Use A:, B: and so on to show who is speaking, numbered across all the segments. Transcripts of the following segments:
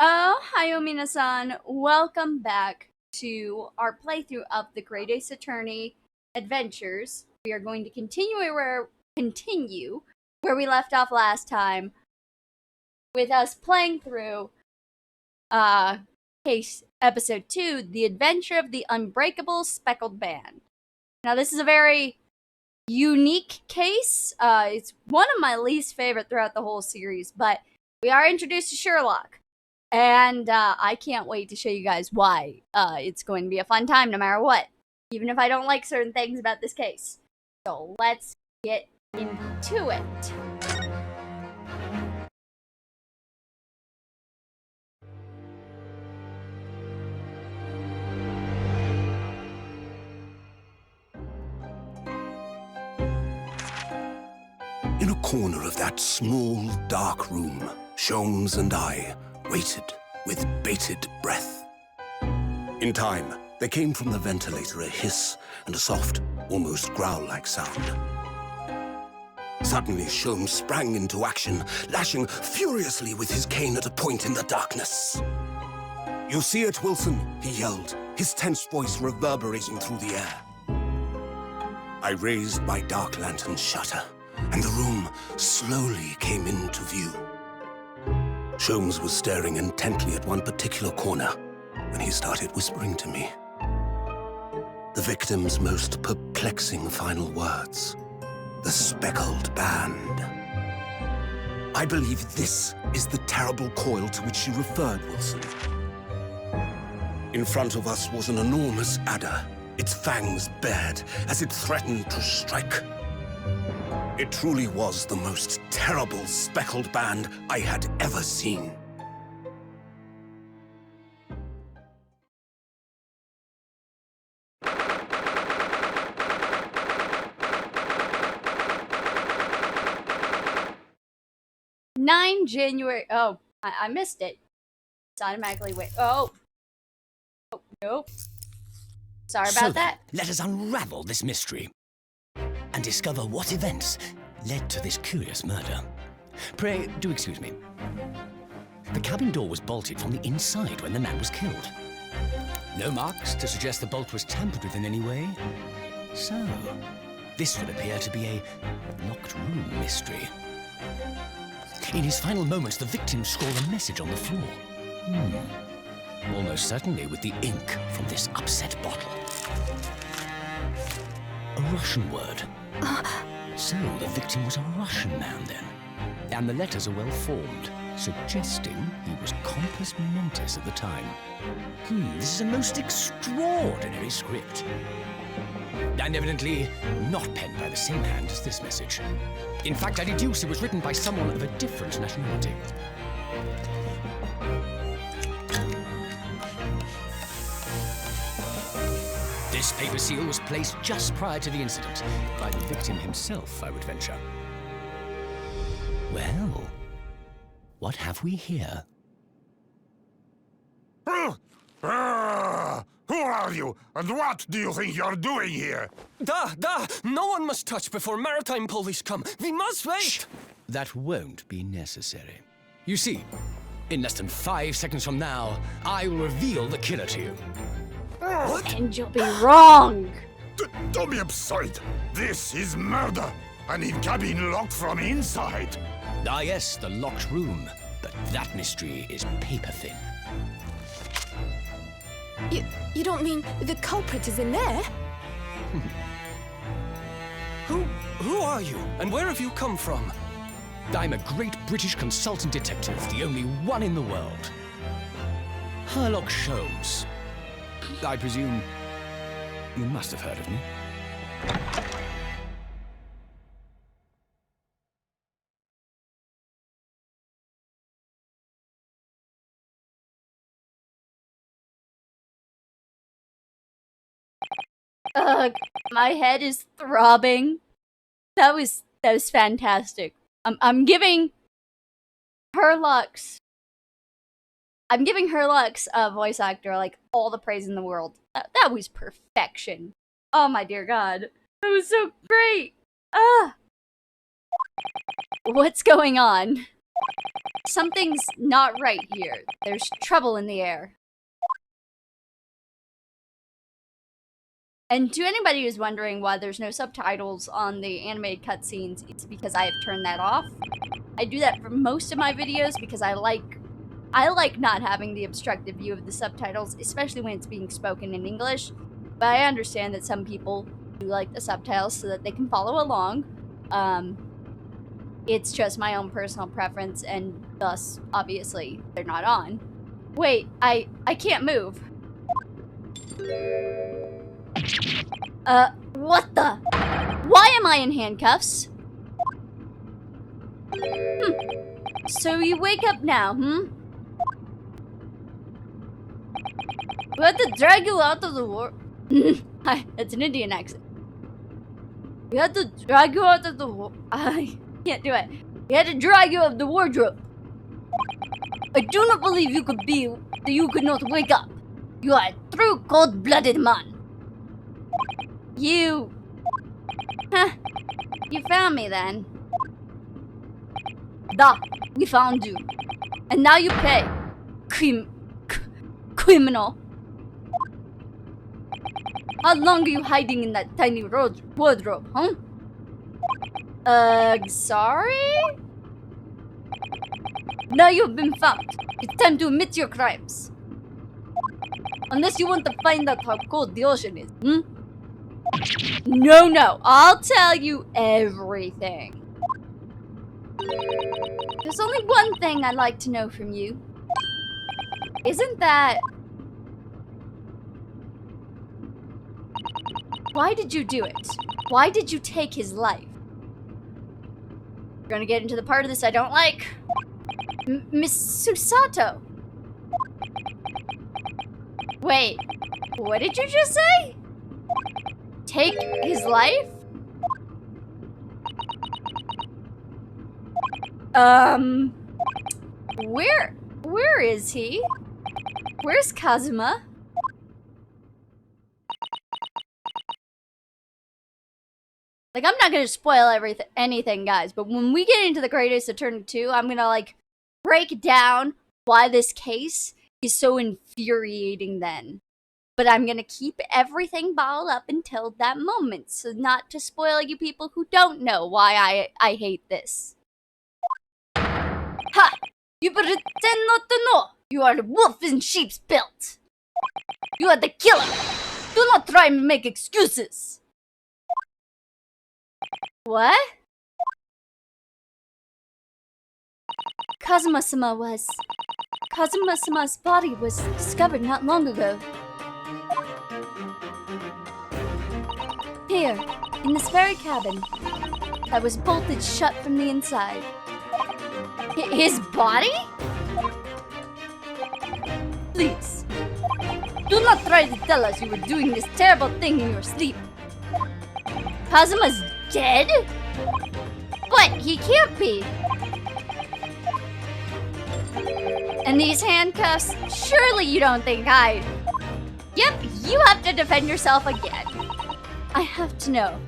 A: Oh, hi, Omina-san. Welcome back to our playthrough of the Great Ace Attorney Adventures. We are going to continue where we left off last time with us playing through case episode 2, The Adventure of the Unbreakable Speckled Band. Now, this is a very unique case. It's one of my least favorite throughout the whole series, but we are introduced to Sherlock. And I can't wait to show you guys why. It's going to be a fun time no matter what, even if I don't like certain things about this case. So let's get into it.
B: In a corner of that small, dark room, Sholmes and I waited with bated breath. In time, there came from the ventilator a hiss and a soft, almost growl-like sound. Suddenly, Sholmes sprang into action, lashing furiously with his cane at a point in the darkness. "You see it, Wilson?" he yelled, his tense voice reverberating through the air. I raised my dark lantern shutter, and the room slowly came into view. Sholmes was staring intently at one particular corner when he started whispering to me. The victim's most perplexing final words. The Speckled Band. I believe this is the terrible coil to which you referred, Wilson. In front of us was an enormous adder, its fangs bared as it threatened to strike. It truly was the most terrible speckled band I had ever seen.
A: January. Oh, I missed it. It's automatically wait. Oh, nope. Sorry about that.
C: Let us unravel this mystery and discover what events led to this curious murder. Pray, do excuse me. The cabin door was bolted from the inside when the man was killed. No marks to suggest the bolt was tampered with in any way. So, this would appear to be a locked room mystery. In his final moments, the victim scrawled a message on the floor. Almost certainly with the ink from this upset bottle. A Russian word. So the victim was a Russian man then. And the letters are well formed, suggesting he was compos mentis at the time. This is a most extraordinary script. And evidently not penned by the same hand as this message. In fact, I deduce it was written by someone of a different nationality. This paper seal was placed just prior to the incident, by the victim himself, I would venture. Well, what have we here?
D: Who are you, and what do you think you're doing here?
E: No one must touch before maritime police come. We must wait!
C: Shh. That won't be necessary. You see, in less than 5 seconds from now, I will reveal the killer to you.
D: What?
A: And you'll be wrong.
D: Don't be absurd. This is murder. And in cabin locked from inside.
C: Ah yes, the locked room. But that mystery is paper thin.
F: You don't mean the culprit is in there?
E: Who are you, and where have you come from?
C: I'm a great British consultant detective, the only one in the world. Sherlock Sholmes. I presume you must have heard of me.
A: My head is throbbing. That was fantastic. I'm giving Herlock's voice actor like all the praise in the world. That was perfection. Oh my dear God, that was so great. What's going on? Something's not right here. There's trouble in the air. And to anybody who's wondering why there's no subtitles on the animated cutscenes, it's because I have turned that off. I do that for most of my videos because I like not having the obstructive view of the subtitles, especially when it's being spoken in English. But I understand that some people do like the subtitles so that they can follow along. It's just my own personal preference, and thus, obviously, they're not on. Wait, I can't move. What the? Why am I in handcuffs? So you wake up now, We had to drag you out of the war. That's an Indian accent. We had to drag you out of the war. I can't do it. We had to drag you out of the wardrobe. I do not believe you could not wake up. You are a true cold-blooded man. You found me then. We found you. And now you pay. Criminal. How long are you hiding in that tiny wardrobe, huh? Sorry? Now you've been found. It's time to admit your crimes. Unless you want to find out how cold the ocean is, No, I'll tell you everything. There's only one thing I'd like to know from you. Isn't that... Why did you do it? Why did you take his life? We're gonna get into the part of this I don't like. Miss Susato. Wait, what did you just say? Take his life? Where is he? Where's Kazuma? Like, I'm not gonna spoil anything, guys, but when we get into the Great Ace Attorney 2, I'm gonna, like, break down why this case is so infuriating then. But I'm gonna keep everything bottled up until that moment, so not to spoil you people who don't know why I hate this. Ha! You pretend not to know! You are the wolf in sheep's belt! You are the killer! Do not try and make excuses! What? Kazuma-sama's body was discovered not long ago. Here, in this very cabin, that was bolted shut from the inside. His body? Please, do not try to tell us you were doing this terrible thing in your sleep. Kazuma's dead? But he can't be. And these handcuffs, surely you don't think Yep, you have to defend yourself again. I have to know.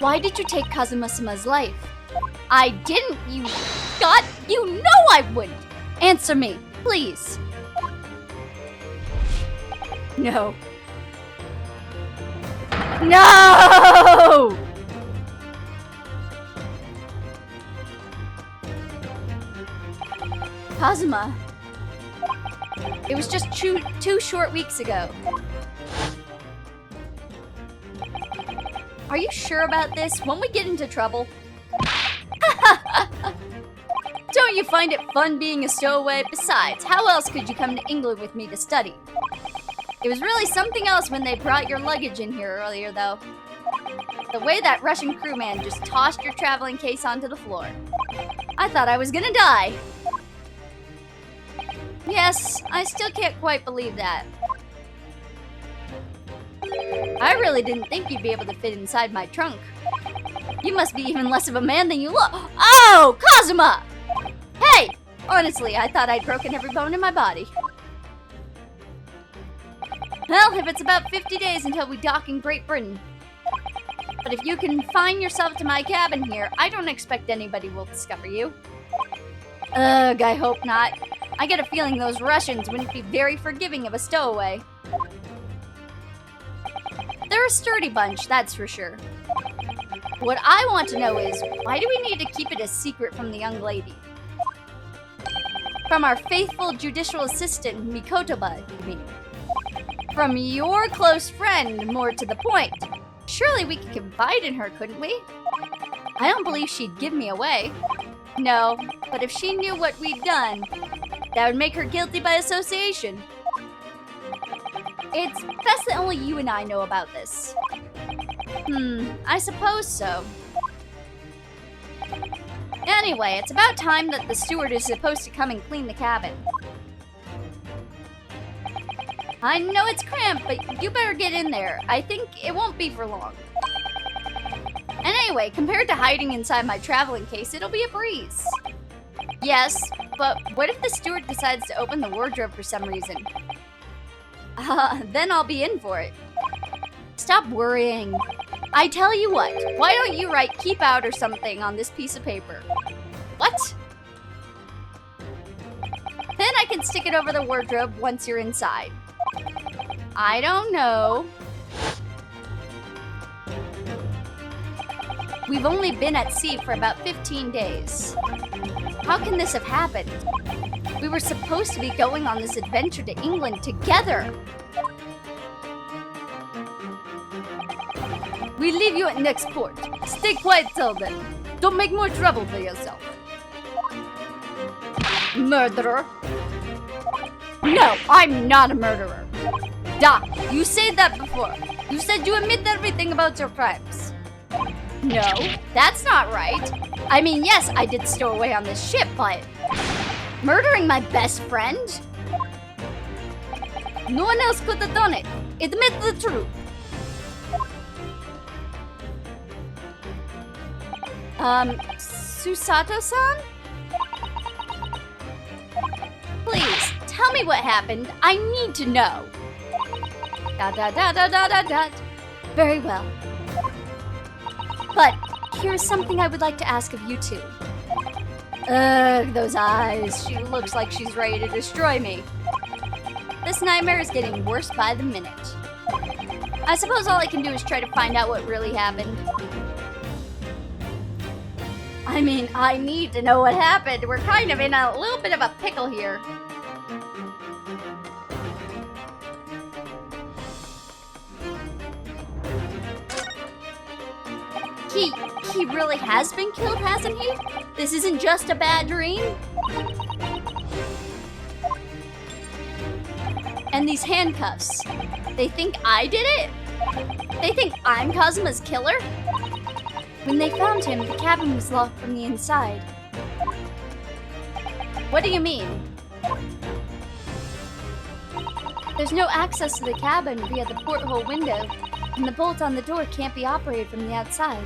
A: Why did you take Kazuma-sama's life? I didn't, you know I wouldn't. Answer me, please. No. No! Kazuma. It was just two short weeks ago. Are you sure about this? Won't we get into trouble? Don't you find it fun being a stowaway? Besides, how else could you come to England with me to study? It was really something else when they brought your luggage in here earlier, though. The way that Russian crewman just tossed your traveling case onto the floor. I thought I was gonna die. Yes, I still can't quite believe that. I really didn't think you'd be able to fit inside my trunk. You must be even less of a man than you look. Oh, Kazuma! Hey! Honestly, I thought I'd broken every bone in my body. Well, if it's about 50 days until we dock in Great Britain. But if you confine yourself to my cabin here, I don't expect anybody will discover you. Ugh, I hope not. I get a feeling those Russians wouldn't be very forgiving of a stowaway. They're a sturdy bunch, that's for sure. What I want to know is, why do we need to keep it a secret from the young lady? From our faithful judicial assistant, Mikotoba, you mean? From your close friend, more to the point. Surely we could confide in her, couldn't we? I don't believe she'd give me away. No, but if she knew what we'd done, that would make her guilty by association. It's best that only you and I know about this. I suppose so. Anyway, it's about time that the steward is supposed to come and clean the cabin. I know it's cramped, but you better get in there. I think it won't be for long. And anyway, compared to hiding inside my traveling case, it'll be a breeze. Yes, but what if the steward decides to open the wardrobe for some reason? Then I'll be in for it. Stop worrying. I tell you what, why don't you write keep out or something on this piece of paper? What? Then I can stick it over the wardrobe once you're inside. I don't know. We've only been at sea for about 15 days. How can this have happened? We were supposed to be going on this adventure to England together. We leave you at next port. Stay quiet till then. Don't make more trouble for yourself. Murderer? No, I'm not a murderer. Doc, you said that before. You said you admit everything about your crimes. No, that's not right. I mean, yes, I did stow away on this ship, but... murdering my best friend? No one else could have done it. Admit the truth. Susato-san? Please, tell me what happened. I need to know. Very well. But here's something I would like to ask of you two. Ugh, those eyes. She looks like she's ready to destroy me. This nightmare is getting worse by the minute. I suppose all I can do is try to find out what really happened. I mean, I need to know what happened. We're kind of in a little bit of a pickle here. He really has been killed, hasn't he? This isn't just a bad dream? And these handcuffs. They think I did it? They think I'm Kazuma's killer? When they found him, the cabin was locked from the inside. What do you mean? There's no access to the cabin via the porthole window, and the bolt on the door can't be operated from the outside.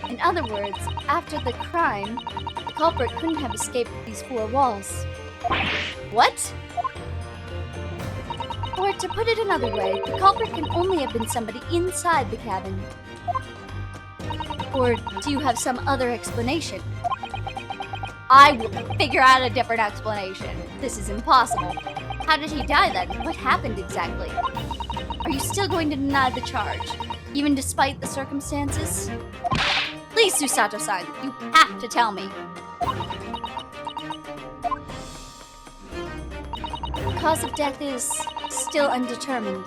A: In other words, after the crime, the culprit couldn't have escaped these four walls. What? Or to put it another way, the culprit can only have been somebody inside the cabin. Or do you have some other explanation? I will figure out a different explanation. This is impossible. How did he die then? What happened exactly? Are you still going to deny the charge, even despite the circumstances? Please, Susato-san, you have to tell me. The cause of death is still undetermined.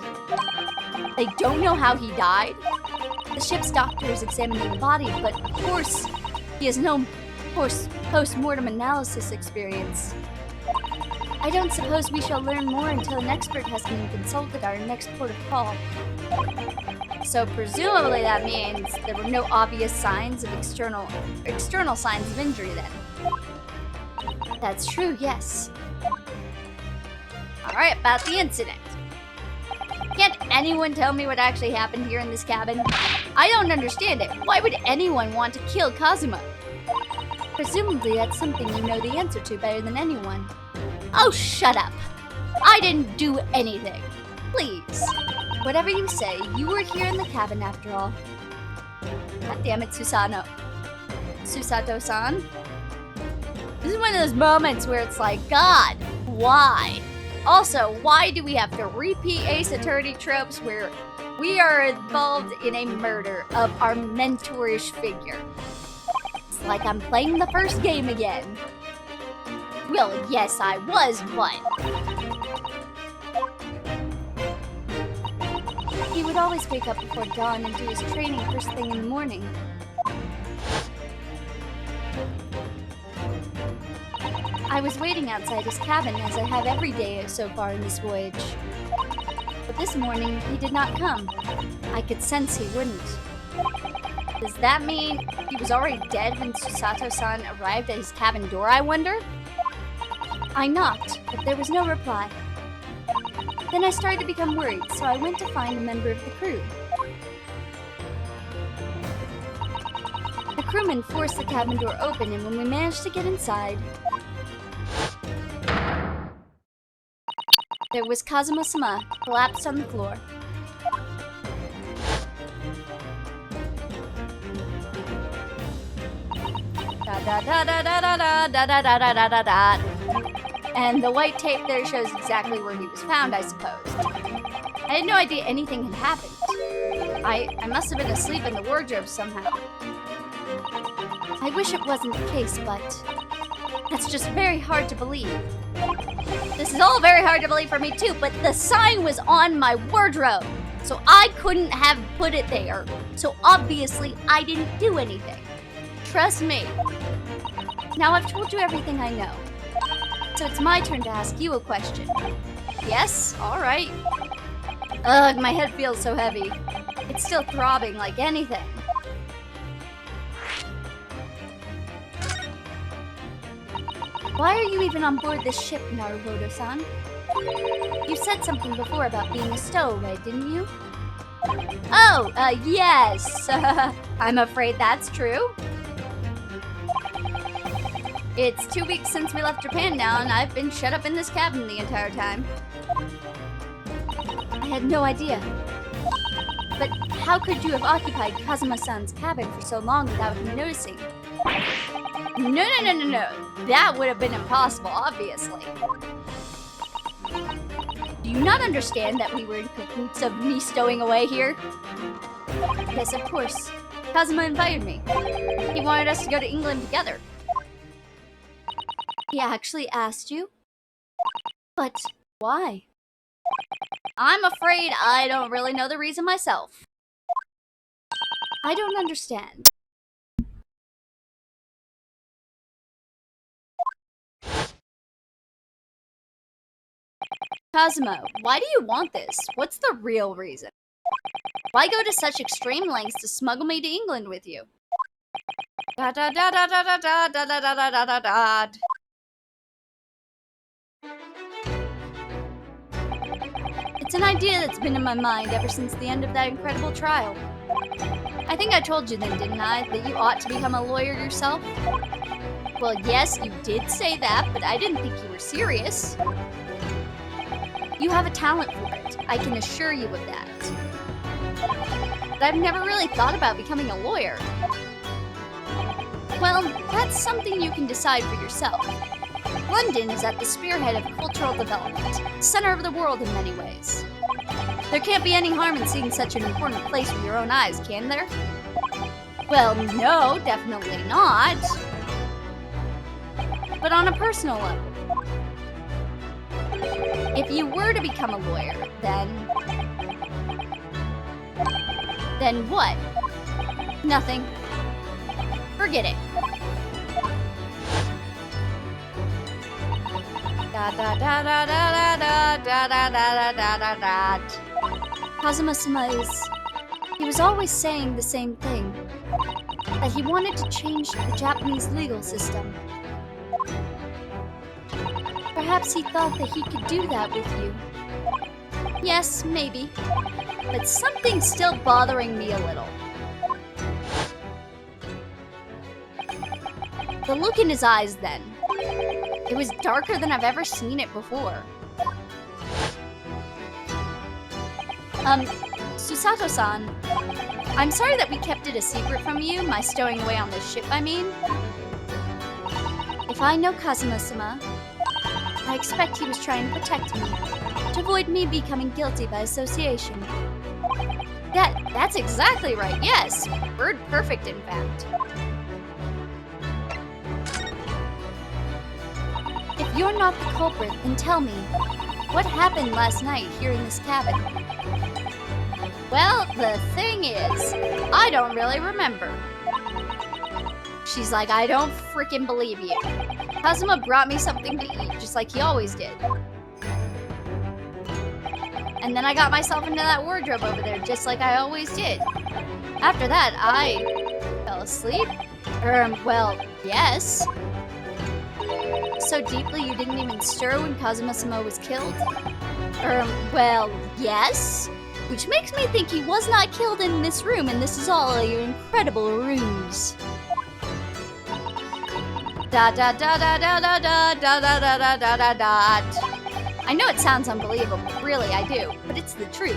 A: They don't know how he died? The ship's doctor is examining the body, but of course, he has no post-mortem analysis experience. I don't suppose we shall learn more until an expert has been consulted at our next port of call. So presumably that means there were no obvious signs of external signs of injury then. That's true, yes. Alright, about the incident. Can't anyone tell me what actually happened here in this cabin? I don't understand it. Why would anyone want to kill Kazuma? Presumably that's something you know the answer to better than anyone. Oh, shut up. I didn't do anything. Please. Whatever you say, you were here in the cabin after all. God damn it, Susato-san. This is one of those moments where it's like, God, why? Also, why do we have to repeat Ace Attorney tropes where we are involved in a murder of our mentorish figure? It's like I'm playing the first game again. Well, yes, I was, but... He would always wake up before dawn and do his training first thing in the morning. I was waiting outside his cabin as I have every day so far in this voyage. But this morning, he did not come. I could sense he wouldn't. Does that mean he was already dead when Susato-san arrived at his cabin door, I wonder? I knocked, but there was no reply. Then I started to become worried, so I went to find a member of the crew. The crewman forced the cabin door open, and when we managed to get inside, there was Kazuma-sama, collapsed on the floor. And the white tape there shows exactly where he was found, I suppose. I had no idea anything had happened. I must have been asleep in the wardrobe somehow. I wish it wasn't the case, but that's just very hard to believe. This is all very hard to believe for me too, but the sign was on my wardrobe, so I couldn't have put it there. So obviously I didn't do anything. Trust me. Now I've told you everything I know. So it's my turn to ask you a question. Yes? Alright. Ugh, my head feels so heavy. It's still throbbing like anything. Why are you even on board this ship, Naruhodo-san? You said something before about being a stowaway, didn't you? Oh, yes. I'm afraid that's true. It's 2 weeks since we left Japan now, and I've been shut up in this cabin the entire time. I had no idea. But how could you have occupied Kazuma-san's cabin for so long without him noticing? No. That would have been impossible, obviously. Do you not understand that we were in cahoots of me stowing away here? Yes, of course. Kazuma invited me. He wanted us to go to England together. He actually asked you? But why? I'm afraid I don't really know the reason myself. I don't understand. Kazuma, why do you want this? What's the real reason? Why go to such extreme lengths to smuggle me to England with you? Da da da da da da da da da da da da da. It's an idea that's been in my mind ever since the end of that incredible trial. I think I told you then, didn't I, that you ought to become a lawyer yourself? Well, yes, you did say that, but I didn't think you were serious. You have a talent for it, I can assure you of that. But I've never really thought about becoming a lawyer. Well, that's something you can decide for yourself. London is at the spearhead of cultural development, center of the world in many ways. There can't be any harm in seeing such an important place with your own eyes, can there? Well, no, definitely not. But on a personal level, if you were to become a lawyer, then what? Nothing. Forget it. Da da da da da da da da da da da da. Kazuma-sama he was always saying the same thing, that he wanted to change the Japanese legal system. Perhaps he thought that he could do that with you. Yes, maybe. But something's still bothering me a little. The look in his eyes then. It was darker than I've ever seen it before. Susato-san, I'm sorry that we kept it a secret from you, my stowing away on this ship, I mean. If If I know Kazuma-sama, I expect he was trying to protect me, to avoid me becoming guilty by association. That's exactly right, yes. Word perfect, in fact. If you're not the culprit, then tell me, what happened last night here in this cabin? Well, the thing is, I don't really remember. She's like, I don't freaking believe you. Kazuma brought me something to eat, just like he always did. And then I got myself into that wardrobe over there, just like I always did. After that, I fell asleep. Well, yes. So deeply you didn't even stir when Kazuma-sama was killed? Well, yes. Which makes me think he was not killed in this room, and this is all your incredible ruse. Da da da da da da da da da da da da da da. I know it sounds unbelievable, really I do, but it's the truth.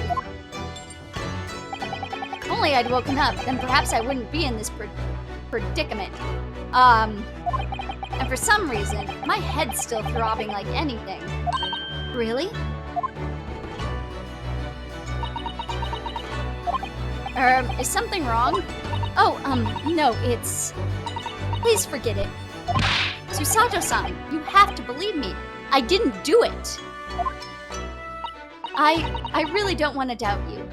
A: If only I'd woken up, then perhaps I wouldn't be in this predicament. And for some reason, my head's still throbbing like anything. Really? Is something wrong? Oh, no, it's... Please forget it. Susato-san, you have to believe me. I didn't do it. I really don't want to doubt you.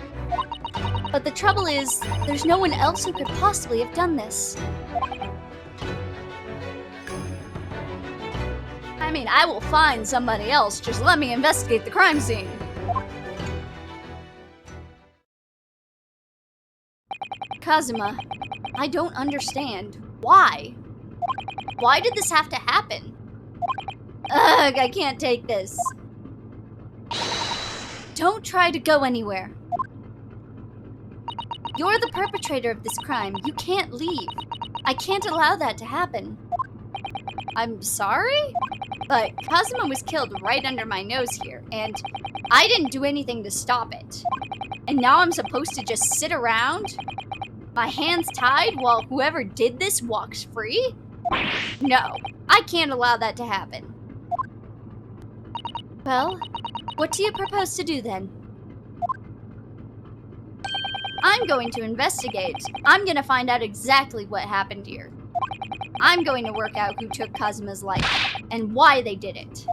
A: But the trouble is, there's no one else who could possibly have done this. I mean, I will find somebody else. Just let me investigate the crime scene. Kazuma, I don't understand. Why? Why did this have to happen? Ugh, I can't take this. Don't try to go anywhere. You're the perpetrator of this crime. You can't leave. I can't allow that to happen. I'm sorry? But Kazuma was killed right under my nose here, and I didn't do anything to stop it. And now I'm supposed to just sit around? My hands tied while whoever did this walks free? No, I can't allow that to happen. Well, what do you propose to do then? I'm going to investigate. I'm going to find out exactly what happened here. I'm going to work out who took Kazuma's life and why they did it.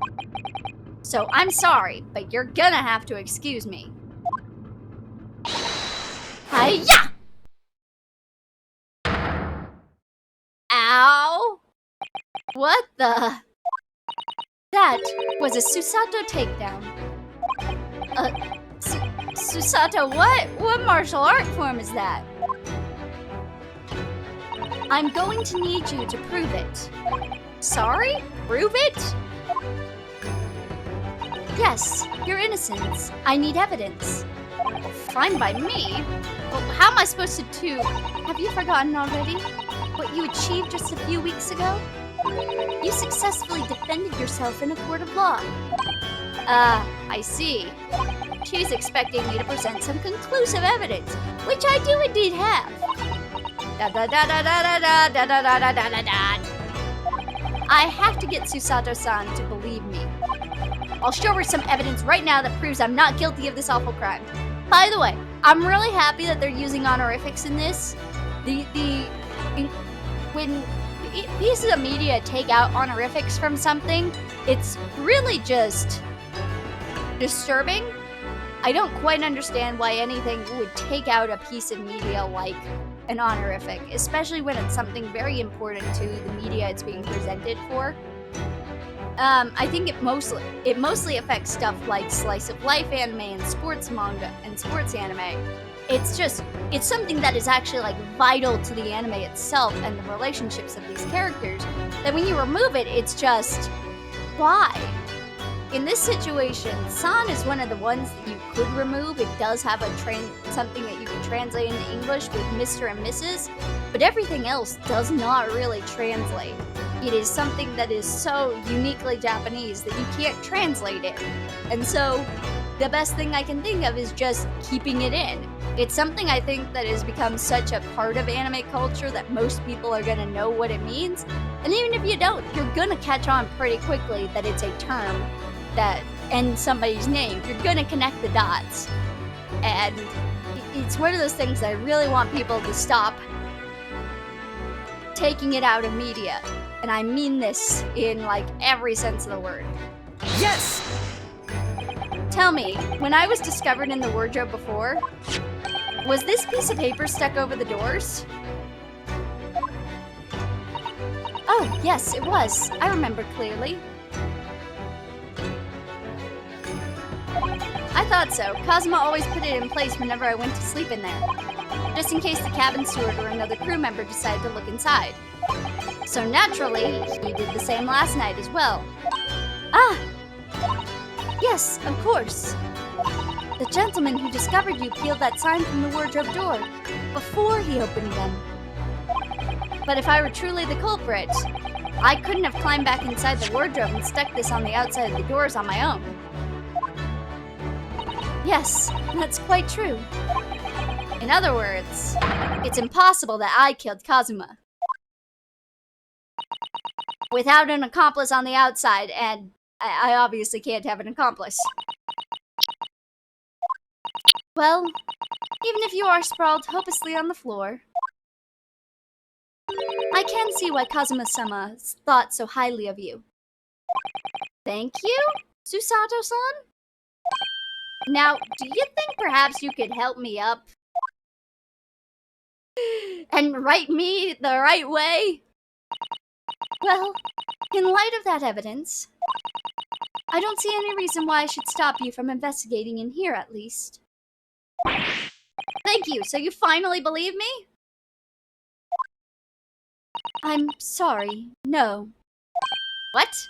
A: So I'm sorry, but you're gonna have to excuse me. Hi-ya! Ow! What the? That was a Susato takedown. Susato what? What martial art form is that? I'm going to need you to prove it. Sorry? Prove it? Yes, your innocence. I need evidence. Fine by me? Well, how am I supposed to do? Have you forgotten already? What you achieved just a few weeks ago? You successfully defended yourself in a court of law. I see. She's expecting me to present some conclusive evidence, which I do indeed have. I have to get Susato-san to believe me. I'll show her some evidence right now that proves I'm not guilty of this awful crime. By the way, I'm really happy that they're using honorifics in this. When pieces of media take out honorifics from something, it's really just disturbing. I don't quite understand why anything would take out a piece of media like an honorific, especially when it's something very important to the media it's being presented for. I think it mostly affects stuff like slice of life anime and sports manga and sports anime. It's something that is actually like vital to the anime itself and the relationships of these characters. That when you remove it, it's just, why? In this situation, San is one of the ones that you could remove. It does have something that you can translate into English with Mr. and Mrs., but everything else does not really translate. It is something that is so uniquely Japanese that you can't translate it. And so, the best thing I can think of is just keeping it in. It's something I think that has become such a part of anime culture that most people are gonna know what it means. And even if you don't, you're gonna catch on pretty quickly that it's a term that ends somebody's name. You're gonna connect the dots. And it's one of those things that I really want people to stop taking it out of media. And I mean this in like every sense of the word.
E: Yes!
A: Tell me, when I was discovered in the wardrobe before, was this piece of paper stuck over the doors? Oh, yes, it was. I remember clearly. I thought so. Kazuma always put it in place whenever I went to sleep in there, just in case the cabin steward or another crew member decided to look inside. So naturally, he did the same last night as well. Ah! Yes, of course. The gentleman who discovered you peeled that sign from the wardrobe door before he opened them. But if I were truly the culprit, I couldn't have climbed back inside the wardrobe and stuck this on the outside of the doors on my own. Yes, that's quite true. In other words, it's impossible that I killed Kazuma without an accomplice on the outside, and I obviously can't have an accomplice. Well, even if you are sprawled hopelessly on the floor, I can see why Kazuma-sama thought so highly of you. Thank you, Susato-san? Now, do you think perhaps you could help me up and write me the right way? Well, in light of that evidence, I don't see any reason why I should stop you from investigating in here, at least. Thank you. So you finally believe me? I'm sorry. No. What?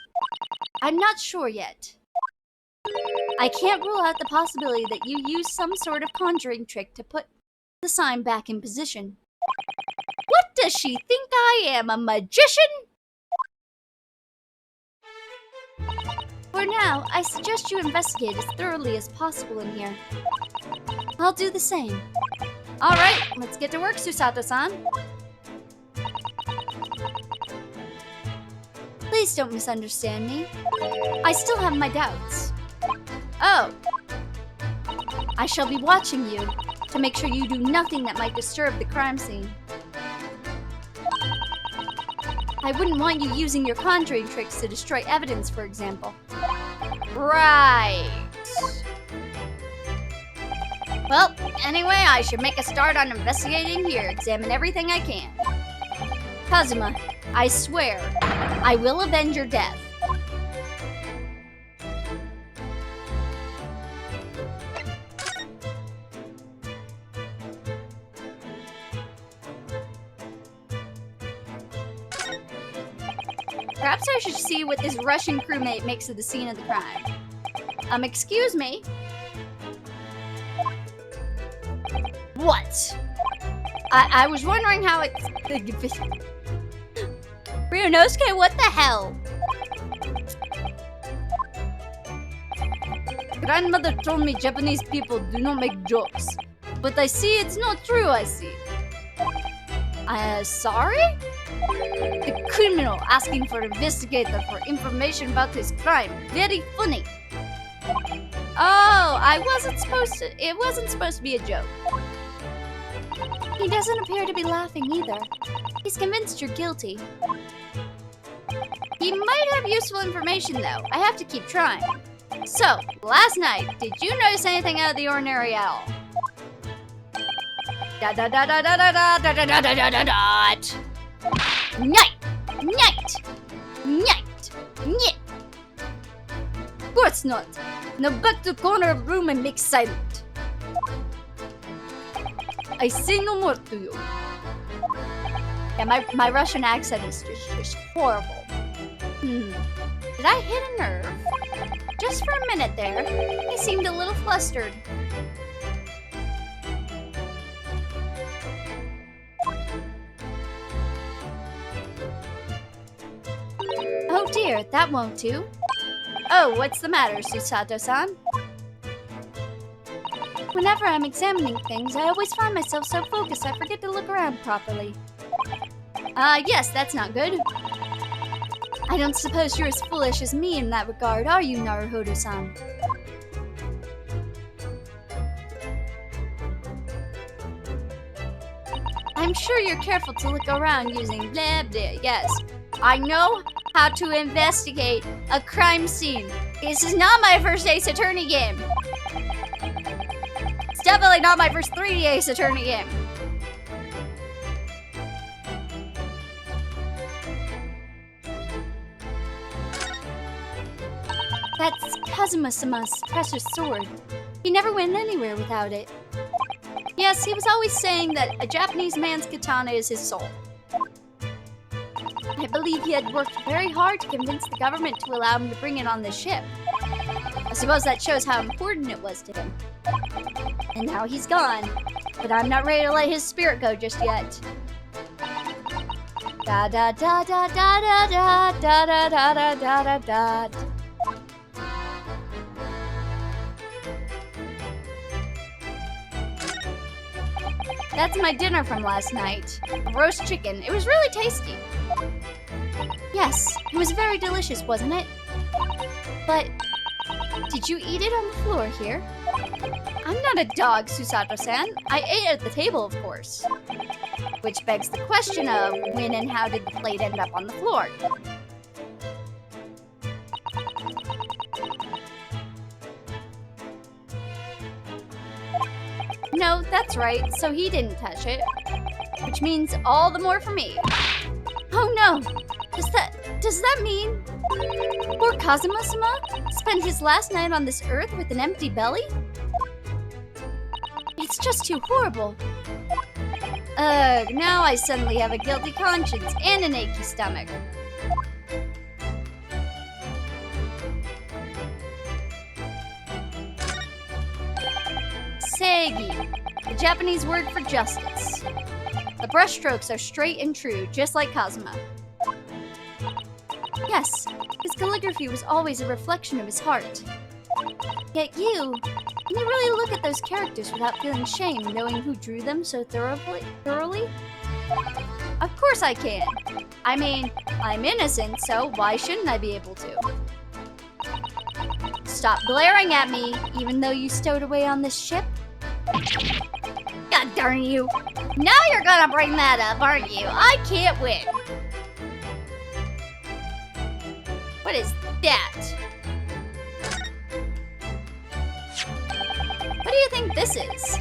A: I'm not sure yet. I can't rule out the possibility that you used some sort of conjuring trick to put the sign back in position. What does she think I am, a magician? For now, I suggest you investigate as thoroughly as possible in here. I'll do the same. Alright, let's get to work, Susato-san. Please don't misunderstand me. I still have my doubts. Oh. I shall be watching you to make sure you do nothing that might disturb the crime scene. I wouldn't want you using your conjuring tricks to destroy evidence, for example. Right. Well, anyway, I should make a start on investigating here, examine everything I can. Kazuma, I swear, I will avenge your death. Perhaps I should see what this Russian crewmate makes of the scene of the crime. Excuse me? What? I was wondering how it's... Ryunosuke, what the hell? Grandmother told me Japanese people do not make jokes. But I see it's not true, I see. Sorry? The criminal asking for investigator for information about his crime. Very funny. Oh, it wasn't supposed to be a joke. He doesn't appear to be laughing either. He's convinced you're guilty. He might have useful information though. I have to keep trying. So, last night, did you notice anything out of the ordinary at all? Dot. Night! Of course not. Now back to corner of room and make silent. I say no more to you. Yeah, my Russian accent is just horrible. Did I hit a nerve? Just for a minute there, he seemed a little flustered. Oh dear, that won't do. Oh, what's the matter, Susato-san? Whenever I'm examining things, I always find myself so focused I forget to look around properly. Yes, that's not good. I don't suppose you're as foolish as me in that regard, are you, Naruhodo-san? I'm sure you're careful to look around using blah blah. Yes, I know how to investigate a crime scene. This is not my first Ace Attorney game. It's definitely not my first 3D Ace Attorney game. That's Kazuma-sama's precious sword. He never went anywhere without it. Yes, he was always saying that a Japanese man's katana is his soul. I believe he had worked very hard to convince the government to allow him to bring it on this ship. I suppose that shows how important it was to him. And now he's gone. But I'm not ready to let his spirit go just yet. Da da da da da da da da da da da da da. That's my dinner from last night. Roast chicken. It was really tasty. Yes, it was very delicious, wasn't it? But did you eat it on the floor here? I'm not a dog, Susato-san. I ate at the table, of course. Which begs the question of when and how did the plate end up on the floor? No, that's right, so he didn't touch it. Which means all the more for me. Oh no! Does that mean poor Kazuma-sama spent his last night on this earth with an empty belly? It's just too horrible. Ugh, now I suddenly have a guilty conscience and an achy stomach. Seigi, the Japanese word for justice. The brushstrokes are straight and true, just like Kazuma. Yes, his calligraphy was always a reflection of his heart. Yet can you really look at those characters without feeling shame knowing who drew them so thoroughly? Of course I can. I mean, I'm innocent, so why shouldn't I be able to? Stop glaring at me, even though you stowed away on this ship. God darn you. Now you're gonna bring that up, aren't you? I can't win. What is that? What do you think this is?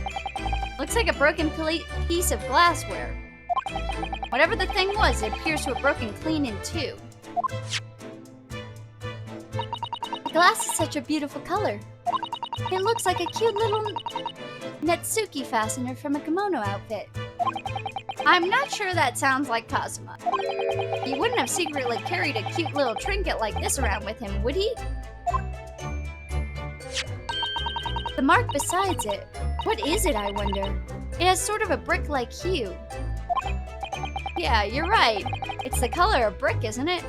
A: Looks like a broken piece of glassware. Whatever the thing was, it appears to have broken clean in two. The glass is such a beautiful color. It looks like a cute little Netsuki fastener from a kimono outfit. I'm not sure that sounds like Kazuma. He wouldn't have secretly carried a cute little trinket like this around with him, would he? The mark besides it, what is it, I wonder? It has sort of a brick-like hue. Yeah, you're right. It's the color of brick, isn't it?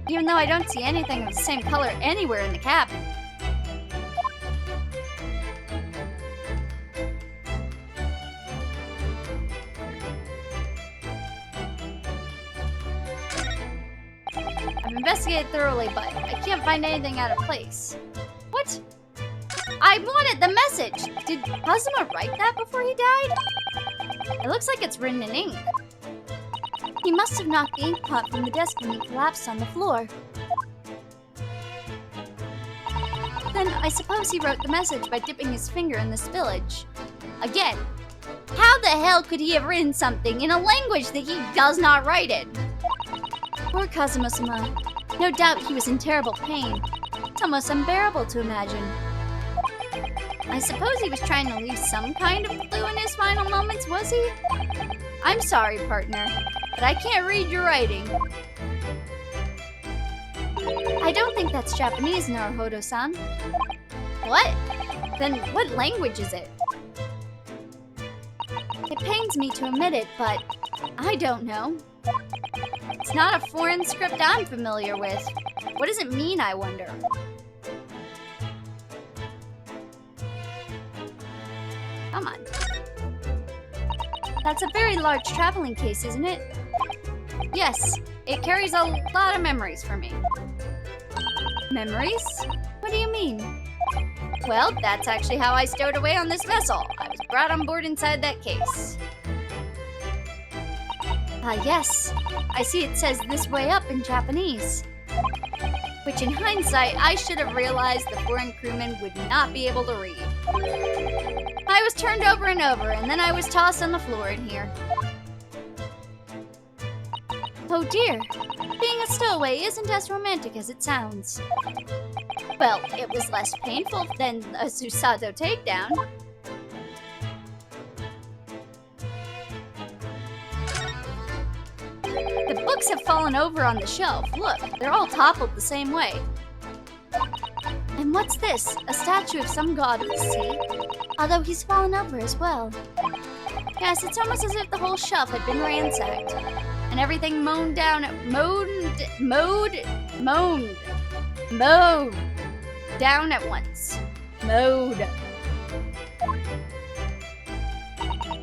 A: Even though I don't see anything of the same color anywhere in the cabin. I've investigated thoroughly, but I can't find anything out of place. What? I wanted the message! Did Kazuma write that before he died? It looks like it's written in ink. He must have knocked the ink pot from the desk when he collapsed on the floor. Then I suppose he wrote the message by dipping his finger in the spillage. Again, how the hell could he have written something in a language that he does not write in? Poor Kazuma-sama. No doubt he was in terrible pain. It's almost unbearable to imagine. I suppose he was trying to leave some kind of clue in his final moments, was he? I'm sorry, partner, but I can't read your writing. I don't think that's Japanese, Naruhodo-san. What? Then what language is it? It pains me to admit it, but I don't know. It's not a foreign script I'm familiar with. What does it mean, I wonder? Come on. That's a very large traveling case, isn't it? Yes, it carries a lot of memories for me. Memories? What do you mean? Well, that's actually how I stowed away on this vessel. I was brought on board inside that case. Ah, yes. I see it says "this way up" in Japanese. Which in hindsight, I should have realized the foreign crewmen would not be able to read. I was turned over and over, and then I was tossed on the floor in here. Oh dear, being a stowaway isn't as romantic as it sounds. Well, it was less painful than a Susato takedown. The books have fallen over on the shelf. Look, they're all toppled the same way. And what's this? A statue of some god of the sea? Although he's fallen over as well. Yes, it's almost as if the whole shelf had been ransacked. And everything mowed down at once. Mowed.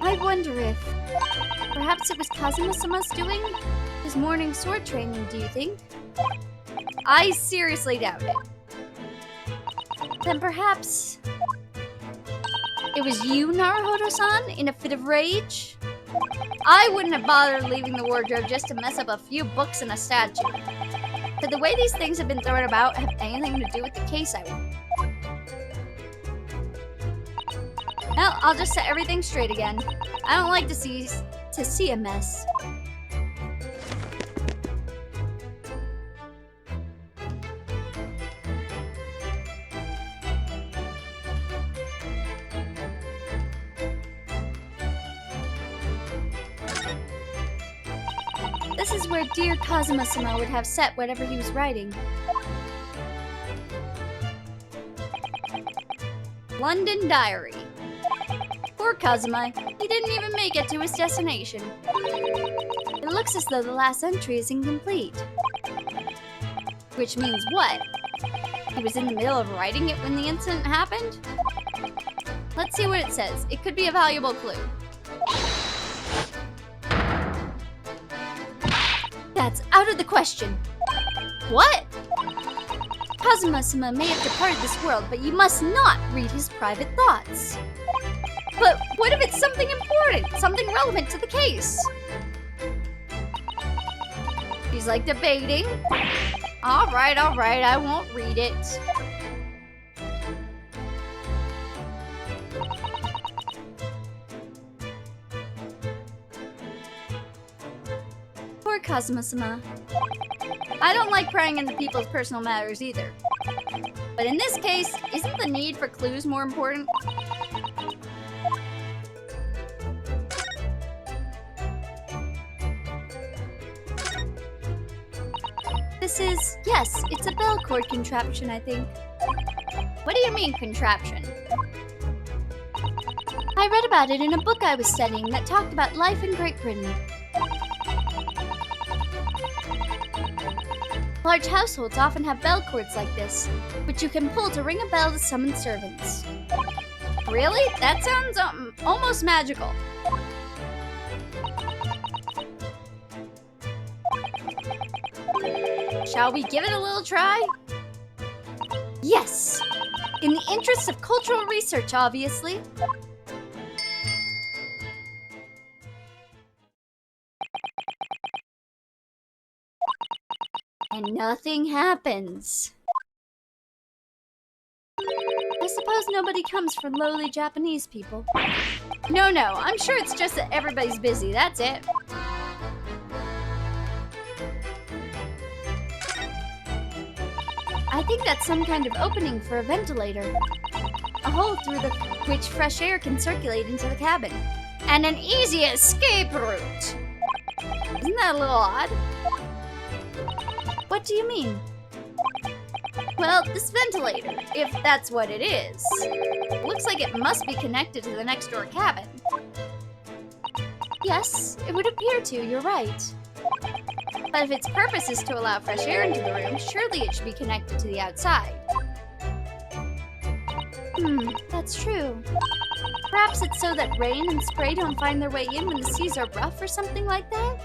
A: I wonder if perhaps it was Kazuma-sama's doing? His morning sword training, do you think? I seriously doubt it. Then perhaps it was you, Naruhodo-san, in a fit of rage? I wouldn't have bothered leaving the wardrobe just to mess up a few books and a statue. Could the way these things have been thrown about have anything to do with the case I want? Well, I'll just set everything straight again. I don't like to see a mess. This is where dear Kazuma-sama would have set whatever he was writing. London Diary. Poor Kazuma, he didn't even make it to his destination. It looks as though the last entry is incomplete. Which means what? He was in the middle of writing it when the incident happened? Let's see what it says. It could be a valuable clue. That's out of the question. What? Kazuma-sama may have departed this world, but you must not read his private thoughts. But what if it's something important, something relevant to the case? He's like debating. All right, I won't read it. Poor Kazuma-sama. I don't like prying into people's personal matters either. But in this case, isn't the need for clues more important? This is, yes, it's a bell cord contraption, I think. What do you mean, contraption? I read about it in a book I was studying that talked about life in Great Britain. Large households often have bell cords like this, which you can pull to ring a bell to summon servants. Really? That sounds almost magical. Shall we give it a little try? Yes! In the interest of cultural research, obviously. And nothing happens. I suppose nobody comes for lowly Japanese people. No, I'm sure it's just that everybody's busy, that's it. I think that's some kind of opening for a ventilator. A hole through which fresh air can circulate into the cabin. And an easy escape route. Isn't that a little odd? What do you mean? Well, this ventilator, if that's what it is, looks like it must be connected to the next door cabin. Yes, it would appear to, you're right. But if its purpose is to allow fresh air into the room, surely it should be connected to the outside. That's true. Perhaps it's so that rain and spray don't find their way in when the seas are rough or something like that?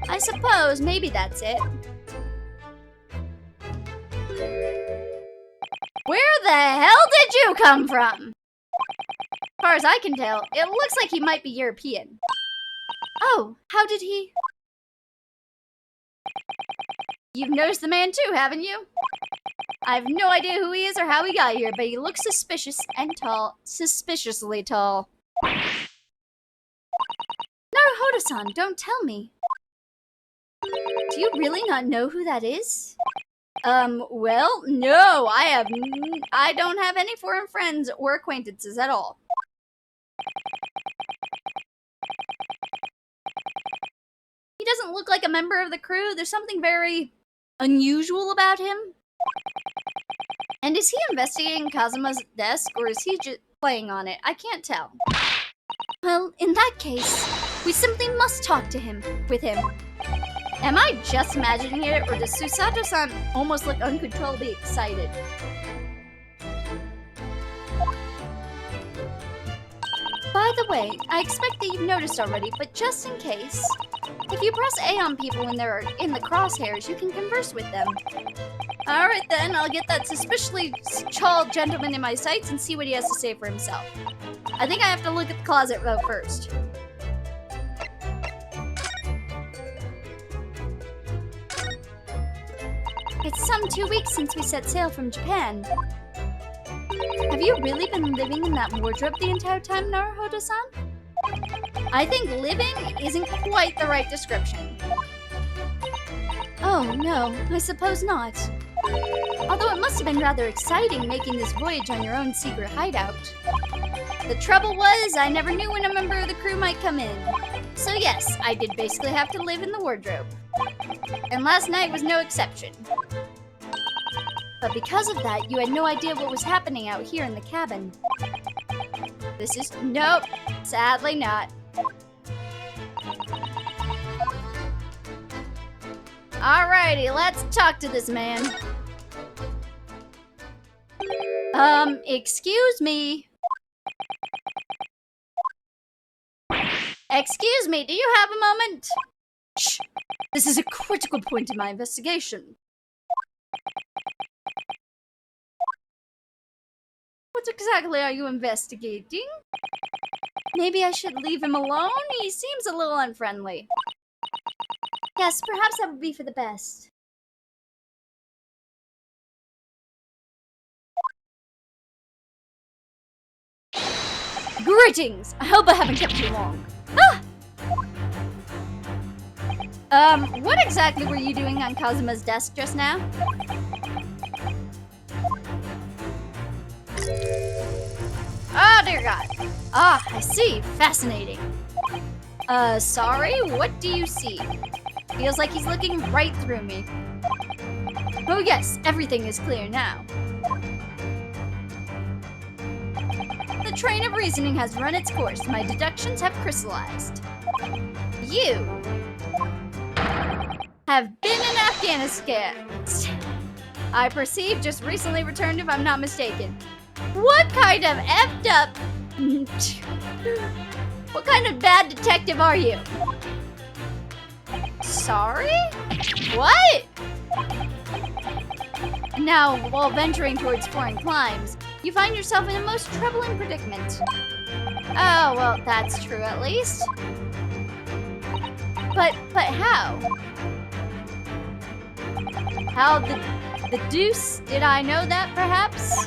A: I suppose maybe that's it. Where the hell did you come from? As far as I can tell, it looks like he might be European. Oh, how did he... You've noticed the man too, haven't you? I have no idea who he is or how he got here, but he looks suspicious and tall. Suspiciously tall. Naruhodo-san, don't tell me. Do you really not know who that is? Well, no, I don't have any foreign friends or acquaintances at all. He doesn't look like a member of the crew. There's something very unusual about him. And is he investigating Kazuma's desk, or is he just playing on it? I can't tell. Well, in that case, we simply must talk to him, with him. Am I just imagining it, or does Susato-san almost look uncontrollably excited? By the way, I expect that you've noticed already, but just in case, if you press A on people when they're in the crosshairs, you can converse with them. Alright then, I'll get that suspiciously tall gentleman in my sights and see what he has to say for himself. I think I have to look at the closet though first. It's some 2 weeks since we set sail from Japan. Have you really been living in that wardrobe the entire time, Naruhodo-san? I think living isn't quite the right description. Oh no, I suppose not. Although it must have been rather exciting making this voyage on your own secret hideout. The trouble was, I never knew when a member of the crew might come in. So yes, I did basically have to live in the wardrobe. And last night was no exception. But because of that, you had no idea what was happening out here in the cabin. This is... nope, sadly not. Alrighty, let's talk to this man. Excuse me. Excuse me, do you have a moment? Shh! This is a critical point in my investigation. What exactly are you investigating? Maybe I should leave him alone? He seems a little unfriendly. Yes, perhaps that would be for the best. Greetings! I hope I haven't kept you long. What exactly were you doing on Kazuma's desk just now? Oh, dear God. Ah, I see. Fascinating. Sorry? What do you see? Feels like he's looking right through me. Oh yes, everything is clear now. The train of reasoning has run its course. My deductions have crystallized. You have been in Afghanistan. I perceive just recently returned, if I'm not mistaken. What kind of effed up... what kind of bad detective are you? Sorry? What? Now, while venturing towards foreign climes, you find yourself in a most troubling predicament. Oh, well, that's true at least. But how? How the deuce did I know that, perhaps?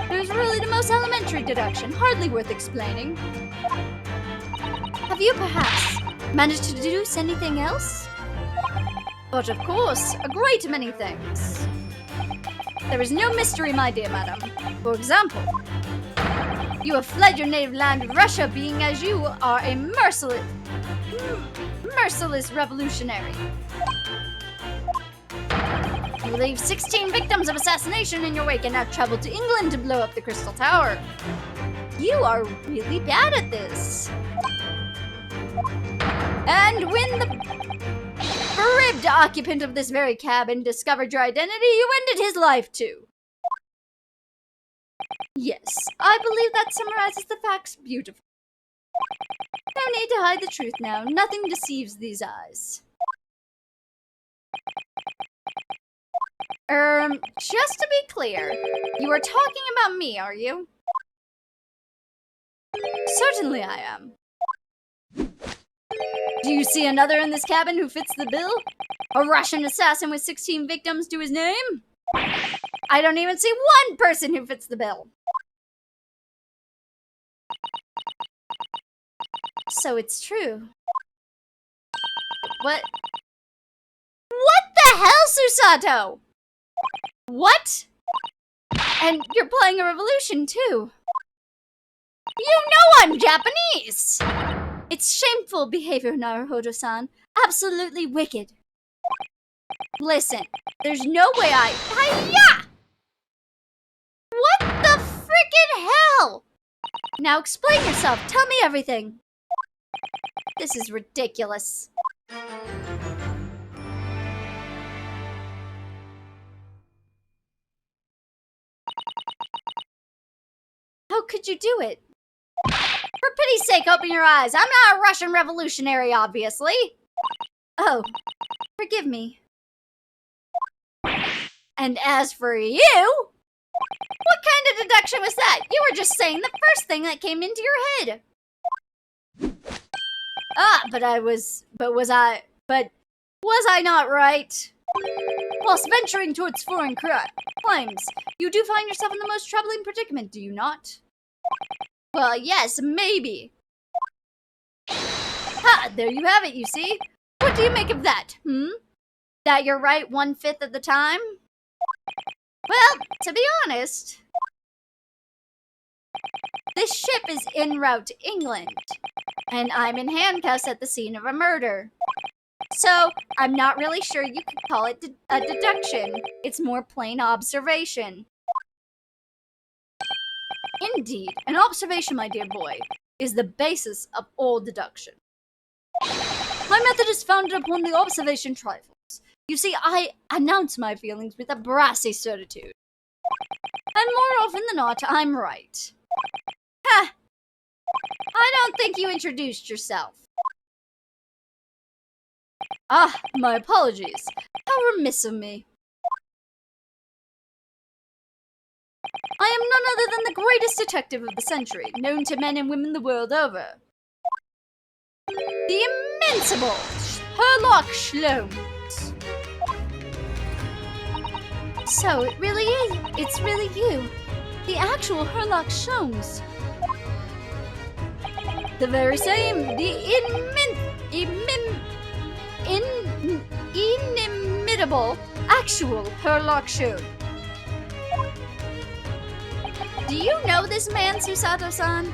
A: It was really the most elementary deduction, hardly worth explaining. Have you perhaps managed to deduce anything else? But of course, a great many things. There is no mystery, my dear madam. For example, you have fled your native land, Russia, being as you are a merciless revolutionary. You leave 16 victims of assassination in your wake and now travel to England to blow up the Crystal Tower. You are really bad at this. And when the bereaved occupant of this very cabin discovered your identity, you ended his life too. Yes, I believe that summarizes the facts beautifully. No need to hide the truth now. Nothing deceives these eyes. Just to be clear, you are talking about me, are you? Certainly I am. Do you see another in this cabin who fits the bill? A Russian assassin with 16 victims to his name? I don't even see one person who fits the bill. So it's true. What? What the hell, Susato? What? And you're playing a revolution, too. You know I'm Japanese! It's shameful behavior, Naruhodo-san. Absolutely wicked. Listen, there's no way Hiya! What the frickin' hell? Now explain yourself. Tell me everything. This is ridiculous. How could you do it? For pity's sake, open your eyes. I'm not a Russian revolutionary, obviously. Oh, forgive me. And as for you, what kind of deduction was that? You were just saying the first thing that came into your head. Was I not right? Whilst venturing towards foreign crimes, you do find yourself in the most troubling predicament, do you not? Well, yes, maybe. Ha! There you have it, you see? What do you make of that, That you're right 1/5 of the time? Well, to be honest, this ship is en route to England, and I'm in handcuffs at the scene of a murder. So, I'm not really sure you could call it a deduction. It's more plain observation. Indeed, an observation, my dear boy, is the basis of all deduction. My method is founded upon the observation trifles. You see, I announce my feelings with a brassy certitude. And more often than not, I'm right. Ha! I don't think you introduced yourself. Ah, my apologies. How remiss of me. I am none other than the greatest detective of the century, known to men and women the world over. The immensible Sherlock Holmes. So it's really you. The actual Sherlock Holmes. The very same, inimitable actual Sherlock Holmes. Do you know this man, Susato-san?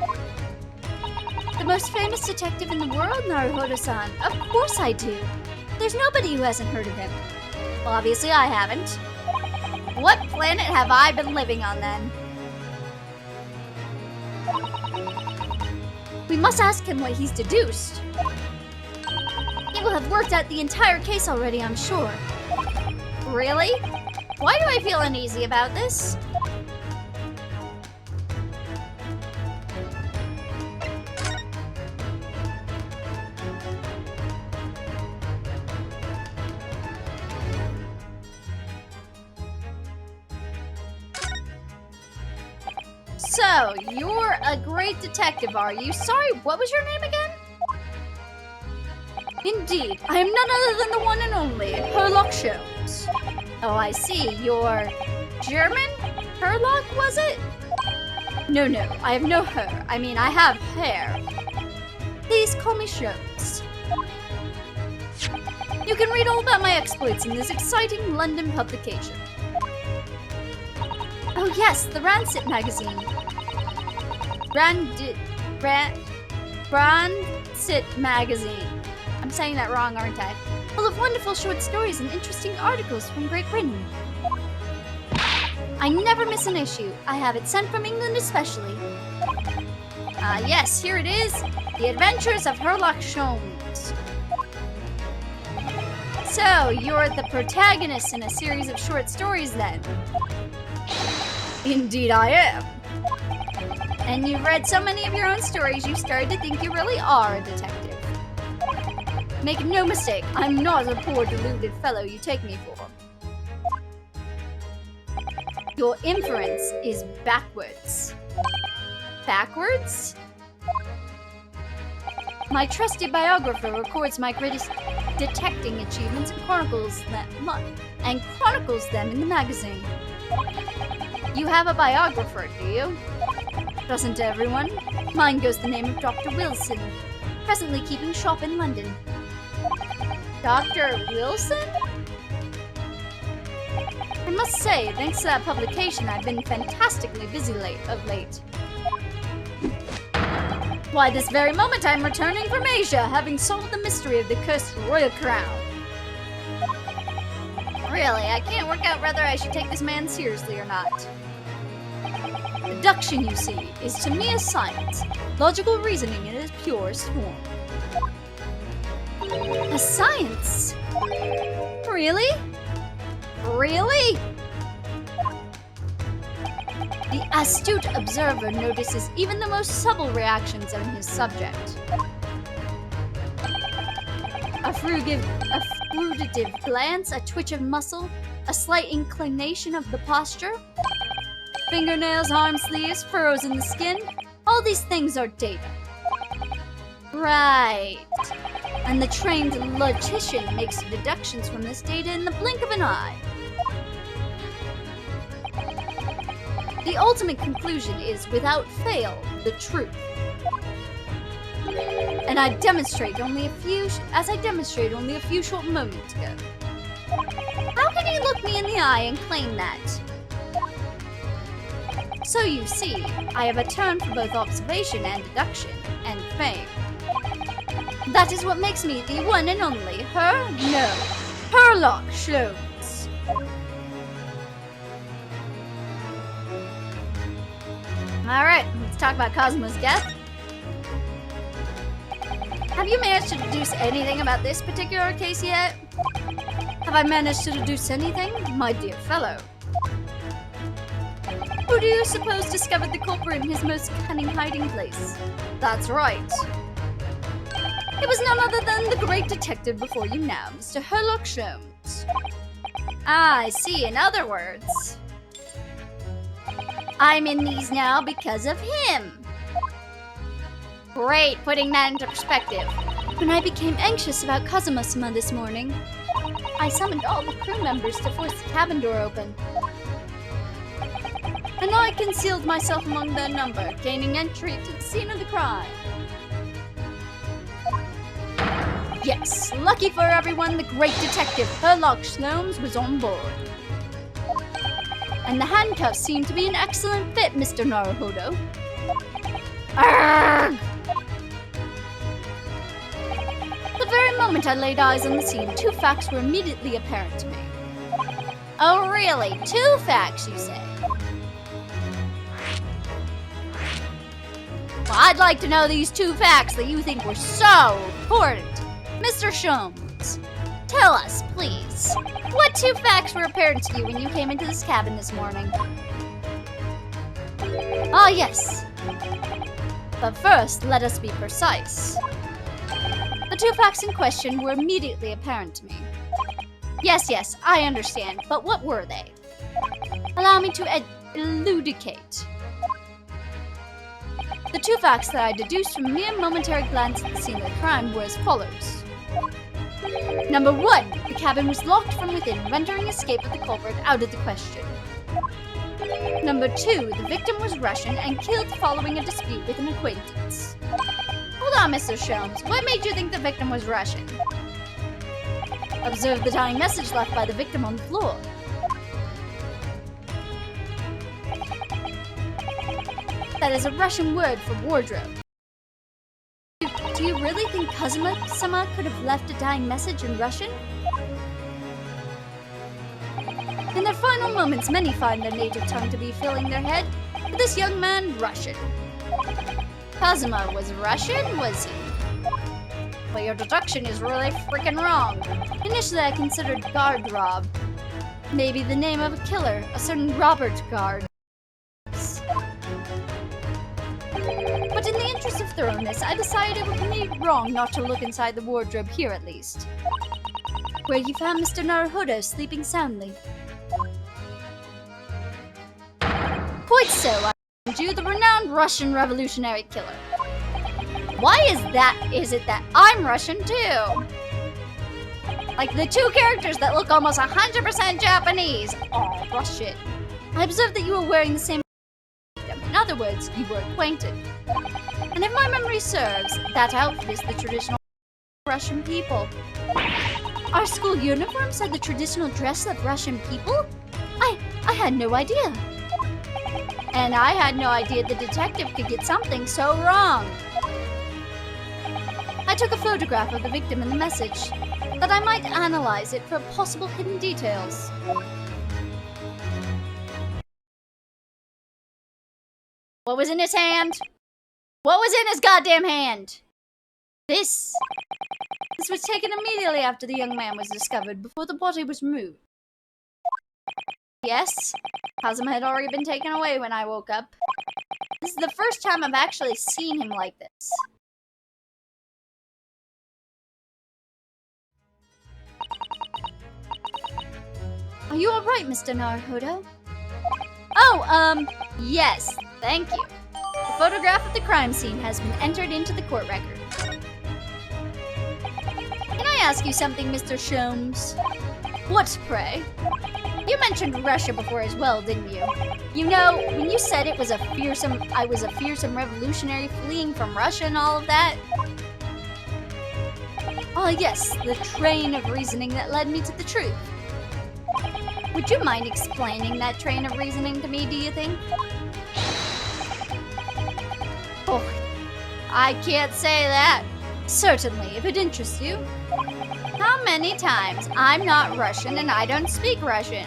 A: The most famous detective in the world, Naruhodo-san. Of course I do. There's nobody who hasn't heard of him. Well, obviously I haven't. What planet have I been living on, then? We must ask him what he's deduced. He will have worked out the entire case already, I'm sure. Really? Why do I feel uneasy about this? So, you're a great detective, are you? Sorry, what was your name again? Indeed, I am none other than the one and only Sherlock Holmes. Oh, I see. You're German? Sherlock, was it? No, I have no hair. I mean, I have hair. Please call me Holmes. You can read all about my exploits in this exciting London publication. Oh yes, the Rancid magazine. Rancid magazine. I'm saying that wrong, aren't I? Full of wonderful short stories and interesting articles from Great Britain. I never miss an issue. I have it sent from England especially. Yes, here it is. The Adventures of Sherlock Holmes. So, you're the protagonist in a series of short stories then? Indeed I am. And you've read so many of your own stories, you started to think you really are a detective. Make no mistake, I'm not a poor deluded fellow you take me for. Your inference is backwards. Backwards? My trusty biographer records my greatest detecting achievements and chronicles them in the magazine. You have a biographer, do you? Doesn't everyone? Mine goes the name of Dr. Wilson, presently keeping shop in London. Dr. Wilson? I must say, thanks to that publication, I've been fantastically busy of late. Why, this very moment I'm returning from Asia, having solved the mystery of the cursed royal crown. Really, I can't work out whether I should take this man seriously or not. Deduction, you see, is to me a science. Logical reasoning in its purest form. A science? Really? Really? The astute observer notices even the most subtle reactions on his subject. A fruitative glance, a twitch of muscle, a slight inclination of the posture, fingernails, arm sleeves, furrows in the skin, all these things are data. Right. And the trained logician makes deductions from this data in the blink of an eye. The ultimate conclusion is, without fail, the truth. And as I demonstrated only a few short moments ago. How can you look me in the eye and claim that? So you see, I have a turn for both observation and deduction, and fame. That is what makes me the one and only Sherlock Holmes. Alright, let's talk about Cosmo's death. Have you managed to deduce anything about this particular case yet? Have I managed to deduce anything, my dear fellow? Who do you suppose discovered the culprit in his most cunning hiding place? That's right. It was none other than the great detective before you now, Mr. Sherlock Holmes. Ah, I see. In other words, I'm in these now because of him. Great, putting that into perspective. When I became anxious about Kazuma-sama this morning, I summoned all the crew members to force the cabin door open. And I concealed myself among their number, gaining entry to the scene of the crime. Yes, lucky for everyone, the great detective Sherlock Holmes was on board. And the handcuffs seem to be an excellent fit, Mr. Naruhodo. Arrgh! The very moment I laid eyes on the scene, two facts were immediately apparent to me. Oh really? Two facts, you say? Well, I'd like to know these two facts that you think were so important. Mr. Sholmes, tell us, please. What two facts were apparent to you when you came into this cabin this morning? Ah, yes. But first, let us be precise. The two facts in question were immediately apparent to me. Yes, I understand, but what were they? Allow me to elucidate. The two facts that I deduced from a mere momentary glance at the scene of the crime were as follows. Number one, the cabin was locked from within, rendering escape of the culprit out of the question. Number two, the victim was Russian and killed following a dispute with an acquaintance. Hold on, Mr. Sholmes, what made you think the victim was Russian? Observe the dying message left by the victim on the floor. That is a Russian word for wardrobe. Do you really think Kazuma-sama could have left a dying message in Russian? In their final moments, many find their native tongue to be filling their head, but this young man, Russian. Kazuma was Russian, was he? Well, your deduction is really freaking wrong. Initially, I considered Guard Rob. Maybe the name of a killer, a certain Robert Guard. But in the interest of thoroughness, I decided it would be wrong not to look inside the wardrobe here at least. Where you found Mr. Naruhodo sleeping soundly. Quite so, I found you, the renowned Russian revolutionary killer. Why is it that I'm Russian too? Like the two characters that look almost 100% Japanese. Oh, Russian. I observed that you were wearing the same item. In other words, you were acquainted. And if my memory serves, that outfit is the traditional Russian people. Our school uniform said the traditional dress of Russian people? I had no idea. And I had no idea the detective could get something so wrong. I took a photograph of the victim in the message, that I might analyze it for possible hidden details. What was in his hand? What was in his goddamn hand? This was taken immediately after the young man was discovered, before the body was removed. Yes, Kazuma had already been taken away when I woke up. This is the first time I've actually seen him like this. Are you alright, Mr. Naruhodo? Oh, yes, thank you. The photograph of the crime scene has been entered into the court record. Can I ask you something, Mr. Sholmes? What, pray? You mentioned Russia before as well, didn't you? You know, when you said I was a fearsome revolutionary fleeing from Russia and all of that? Oh yes, the train of reasoning that led me to the truth. Would you mind explaining that train of reasoning to me, do you think? Oh, I can't say that. Certainly, if it interests you. How many times I'm not Russian and I don't speak Russian?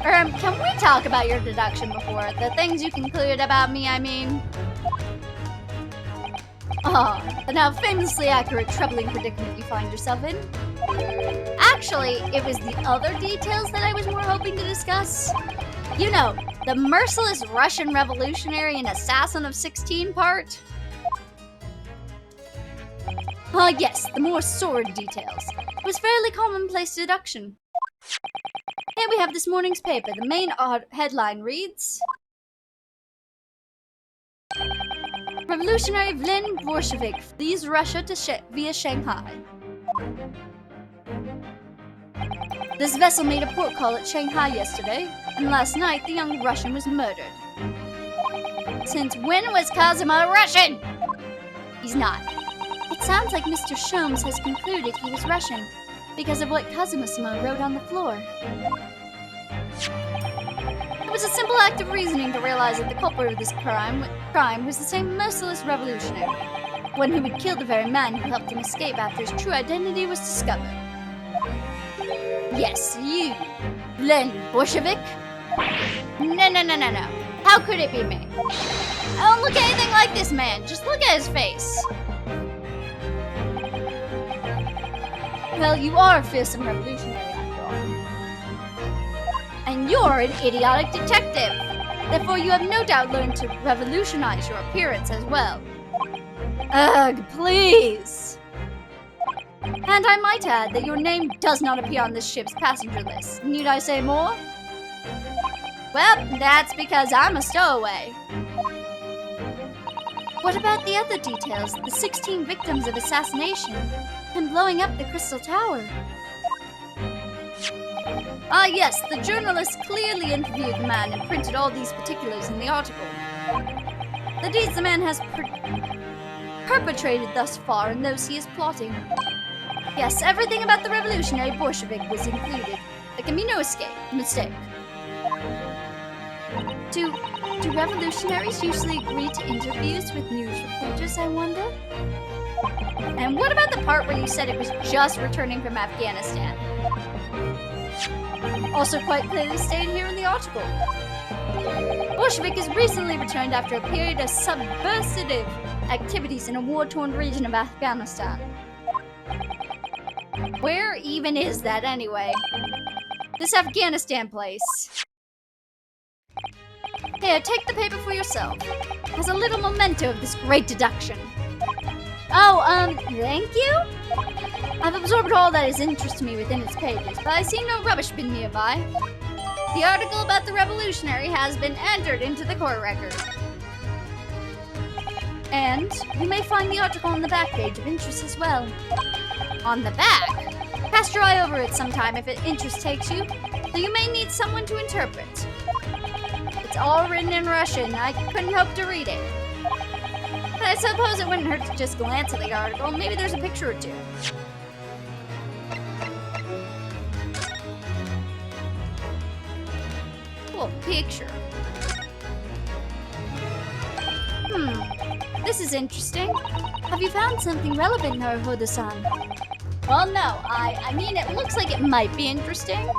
A: Can we talk about your deduction before? The things you concluded about me, I mean? The now famously accurate troubling predicament you find yourself in. Actually, it was the other details that I was more hoping to discuss. You know, the merciless Russian revolutionary and assassin of 16 part. Yes, the more sordid details. It was fairly commonplace deduction. Here we have this morning's paper. The main headline reads... Revolutionary Vlen Bolshevik flees Russia to via Shanghai. This vessel made a port call at Shanghai yesterday, and last night the young Russian was murdered. Since when was Kazuma Russian? He's not. It sounds like Mr. Sholmes has concluded he was Russian because of what Kazuma-sama wrote on the floor. It was a simple act of reasoning to realize that the culprit of this crime was the same merciless revolutionary, one who would kill the very man who helped him escape after his true identity was discovered. Yes, you, Vlen Bolshevik? No. How could it be me? I don't look anything like this man. Just look at his face. Well, you are a fearsome revolutionary after all. And you're an idiotic detective. Therefore, you have no doubt learned to revolutionize your appearance as well. Ugh, please. And I might add that your name does not appear on this ship's passenger list. Need I say more? Well, that's because I'm a stowaway. What about the other details? The 16 victims of assassination and blowing up the Crystal Tower? Yes, the journalist clearly interviewed the man and printed all these particulars in the article. The deeds the man has perpetrated thus far and those he is plotting. Yes, everything about the revolutionary Bolshevik was included. There can be no mistake. Do revolutionaries usually agree to interviews with news reporters, I wonder? And what about the part where you said it was just returning from Afghanistan? Also quite clearly stated here in the article. Bolshevik has recently returned after a period of subversive activities in a war-torn region of Afghanistan. Where even is that anyway? This Afghanistan place. Here, take the paper for yourself. As a little memento of this great deduction. Oh, thank you? I've absorbed all that is interesting me within its pages, but I see no rubbish bin nearby. The article about the revolutionary has been entered into the court record. And you may find the article on the back page of interest as well. On the back? Cast your eye over it sometime if interest takes you, though you may need someone to interpret. It's all written in Russian. I couldn't hope to read it. But I suppose it wouldn't hurt to just glance at the article. Maybe there's a picture or two. Cool picture. This is interesting. Have you found something relevant, Naruhodo-san? Well, no. I mean, it looks like it might be interesting.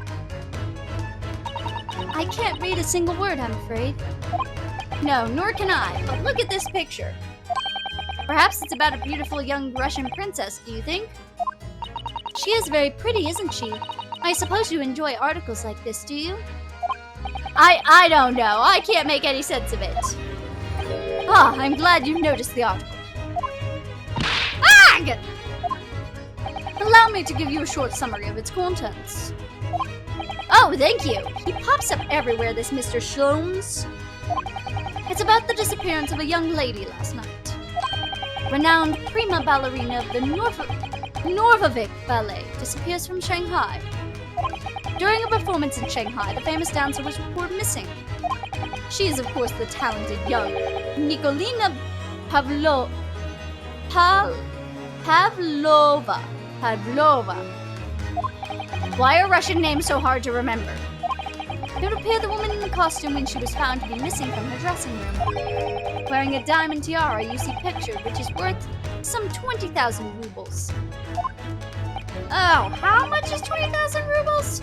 A: I can't read a single word, I'm afraid. No, nor can I, but look at this picture. Perhaps it's about a beautiful young Russian princess, do you think? She is very pretty, isn't she? I suppose you enjoy articles like this, do you? I don't know. I can't make any sense of it. Ah, I'm glad you've noticed the article. Ah! Allow me to give you a short summary of its contents. Oh, thank you. He pops up everywhere, this Mr. Sholmes. It's about the disappearance of a young lady last night. Renowned prima ballerina of the Norvavik Ballet disappears from Shanghai. During a performance in Shanghai, the famous dancer was reported missing. She is, of course, the talented young Nikolina Pavlova. Why are Russian names so hard to remember? It would appear the woman in the costume when she was found to be missing from her dressing room. Wearing a diamond tiara you see pictured, which is worth some 20,000 rubles. Oh, how much is 20,000 rubles?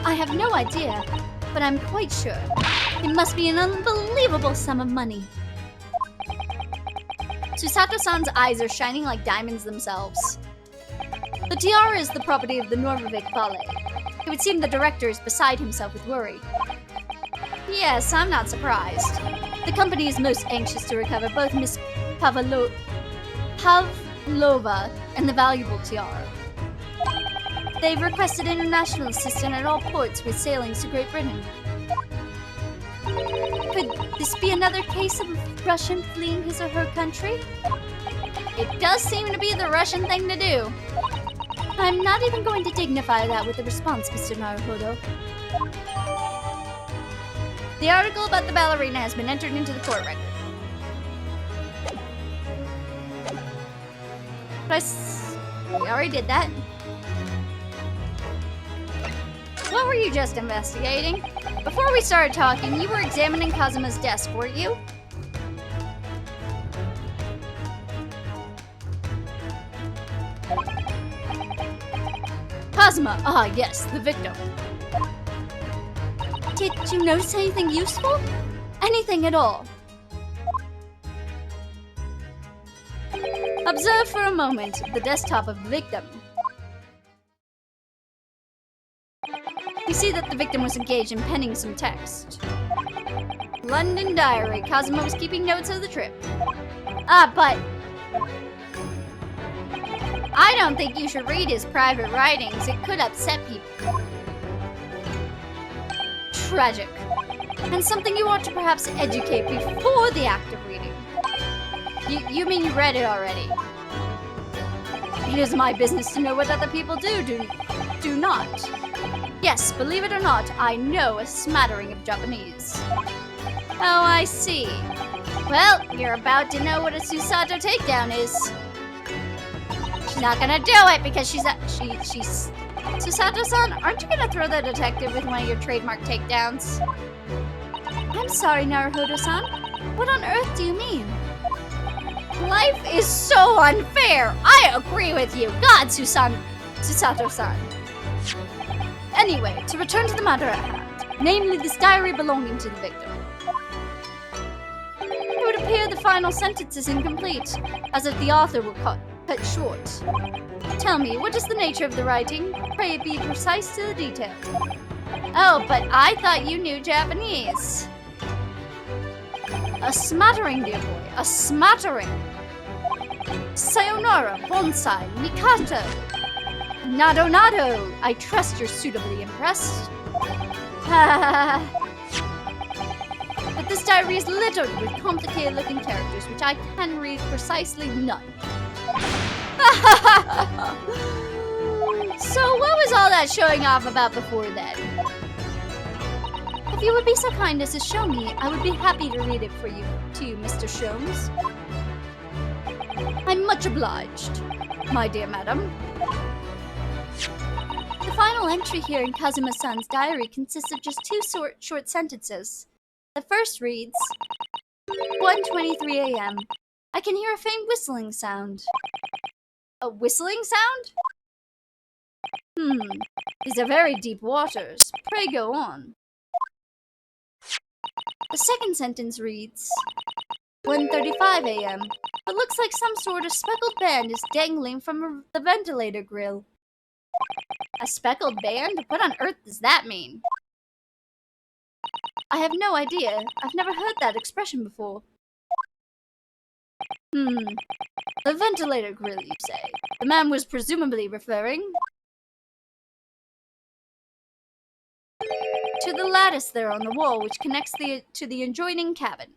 A: I have no idea, but I'm quite sure. It must be an unbelievable sum of money. Susato-san's eyes are shining like diamonds themselves. The tiara is the property of the Norvavik Ballet. It would seem the director is beside himself with worry. Yes, I'm not surprised. The company is most anxious to recover both Miss Pavlova and the valuable tiara. They've requested international assistance at all ports with sailings to Great Britain. Could this be another case of a Russian fleeing his or her country? It does seem to be the Russian thing to do. I'm not even going to dignify that with a response, Mr. Naruhodo. The article about the ballerina has been entered into the court record. We already did that. What were you just investigating? Before we started talking, you were examining Kazuma's desk, weren't you? Kazuma! Ah, yes, the victim. Did you notice anything useful? Anything at all? Observe for a moment the desktop of the victim. We see that the victim was engaged in penning some text. London Diary. Kazuma was keeping notes of the trip. Ah, but I don't think you should read his private writings. It could upset people. Tragic. And something you ought to perhaps educate before the act of reading. You mean you read it already? It is my business to know what other people do not. Yes, believe it or not, I know a smattering of Japanese. Oh, I see. Well, you're about to know what a Susato takedown is. She's not gonna do it because she's Susato-san, aren't you gonna throw the detective with one of your trademark takedowns? I'm sorry, Naruhodo-san. What on earth do you mean? Life is so unfair. I agree with you. God, Susato-san. Anyway, to return to the matter at hand, namely this diary belonging to the victim. It would appear the final sentence is incomplete, as if the author were cut short. Tell me, what is the nature of the writing? Pray be precise to the detail. Oh, but I thought you knew Japanese. A smattering, dear boy. A smattering. Sayonara, bonsai, mikato. Nado nado. I trust you're suitably impressed. But this diary is littered with complicated-looking characters, which I can read precisely none. So what was all that showing off about before then? If you would be so kind as to show me, I would be happy to read it for you, to you, Mr. Sholmes. I'm much obliged, my dear madam. The final entry here in Kazuma-san's diary consists of just two short sentences. The first reads, 1:23 a.m. I can hear a faint whistling sound. A whistling sound? These are very deep waters. Pray go on. The second sentence reads, 1:35 a.m. It looks like some sort of speckled band is dangling from the ventilator grill. A speckled band? What on earth does that mean? I have no idea. I've never heard that expression before. The ventilator grill, you say? The man was presumably referring to the lattice there on the wall, which connects to the adjoining cabin.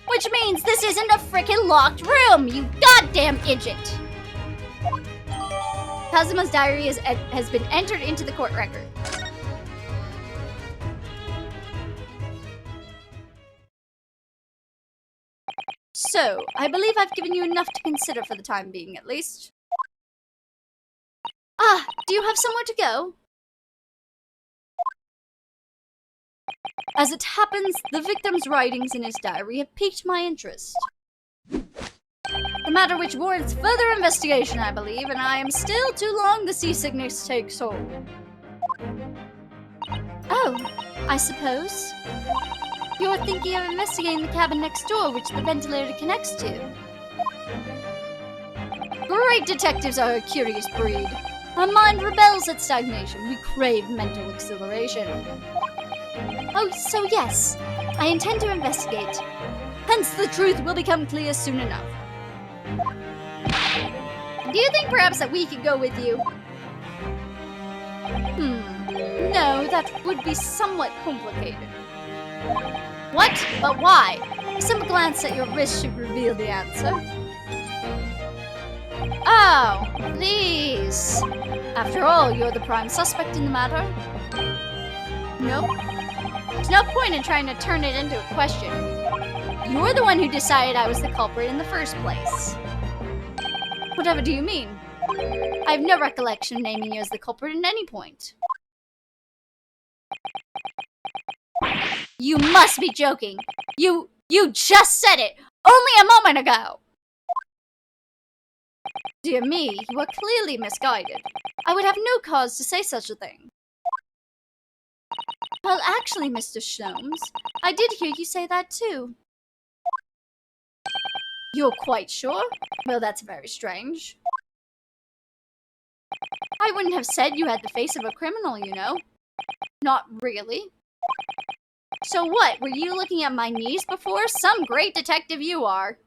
A: Which means this isn't a frickin' locked room, you goddamn idiot! Kazuma's diary has been entered into the court record. So, I believe I've given you enough to consider for the time being, at least. Ah, do you have somewhere to go? As it happens, the victim's writings in his diary have piqued my interest. A matter which warrants further investigation, I believe, and I am still too long the seasickness takes hold. Oh, I suppose. You're thinking of investigating the cabin next door, which the ventilator connects to. Great detectives are a curious breed. Our mind rebels at stagnation. We crave mental exhilaration. Oh, so yes, I intend to investigate. Hence, the truth will become clear soon enough. Do you think perhaps that we could go with you? No, that would be somewhat complicated. What? But why? A simple glance at your wrist should reveal the answer. Oh, please. After all, you're the prime suspect in the matter. Nope. There's no point in trying to turn it into a question. You're the one who decided I was the culprit in the first place. Whatever do you mean? I have no recollection of naming you as the culprit at any point. You must be joking. You just said it only a moment ago. Dear me, you are clearly misguided. I would have no cause to say such a thing. Well, actually, Mr. Sholmes, I did hear you say that too. You're quite sure? Well, that's very strange. I wouldn't have said you had the face of a criminal, you know. Not really. So what, were you looking at my knees before? Some great detective you are.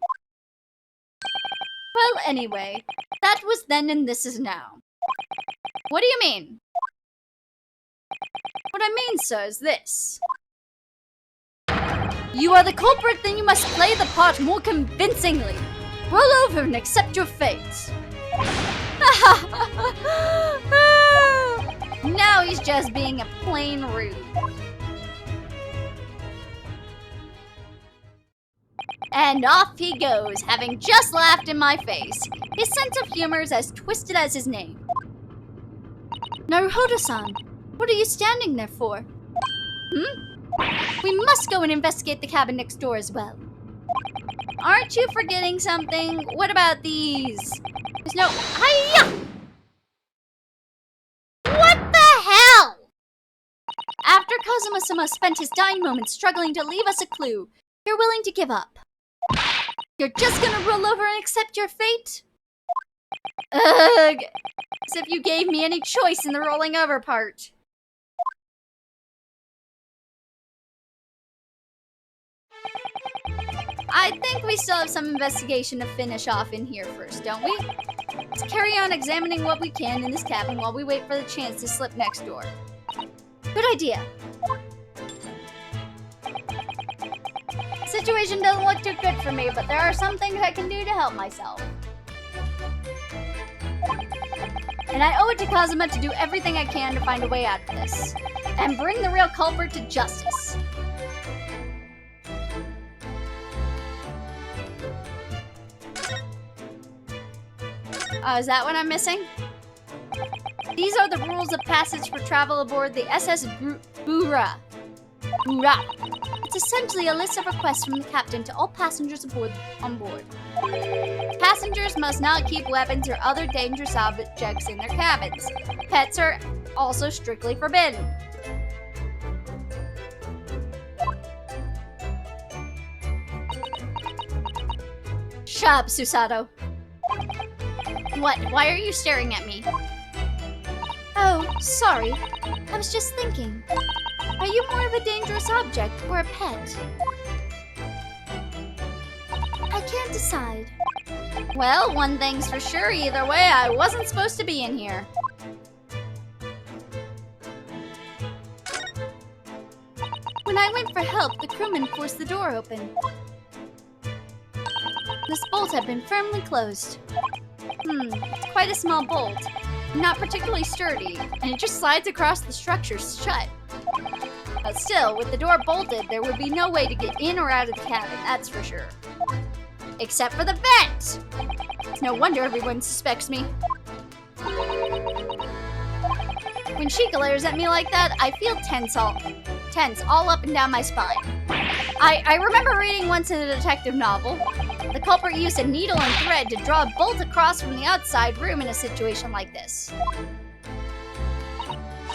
A: Well, anyway, that was then and this is now. What do you mean? What I mean, sir, is this. You are the culprit, then you must play the part more convincingly. Roll over and accept your fate. Now he's just being a plain rude. And off he goes, having just laughed in my face. His sense of humor is as twisted as his name. Naruhodo-san, what are you standing there for? We must go and investigate the cabin next door as well. Aren't you forgetting something? What about these? There's no... Hiya! What the hell? After Kazuma-sama spent his dying moments struggling to leave us a clue, you're willing to give up. You're just gonna roll over and accept your fate? Ugh! As if you gave me any choice in the rolling over part. I think we still have some investigation to finish off in here first, don't we? Let's carry on examining what we can in this cabin while we wait for the chance to slip next door. Good idea. Situation doesn't look too good for me, but there are some things I can do to help myself. And I owe it to Kazuma to do everything I can to find a way out of this. And bring the real culprit to justice. Is that what I'm missing? These are the rules of passage for travel aboard the SS Bura. It's essentially a list of requests from the captain to all passengers on board. Passengers must not keep weapons or other dangerous objects in their cabins. Pets are also strictly forbidden. Shut up, Susato. What? Why are you staring at me? Oh, sorry. I was just thinking. Are you more of a dangerous object or a pet? I can't decide. Well, one thing's for sure. Either way, I wasn't supposed to be in here. When I went for help, the crewman forced the door open. This bolt had been firmly closed. It's quite a small bolt. Not particularly sturdy, and it just slides across the structure shut. But still, with the door bolted, there would be no way to get in or out of the cabin, that's for sure. Except for the vent! It's no wonder everyone suspects me. When she glares at me like that, I feel tense all up and down my spine. I remember reading once in a detective novel, the culprit used a needle and thread to draw a bolt across from the outside room in a situation like this.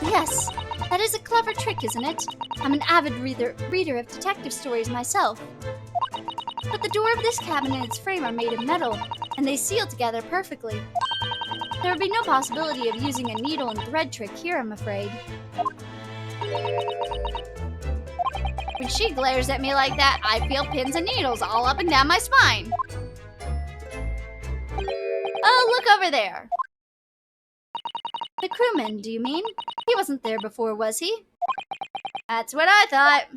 A: Yes, that is a clever trick, isn't it? I'm an avid reader of detective stories myself. But the door of this cabin and its frame are made of metal, and they seal together perfectly. There would be no possibility of using a needle and thread trick here, I'm afraid. When she glares at me like that, I feel pins and needles all up and down my spine. Oh, look over there. The crewman, do you mean? He wasn't there before, was he? That's what I thought.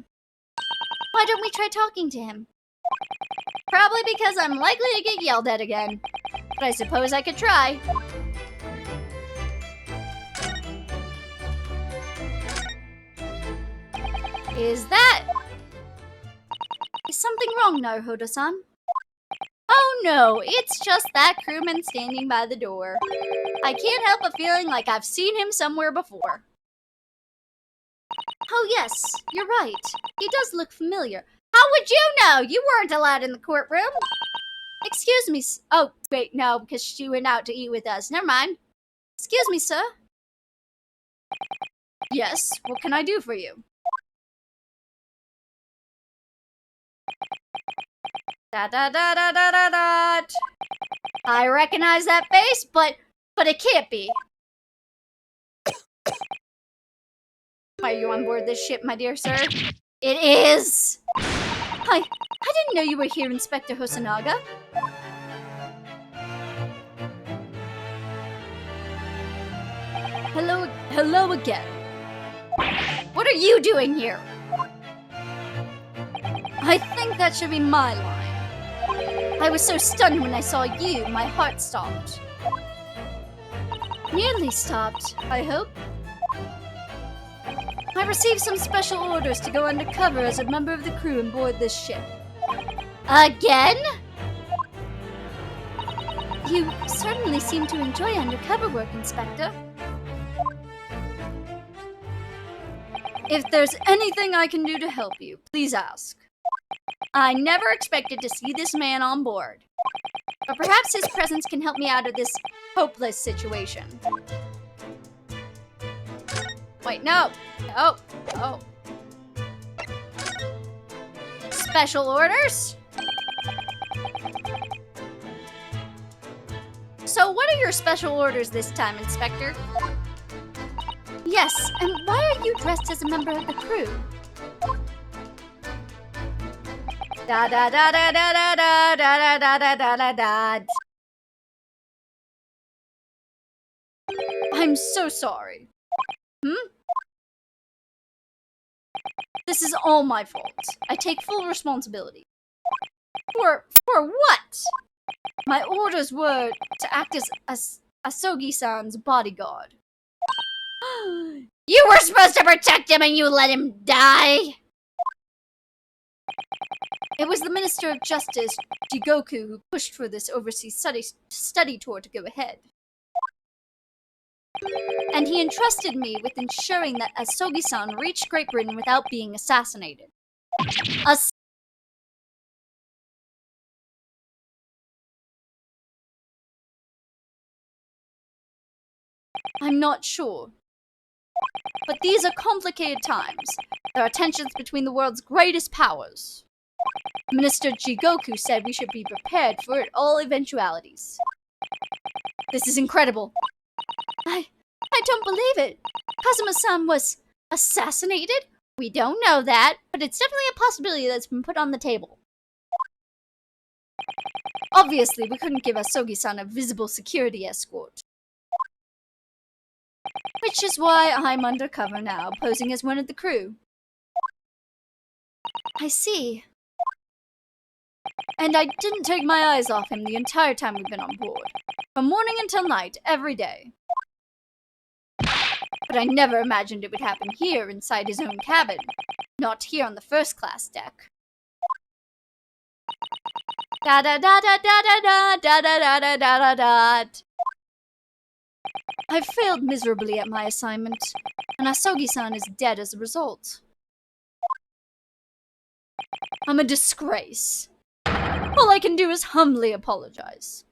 A: Why don't we try talking to him? Probably because I'm likely to get yelled at again. But I suppose I could try. Is something wrong, Naruhodo-san? Oh no, it's just that crewman standing by the door. I can't help but feeling like I've seen him somewhere before. Oh yes, you're right. He does look familiar. How would you know? You weren't allowed in the courtroom. Excuse me. Oh, wait, no, because she went out to eat with us. Never mind. Excuse me, sir. Yes, what can I do for you? Da-da-da-da-da-da-da. I recognize that face, but it can't be. Are you on board this ship, my dear sir? It is! I didn't know you were here, Inspector Hosonaga. Hello again. What are you doing here? I think that should be my line. I was so stunned when I saw you, my heart stopped. Nearly stopped, I hope. I received some special orders to go undercover as a member of the crew on board this ship. Again? You certainly seem to enjoy undercover work, Inspector. If there's anything I can do to help you, please ask. I never expected to see this man on board. But perhaps his presence can help me out of this hopeless situation. Wait, no. Oh. Special orders? So what are your special orders this time, Inspector? Yes, and why are you dressed as a member of the crew? Da da da da da da da da da da da da da. I'm so sorry. This is all my fault. I take full responsibility. For what? My orders were to act as Asogi-san's bodyguard. You were supposed to protect him and you let him die? It was the Minister of Justice, Jigoku, who pushed for this overseas study tour to go ahead. And he entrusted me with ensuring that Asogi-san reached Great Britain without being assassinated. I'm not sure. But these are complicated times. There are tensions between the world's greatest powers. Minister Jigoku said we should be prepared for all eventualities. This is incredible. I don't believe it. Kazuma-san was assassinated? We don't know that, but it's definitely a possibility that's been put on the table. Obviously, we couldn't give Asogi-san a visible security escort. Which is why I'm undercover now, posing as one of the crew. I see. And I didn't take my eyes off him the entire time we've been on board. From morning until night, every day. But I never imagined it would happen here inside his own cabin. Not here on the first-class deck. Da da da da da da da da da da da da da. I've failed miserably at my assignment, and Asogi-san is dead as a result. I'm a disgrace. All I can do is humbly apologize.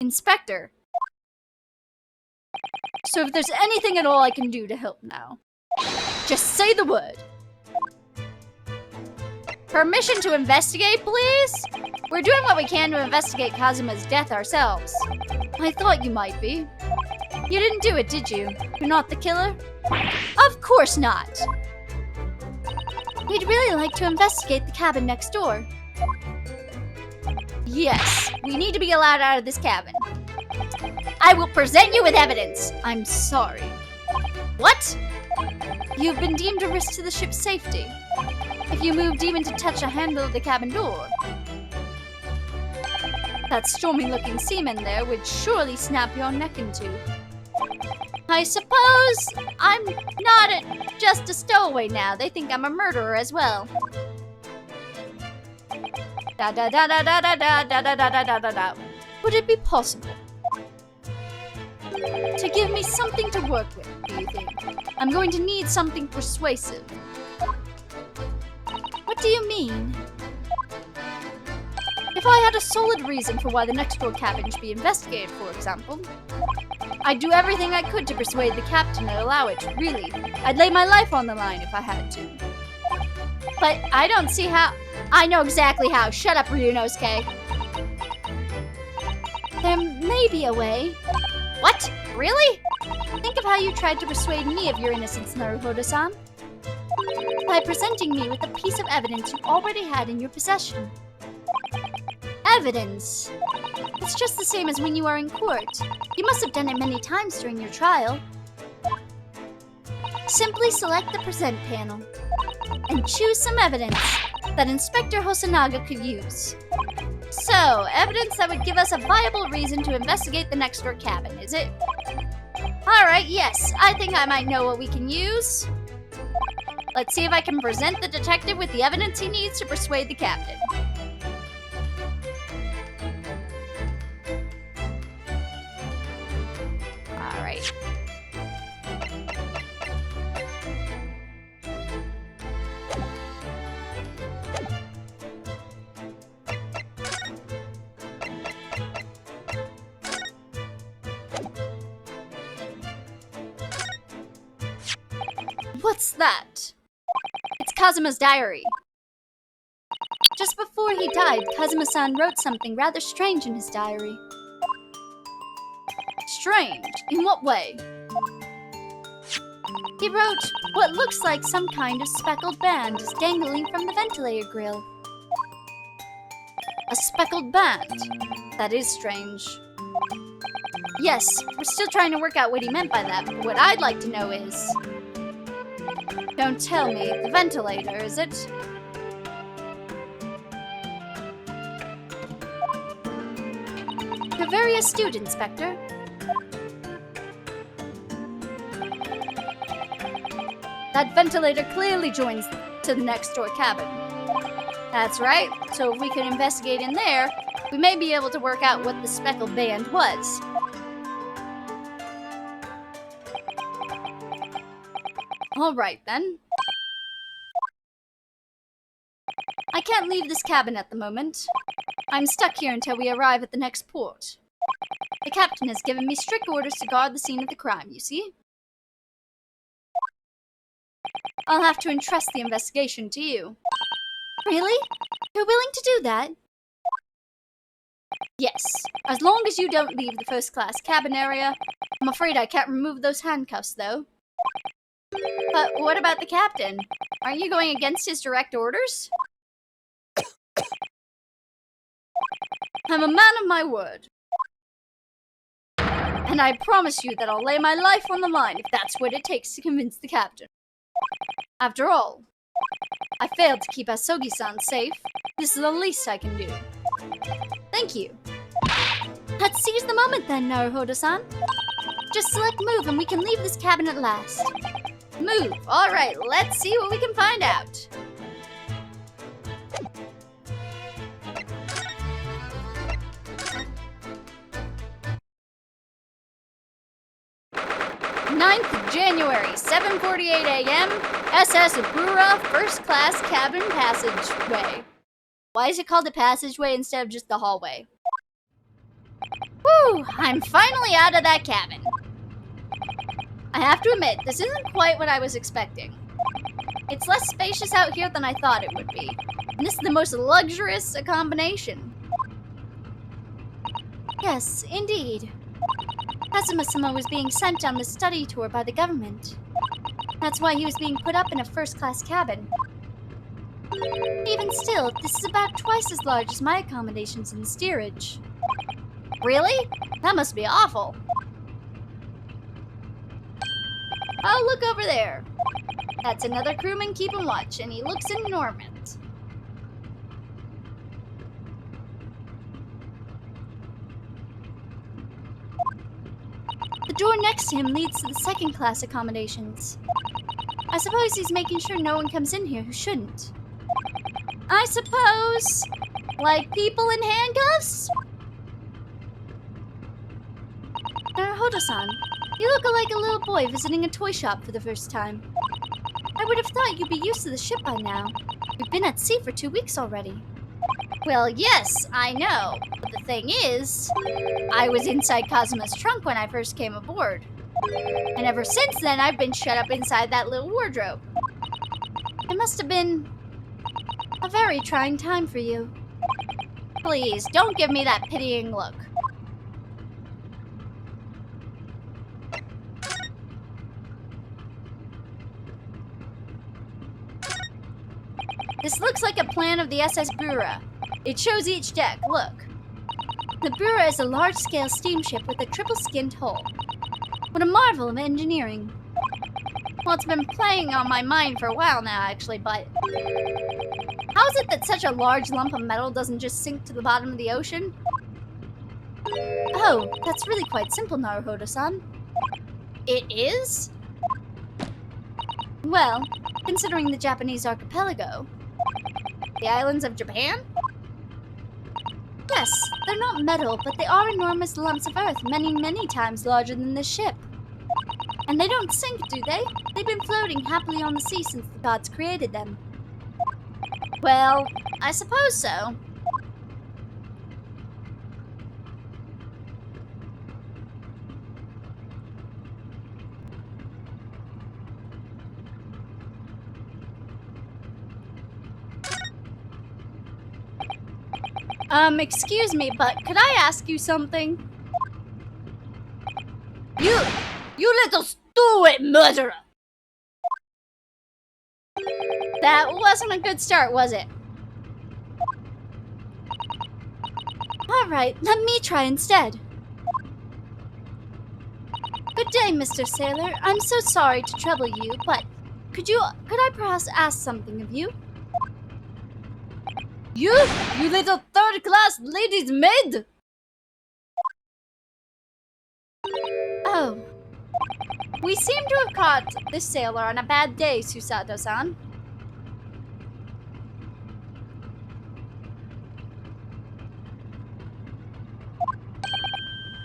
A: Inspector. So if there's anything at all I can do to help now, just say the word. Permission to investigate, please? We're doing what we can to investigate Kazuma's death ourselves. I thought you might be. You didn't do it, did you? You're not the killer? Of course not! We'd really like to investigate the cabin next door. Yes, we need to be allowed out of this cabin. I will present you with evidence. I'm sorry. What? You've been deemed a risk to the ship's safety. If you moved even to touch a handle of the cabin door. That stormy-looking seaman there would surely snap your neck in two. I suppose I'm not just a stowaway now. They think I'm a murderer as well. Da da da da da da da da da da da da da. Would it be possible to give me something to work with, do you think? I'm going to need something persuasive. What do you mean? If I had a solid reason for why the next door cabin should be investigated, for example, I'd do everything I could to persuade the captain to allow it, really. I'd lay my life on the line if I had to. But I don't see how. I know exactly how. Shut up, Ryunosuke. There may be a way. What? Really? Think of how you tried to persuade me of your innocence, Naruhodo-san. By presenting me with a piece of evidence you already had in your possession. Evidence? It's just the same as when you are in court. You must have done it many times during your trial. Simply select the present panel and choose some evidence that Inspector Hosonaga could use. So, evidence that would give us a viable reason to investigate the next door cabin, is it? Alright, yes, I think I might know what we can use. Let's see if I can present the detective with the evidence he needs to persuade the captain. Alright. What's that? It's Kazuma's diary. Just before he died, Kazuma-san wrote something rather strange in his diary. Strange? In what way? He wrote, what looks like some kind of speckled band is dangling from the ventilator grill. A speckled band. That is strange. Yes, we're still trying to work out what he meant by that, but what I'd like to know is... Don't tell me, the ventilator, is it? You're very astute, Inspector. That ventilator clearly joins to the next door cabin. That's right, so if we could investigate in there, we may be able to work out what the speckled band was. Alright then. I can't leave this cabin at the moment. I'm stuck here until we arrive at the next port. The captain has given me strict orders to guard the scene of the crime, you see? I'll have to entrust the investigation to you. Really? You're willing to do that? Yes, as long as you don't leave the first-class cabin area. I'm afraid I can't remove those handcuffs, though. But what about the captain? Aren't you going against his direct orders? I'm a man of my word. And I promise you that I'll lay my life on the line if that's what it takes to convince the captain. After all, I failed to keep Asogi-san safe. This is the least I can do. Thank you. Let's seize the moment then, Naruhodo-san. Just select move and we can leave this cabin at last. Move. Alright, let's see what we can find out. January, 7:48 a.m., SS Bura First Class Cabin Passageway. Why is it called a passageway instead of just the hallway? Whew, I'm finally out of that cabin. I have to admit, this isn't quite what I was expecting. It's less spacious out here than I thought it would be. And this is the most luxurious combination. Yes, indeed. Kazuma-sama was being sent on the study tour by the government. That's why he was being put up in a first-class cabin. Even still, this is about twice as large as my accommodations in the steerage. Really? That must be awful. Oh, look over there. That's another crewman keeping watch, and he looks enormous. The door next to him leads to the second-class accommodations. I suppose he's making sure no one comes in here who shouldn't. I suppose... like people in handcuffs? Naruhodo-san, you look like a little boy visiting a toy shop for the first time. I would have thought you'd be used to the ship by now. You've been at sea for 2 weeks already. Well, yes, I know. But the thing is, I was inside Kazuma's trunk when I first came aboard. And ever since then, I've been shut up inside that little wardrobe. It must have been a very trying time for you. Please, don't give me that pitying look. This looks like a plan of the SS Bura. It shows each deck, look. The Bura is a large-scale steamship with a triple-skinned hull. What a marvel of engineering. Well, it's been playing on my mind for a while now, actually, but... how is it that such a large lump of metal doesn't just sink to the bottom of the ocean? Oh, that's really quite simple, Naruhodo-san. It is? Well, considering the Japanese archipelago... the islands of Japan? Yes, they're not metal, but they are enormous lumps of earth many, many times larger than this ship. And they don't sink, do they? They've been floating happily on the sea since the gods created them. Well, I suppose so. Excuse me, but could I ask you something? You little stupid murderer! That wasn't a good start, was it? Alright, let me try instead. Good day, Mr. Sailor. I'm so sorry to trouble you, but could I perhaps ask something of you? You little third-class lady's maid! Oh. We seem to have caught this sailor on a bad day, Susato-san.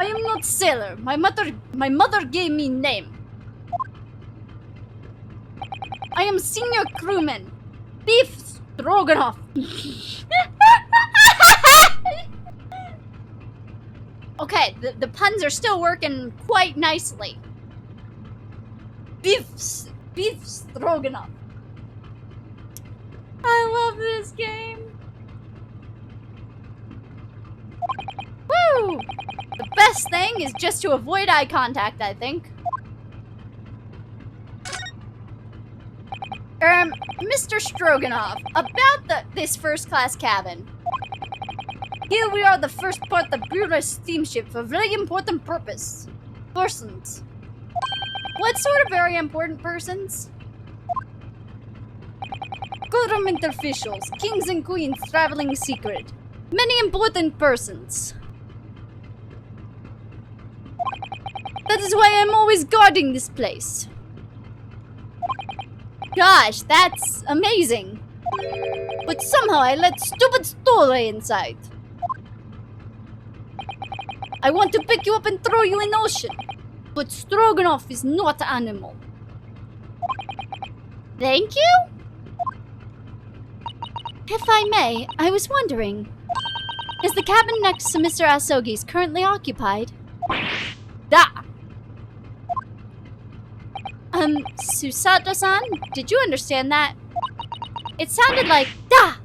A: I am not sailor. My mother gave me name. I am senior crewman. Beef Stroganoff. Okay, the puns are still working quite nicely. Beef Stroganoff. I love this game. Woo! The best thing is just to avoid eye contact, I think. Mr. Stroganoff, about this first-class cabin. Here we are the first part of the Bureau steamship for very important purpose. Persons. What sort of very important persons? Government officials, kings and queens traveling secret. Many important persons. That is why I'm always guarding this place. Gosh, that's amazing. But somehow I let stupid Story inside. I want to pick you up and throw you in the ocean. But Stroganoff is not animal. Thank you? If I may, I was wondering, is the cabin next to Mr. Asogi's currently occupied? Da! Susato-san, did you understand that? It sounded like da!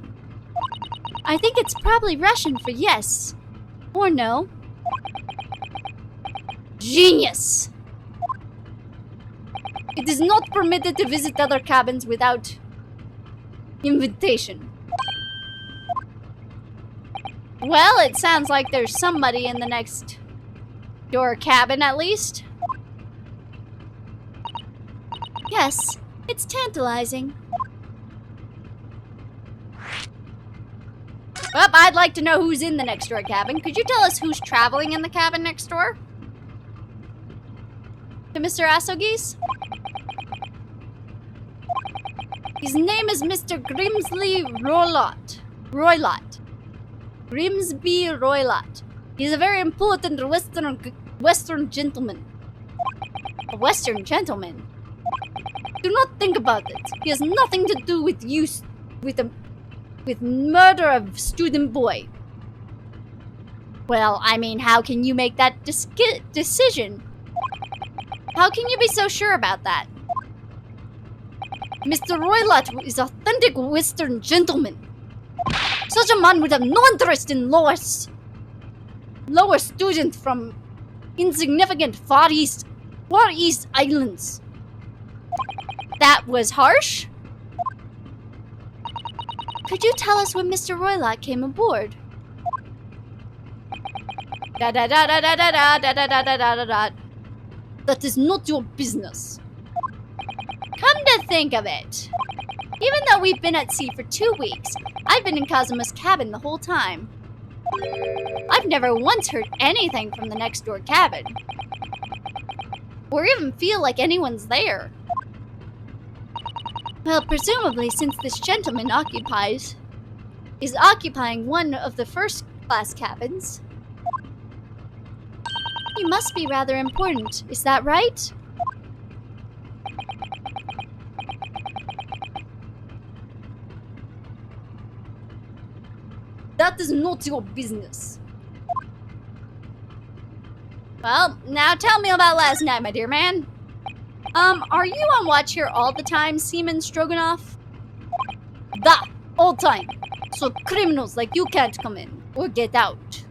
A: I think it's probably Russian for yes. Or no. Genius! It is not permitted to visit other cabins without invitation. Well, it sounds like there's somebody in the next door cabin at least. Yes, it's tantalizing. Well, I'd like to know who's in the next door cabin. Could you tell us who's traveling in the cabin next door? To Mr. Asogi's? His name is Mr. Grimsby Roylott. Grimsby Roylott. He's a very important Western gentleman. A Western gentleman? Do not think about it. He has nothing to do with with murder of student boy. Well, I mean, how can you make that decision? How can you be so sure about that? Mr. Roylott is an authentic Western gentleman. Such a man would have no interest in lower students from insignificant Far East islands. That was harsh. Could you tell us when Mr. Roylott came aboard? That is not your business. Come to think of it, even though we've been at sea for 2 weeks, I've been in Kazuma's cabin the whole time. I've never once heard anything from the next door cabin, or even feel like anyone's there. Well, presumably since this gentleman is occupying one of the first-class cabins, he must be rather important, is that right? That is not your business. Well, now tell me about last night, my dear man. Are you on watch here all the time, Seaman Stroganoff? Da! All time. So criminals like you can't come in or get out.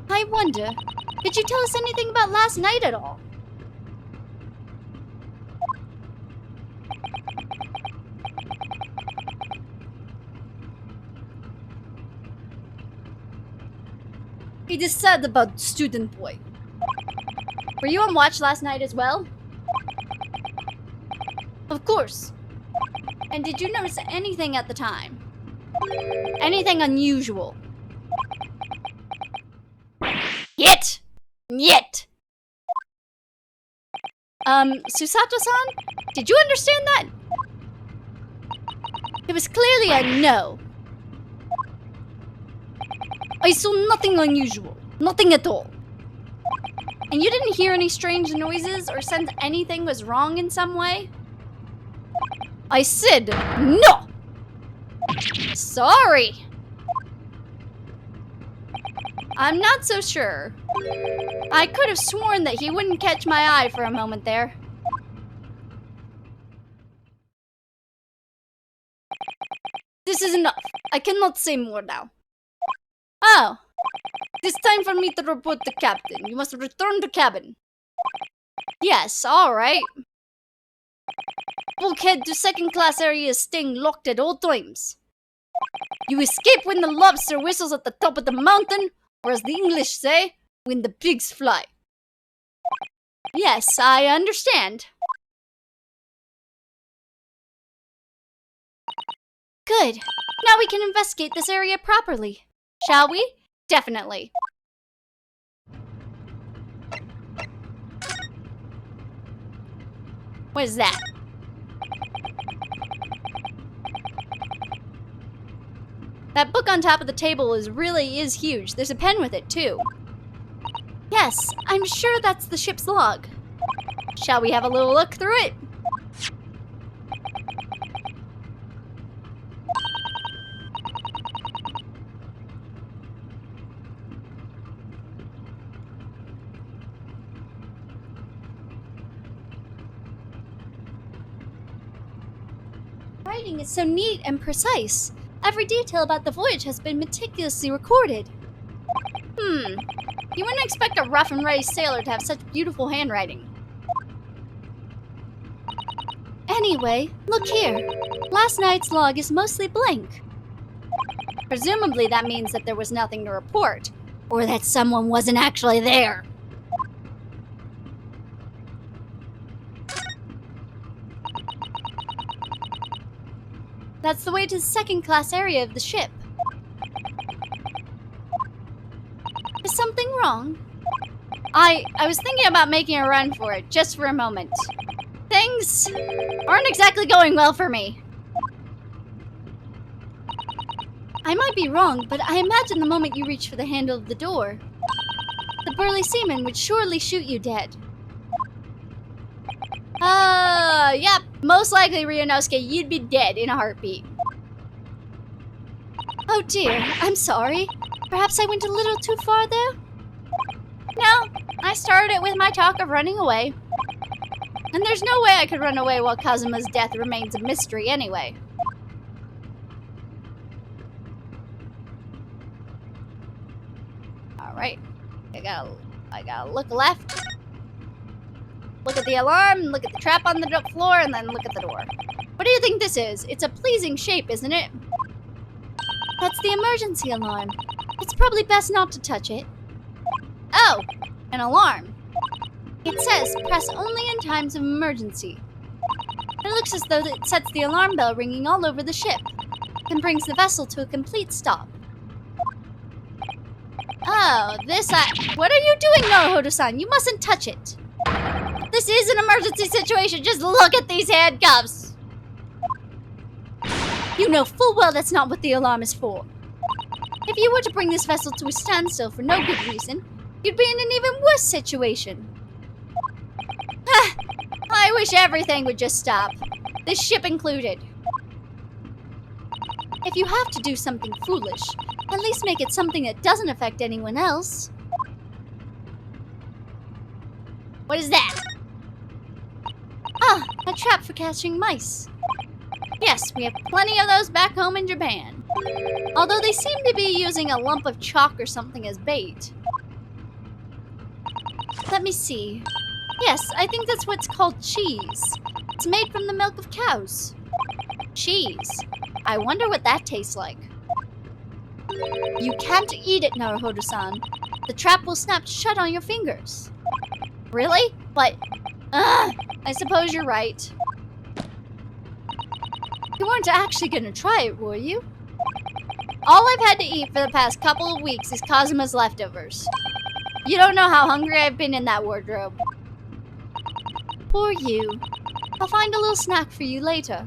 A: I wonder, did you tell us anything about last night at all? It is sad about student boy. Were you on watch last night as well? Of course. And did you notice anything at the time? Anything unusual? Yet! Susato-san? Did you understand that? It was clearly a no. I saw nothing unusual. Nothing at all. And you didn't hear any strange noises or sense anything was wrong in some way? I said no! Sorry! I'm not so sure. I could have sworn that he wouldn't catch my eye for a moment there. This is enough. I cannot say more now. Oh. It is time for me to report to Captain. You must return to cabin. Yes, alright. Bulkhead to second class area is staying locked at all times. You escape when the lobster whistles at the top of the mountain, or as the English say, when the pigs fly. Yes, I understand. Good. Now we can investigate this area properly. Shall we? Definitely. What is that? That book on top of the table really is huge. There's a pen with it, too. Yes, I'm sure that's the ship's log. Shall we have a little look through it? Writing is so neat and precise. Every detail about the voyage has been meticulously recorded. You wouldn't expect a rough and ready sailor to have such beautiful handwriting. Anyway, look here. Last night's log is mostly blank. Presumably that means that there was nothing to report, or that someone wasn't actually there. That's the way to the second class area of the ship. Is something wrong? I was thinking about making a run for it, just for a moment. Things aren't exactly going well for me. I might be wrong, but I imagine the moment you reach for the handle of the door, the burly seaman would surely shoot you dead. Yep. Most likely, Ryunosuke, you'd be dead in a heartbeat. Oh dear, I'm sorry. Perhaps I went a little too far there? No, I started it with my talk of running away. And there's no way I could run away while Kazuma's death remains a mystery anyway. Alright. I gotta look left. Look at the alarm, look at the trap on the floor, and then look at the door. What do you think this is? It's a pleasing shape, isn't it? That's the emergency alarm. It's probably best not to touch it. Oh, an alarm. It says, press only in times of emergency. It looks as though it sets the alarm bell ringing all over the ship, and brings the vessel to a complete stop. Oh, what are you doing, Naruhodo-san? You mustn't touch it. This is an emergency situation. Just look at these handcuffs. You know full well that's not what the alarm is for. If you were to bring this vessel to a standstill for no good reason, you'd be in an even worse situation. I wish everything would just stop. This ship included. If you have to do something foolish, at least make it something that doesn't affect anyone else. What is that? Ah, a trap for catching mice. Yes, we have plenty of those back home in Japan. Although they seem to be using a lump of chalk or something as bait. Let me see. Yes, I think that's what's called cheese. It's made from the milk of cows. Cheese. I wonder what that tastes like. You can't eat it, Naruhodo-san. the trap will snap shut on your fingers. Really? But, I suppose you're right. You weren't actually gonna try it, were you? All I've had to eat for the past couple of weeks is Kazuma's leftovers. You don't know how hungry I've been in that wardrobe. Poor you. I'll find a little snack for you later.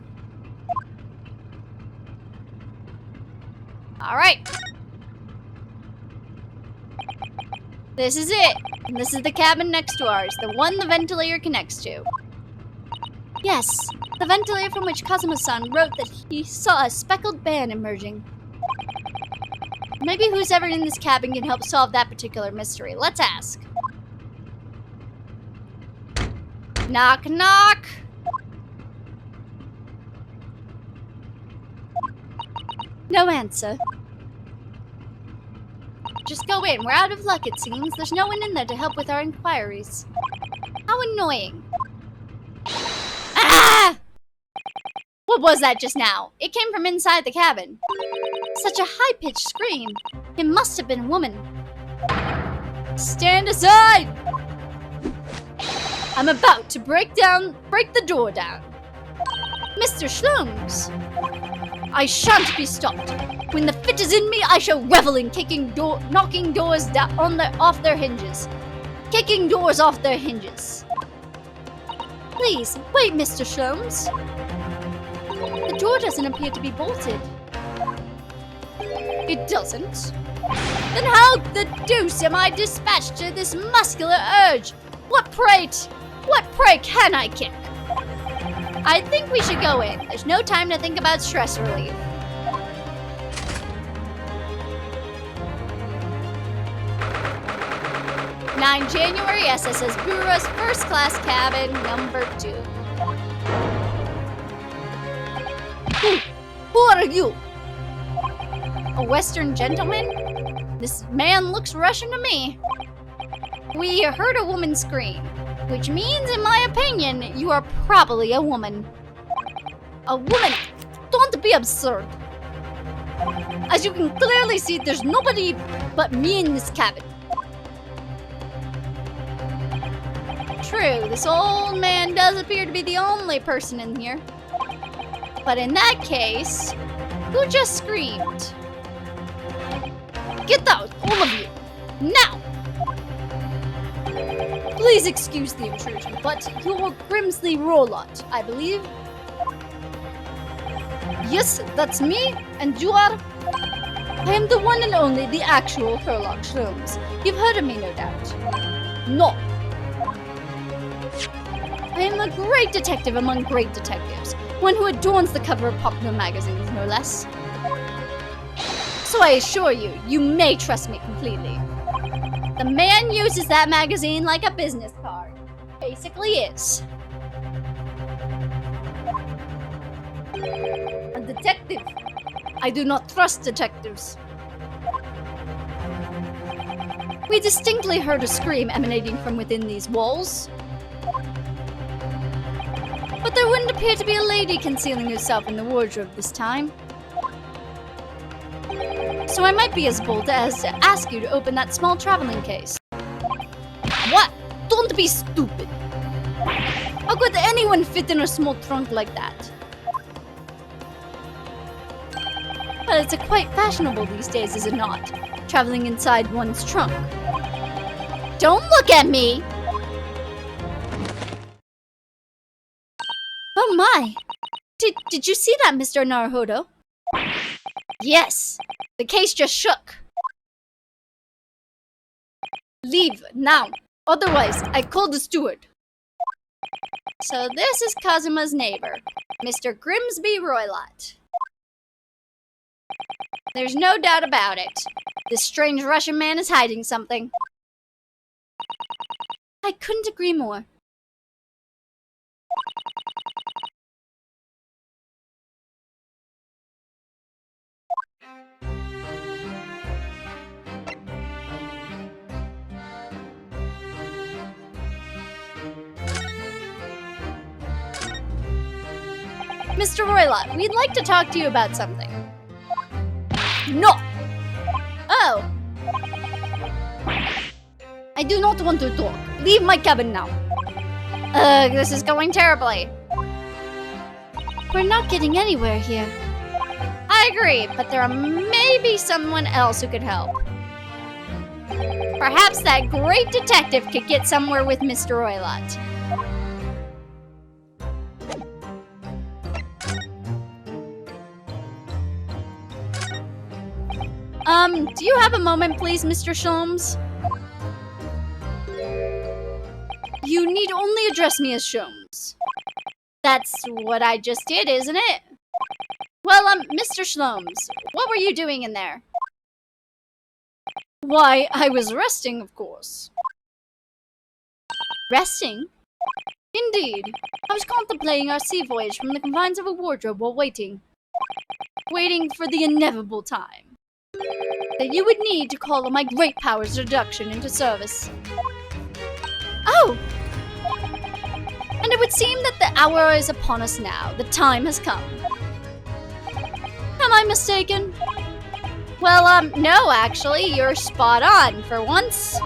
A: Alright. This is it. And this is the cabin next to ours, the one the ventilator connects to. Yes, the ventilator from which Kazuma-san wrote that he saw a speckled band emerging. Maybe who's ever in this cabin can help solve that particular mystery. Let's ask. Knock, knock. No answer. Just go in. We're out of luck, it seems. There's no one in there to help with our inquiries. How annoying. Ah! What was that just now? It came from inside the cabin. Such a high-pitched scream. It must have been a woman. Stand aside! I'm about to break the door down. Mr. Shlooms! I shan't be stopped. When the fit is in me, I shall revel in knocking doors off their hinges. Kicking doors off their hinges. Please, wait, Mr. Shlooms. The door doesn't appear to be bolted. It doesn't? Then how the deuce am I dispatched to this muscular urge? What pray can I kick? I think we should go in. There's no time to think about stress relief. January, SSS Bureau's first class cabin, number 2. Who are you? A Western gentleman? This man looks Russian to me. We heard a woman scream, which means, in my opinion, you are probably a woman. A woman? Don't be absurd. As you can clearly see, there's nobody but me in this cabin. True, this old man does appear to be the only person in here. But in that case, who just screamed? Get out, all of you! Now! Please excuse the intrusion, but you're Grimsley Rolot, I believe. Yes, that's me, and you are? I am the one and only, the actual Herlock Sholmes. You've heard of me, no doubt. No. I am a great detective among great detectives, one who adorns the cover of popular magazines, no less. So I assure you, you may trust me completely. The man uses that magazine like a business card. Basically is. A detective. I do not trust detectives. We distinctly heard a scream emanating from within these walls. But there wouldn't appear to be a lady concealing herself in the wardrobe this time. So I might be as bold as to ask you to open that small traveling case. What? Don't be stupid. How could anyone fit in a small trunk like that? But it's quite fashionable these days, is it not? Traveling inside one's trunk. Don't look at me! Oh my! Did you see that, Mr. Naruhodo? Yes! The case just shook. Leave, now. Otherwise, I call the steward. So this is Kazuma's neighbor, Mr. Grimsby Roylott. There's no doubt about it. This strange Russian man is hiding something. I couldn't agree more. Mr. Roylott, we'd like to talk to you about something. No! Oh! do not want to talk. Leave my cabin now. This is going terribly. We're not getting anywhere here. I agree, but there may be someone else who could help. Perhaps that great detective could get somewhere with Mr. Roylott. Do you have a moment, please, Mr. Sholmes? You need only address me as Sholmes. That's what I just did, isn't it? Well, Mr. Sholmes, what were you doing in there? Why, I was resting, of course. Resting? Indeed. I was contemplating our sea voyage from the confines of a wardrobe while waiting. Waiting for the inevitable time that you would need to call on my great powers deduction into service. Oh! And it would seem that the hour is upon us now. The time has come. Am I mistaken? Well, no, actually. You're spot on, for once.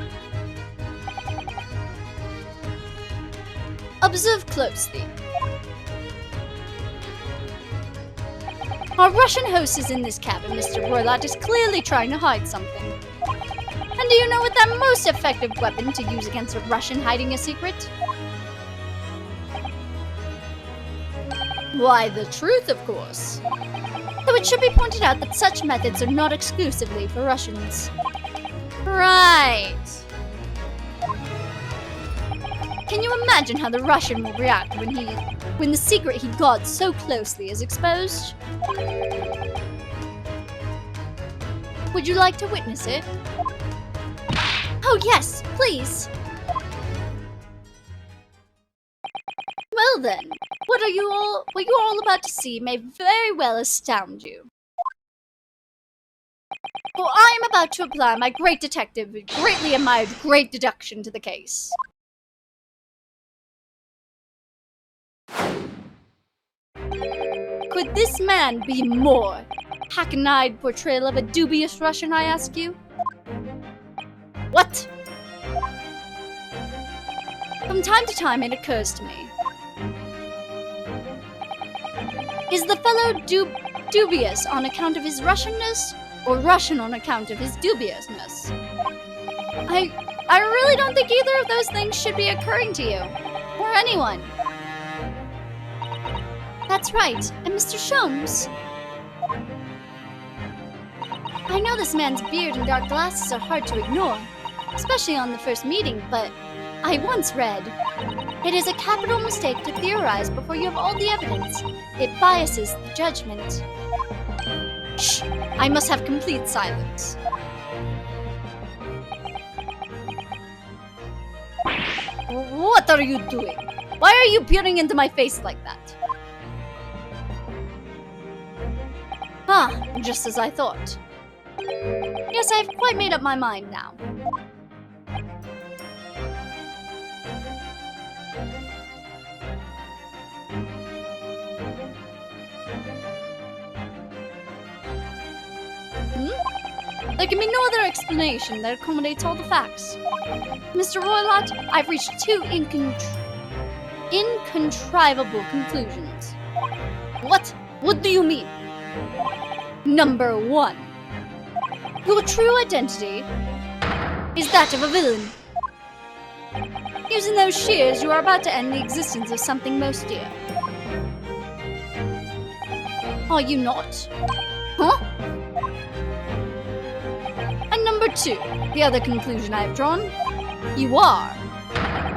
A: Observe closely. Our Russian host is in this cabin. Mr. Roylott is clearly trying to hide something. And do you know what that most effective weapon to use against a Russian hiding a secret? Why, the truth, of course. Though it should be pointed out that such methods are not exclusively for Russians. Right. Can you imagine how the Russian will react when the secret he guards so closely is exposed? Would you like to witness it? Oh yes, please. Well then, what you're all about to see may very well astound you. For I am about to apply my great detective, greatly admired great deduction to the case. Could this man be more hackneyed portrayal of a dubious Russian, I ask you? What? From time to time it occurs to me. Is the fellow dubious on account of his Russianness, or Russian on account of his dubiousness? I really don't think either of those things should be occurring to you, or anyone. That's right, and Mr. Sholmes. I know this man's beard and dark glasses are hard to ignore, especially on the first meeting, but I once read, it is a capital mistake to theorize before you have all the evidence. It biases the judgment. Shh! I must have complete silence. What are you doing? Why are you peering into my face like that? Ah, just as I thought. Yes, I've quite made up my mind now. There can be no other explanation that accommodates all the facts. Mr. Roylott, I've reached two incontrivable conclusions. What? What do you mean? Number one. Your true identity is that of a villain. Using those shears, you are about to end the existence of something most dear. Are you not? Huh? And number two, the other conclusion I have drawn, you are,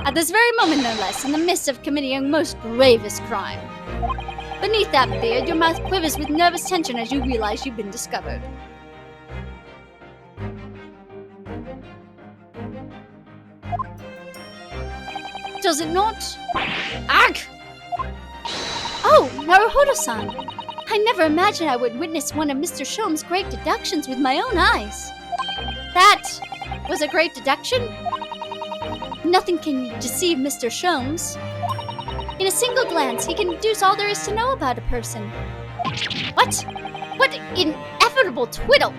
A: at this very moment no less, in the midst of committing a most gravest crime. Beneath that beard, your mouth quivers with nervous tension as you realize you've been discovered. Does it not? Ag! Oh, Naruhodo-san! I never imagined I would witness one of Mr. Sholmes' great deductions with my own eyes. That was a great deduction? Nothing can deceive Mr. Sholmes. In a single glance, he can deduce all there is to know about a person. What? What ineffable twaddle!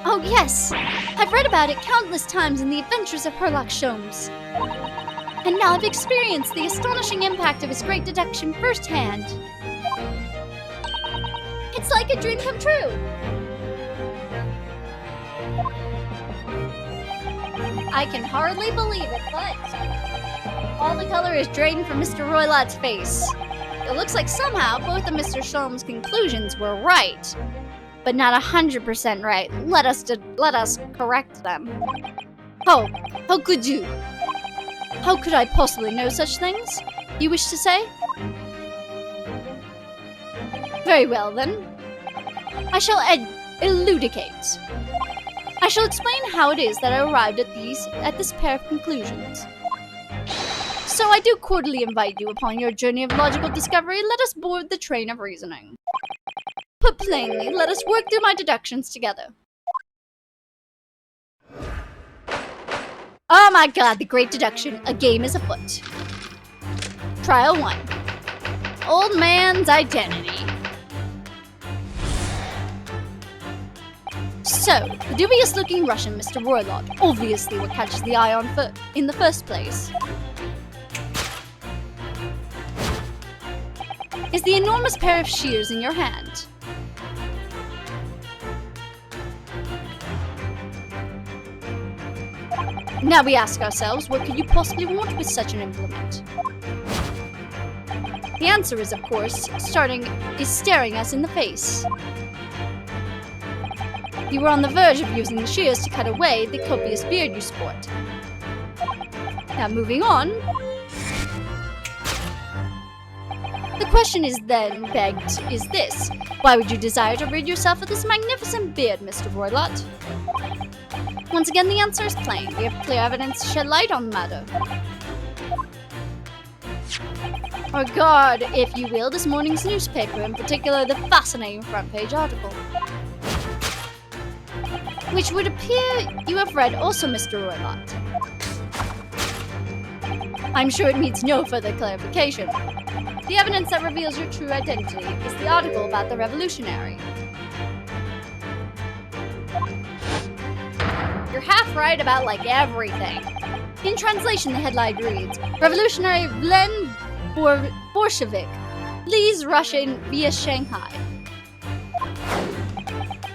A: Oh yes, I've read about it countless times in the adventures of Herlock Sholmes. And now I've experienced the astonishing impact of his great deduction firsthand. It's like a dream come true. I can hardly believe it, but all the color is drained from Mr. Roylot's face. It looks like somehow both of Mr. Sholmes' conclusions were right, but not 100% right. Let us correct them. How could you? How could I possibly know such things? You wish to say? Very well then. I shall elucidate. I shall explain how it is that I arrived at this pair of conclusions. So I do cordially invite you upon your journey of logical discovery. Let us board the train of reasoning. Put plainly, let us work through my deductions together. Oh my god, the great deduction. A game is afoot. Trial 1. Old man's identity. So, the dubious-looking Russian Mr. Roylott, obviously what catches the eye on foot in the first place, is the enormous pair of shears in your hand. Now we ask ourselves, what could you possibly want with such an implement? The answer is, of course, staring us in the face. You were on the verge of using the shears to cut away the copious beard you sport. Now moving on. The question is then begged is this. Why would you desire to rid yourself of this magnificent beard, Mr. Roylott? Once again, the answer is plain. We have clear evidence to shed light on the matter. Regard, if you will, this morning's newspaper, in particular the fascinating front page article, which would appear you have read also, Mr. Roylott. I'm sure it needs no further clarification. The evidence that reveals your true identity is the article about the revolutionary. You're half right about like everything. In translation, the headline reads, Revolutionary Vlen Bolshevik flees Russia via Shanghai.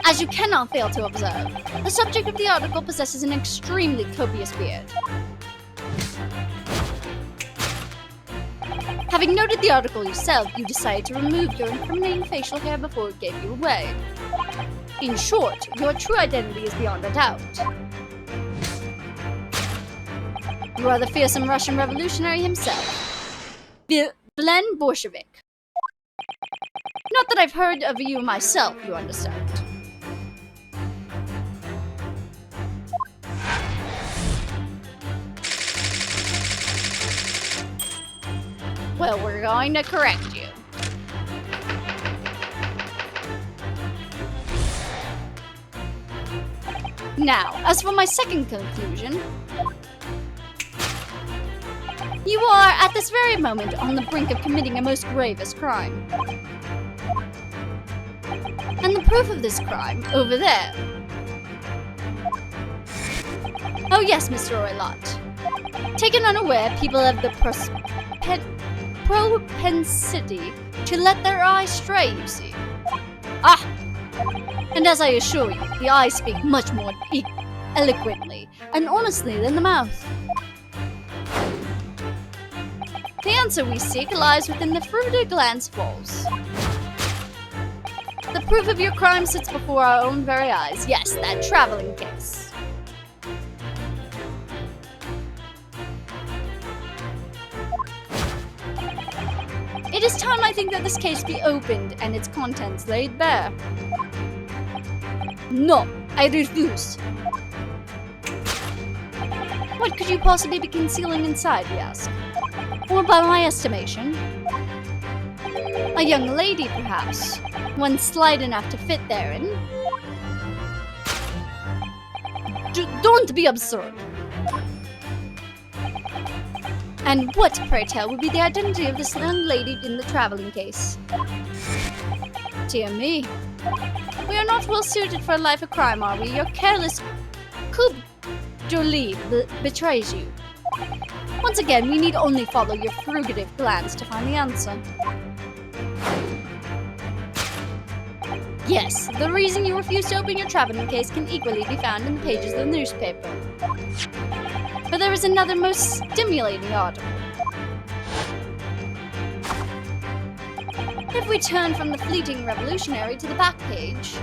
A: As you cannot fail to observe, the subject of the article possesses an extremely copious beard. Having noted the article yourself, you decided to remove your incriminating facial hair before it gave you away. In short, your true identity is beyond a doubt. You are the fearsome Russian revolutionary himself, Vlen Bolshevik. Not that I've heard of you myself, you understand. Well, we're going to correct you. Now, as for my second conclusion, you are at this very moment on the brink of committing a most gravest crime. And the proof of this crime, over there. Oh yes, Mr. Roylott. Taken unaware, people have the propensity to let their eyes stray, you see. Ah! And as I assure you, the eyes speak much more eloquently and honestly than the mouth. The answer we seek lies within the fruited glance falls. The proof of your crime sits before our own very eyes. Yes, that traveling case. It is time, I think, that this case be opened and its contents laid bare. No, I refuse. What could you possibly be concealing inside, we ask? Or by my estimation, a young lady, perhaps, one slight enough to fit therein. Don't be absurd. And what, pray tell, would be the identity of this young lady in the traveling case? Dear me. We are not well suited for a life of crime, are we? Your careless coup d'oeil betrays you. Once again, we need only follow your frugative glance to find the answer. Yes, the reason you refuse to open your traveling case can equally be found in the pages of the newspaper. But there is another most stimulating article. If we turn from the fleeting revolutionary to the back page...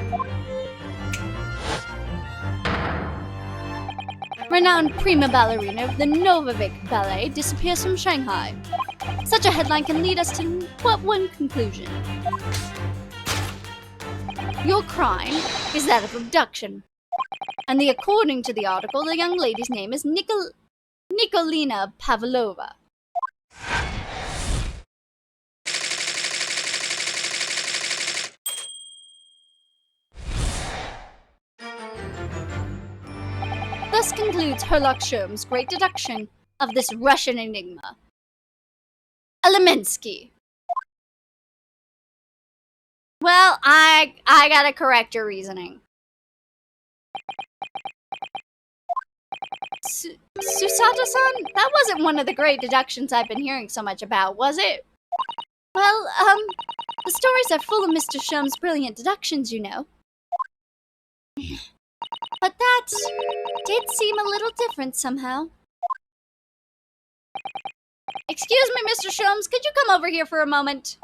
A: Renowned prima ballerina of the Novivik Ballet disappears from Shanghai. Such a headline can lead us to but one conclusion. Your crime is that of abduction. And according to the article, the young lady's name is Nikolina Pavlova. Thus concludes Herlock Sholmes' great deduction of this Russian enigma. Elemensky. Well, I gotta correct your reasoning. Susato-san? That wasn't one of the great deductions I've been hearing so much about, was it? Well, the stories are full of Mr. Sholmes' brilliant deductions, you know. But that did seem a little different somehow. Excuse me, Mr. Sholmes, could you come over here for a moment?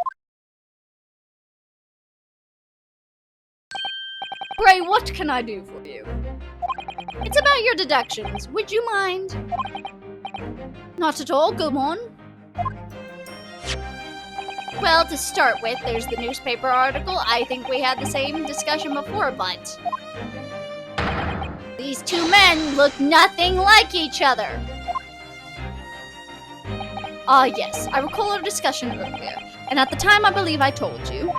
A: Pray, what can I do for you? It's about your deductions. Would you mind? Not at all. Go on. Well, to start with, there's the newspaper article. I think we had the same discussion before, but... these two men look nothing like each other. Ah, yes. I recall our discussion earlier, and at the time I believe I told you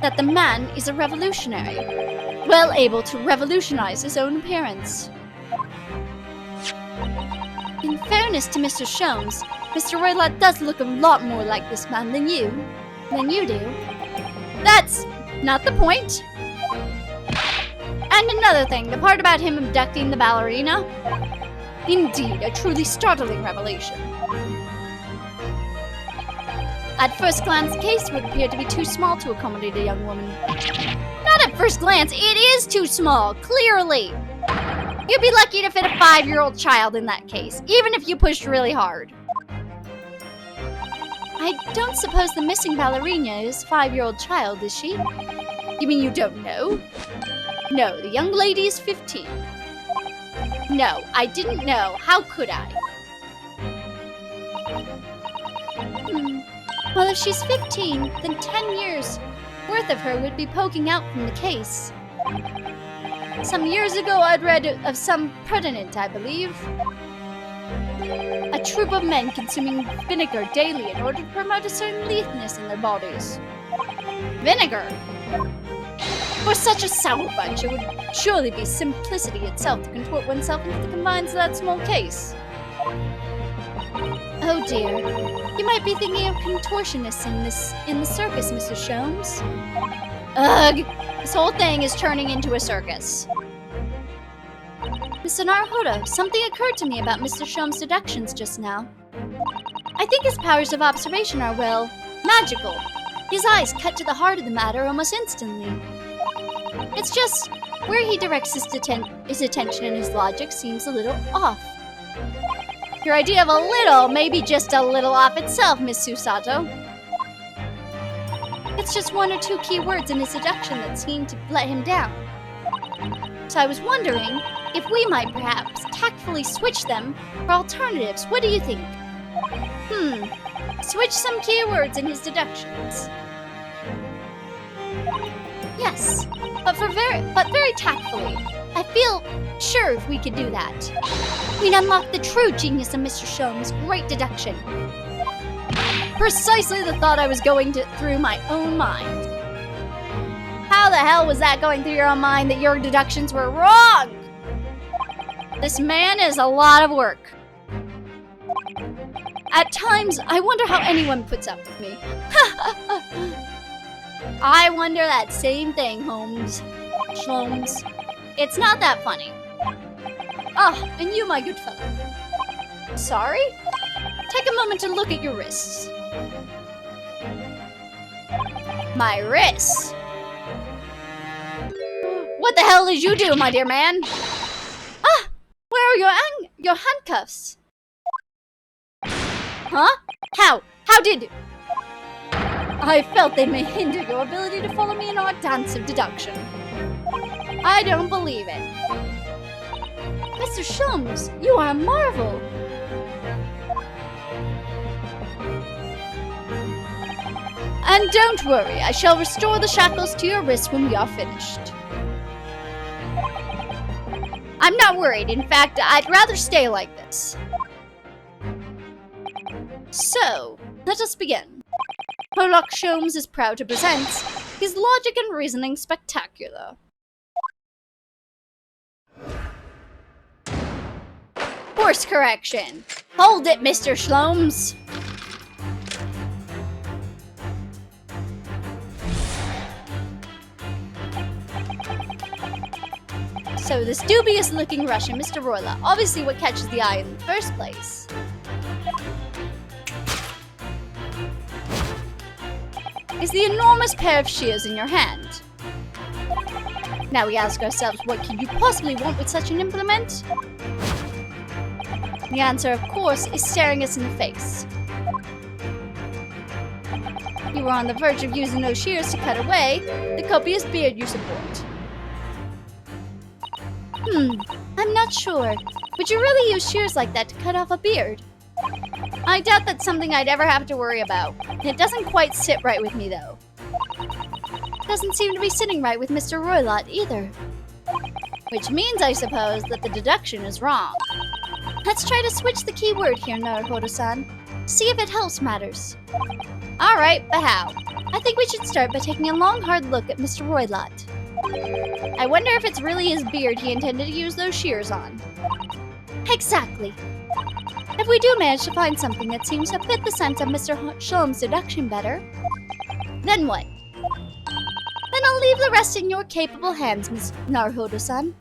A: that the man is a revolutionary, well able to revolutionize his own appearance. In fairness to Mr. Sholmes, Mr. Roylott does look a lot more like this man than you do. That's not the point. And another thing, the part about him abducting the ballerina? Indeed, a truly startling revelation. At first glance, the case would appear to be too small to accommodate a young woman. Not at first glance, it is too small, clearly. You'd be lucky to fit a 5-year-old child in that case, even if you pushed really hard. I don't suppose the missing ballerina is a 5-year-old child, is she? You mean you don't know? No, the young lady is 15. No, I didn't know. How could I? Well, if she's 15, then 10 years worth of her would be poking out from the case. Some years ago, I'd read of some pretenant, I believe. A troop of men consuming vinegar daily in order to promote a certain litheness in their bodies. Vinegar? For such a sour bunch, it would surely be simplicity itself to contort oneself into the confines of that small case. Oh dear. You might be thinking of contortionists in the circus, Mr. Sholmes. Ugh! This whole thing is turning into a circus. Mr. Naruhodo, something occurred to me about Mr. Sholmes' deductions just now. I think his powers of observation are, well, magical. His eyes cut to the heart of the matter almost instantly. It's just where he directs his attention and his logic seems a little off. Your idea of a little may be just a little off itself, Miss Susato. It's just one or two key words in his deduction that seem to let him down. So I was wondering if we might perhaps tactfully switch them for alternatives. What do you think? Switch some key words in his deductions. Yes, but very tactfully. I feel sure if we could do that, we'd unlock the true genius of Mr. Sholmes' great deduction. Precisely the thought I was going through my own mind. How the hell was that going through your own mind that your deductions were wrong? This man is a lot of work. At times, I wonder how anyone puts up with me. I wonder that same thing, Holmes. Sholmes. It's not that funny. Ah, and you, my good fellow. Sorry? Take a moment to look at your wrists. My wrists? What the hell did you do, my dear man? Ah, where are your handcuffs? Huh? How did... I felt they may hinder your ability to follow me in our dance of deduction. I don't believe it. Mr. Sholmes, you are a marvel. And don't worry, I shall restore the shackles to your wrists when we are finished. I'm not worried. In fact, I'd rather stay like this. So, let us begin. Sherlock Sholmes is proud to present his logic and reasoning spectacular. Course correction. Hold it, Mr. Sholmes. So this dubious-looking Russian, Mr. Royla, obviously what catches the eye in the first place. Is the enormous pair of shears in your hand. Now we ask ourselves, what could you possibly want with such an implement? The answer, of course, is staring us in the face. You were on the verge of using those shears to cut away the copious beard you support. I'm not sure. Would you really use shears like that to cut off a beard? I doubt that's something I'd ever have to worry about. It doesn't quite sit right with me, though. Doesn't seem to be sitting right with Mr. Roylott either. Which means, I suppose, that the deduction is wrong. Let's try to switch the key word here, Naruhodo-san. See if it helps matters. Alright, but how? I think we should start by taking a long, hard look at Mr. Roylott. I wonder if it's really his beard he intended to use those shears on. Exactly. If we do manage to find something that seems to fit the sense of Mr. Sholmes' deduction better, then what? Then I'll leave the rest in your capable hands, Miss Naruhodo-san.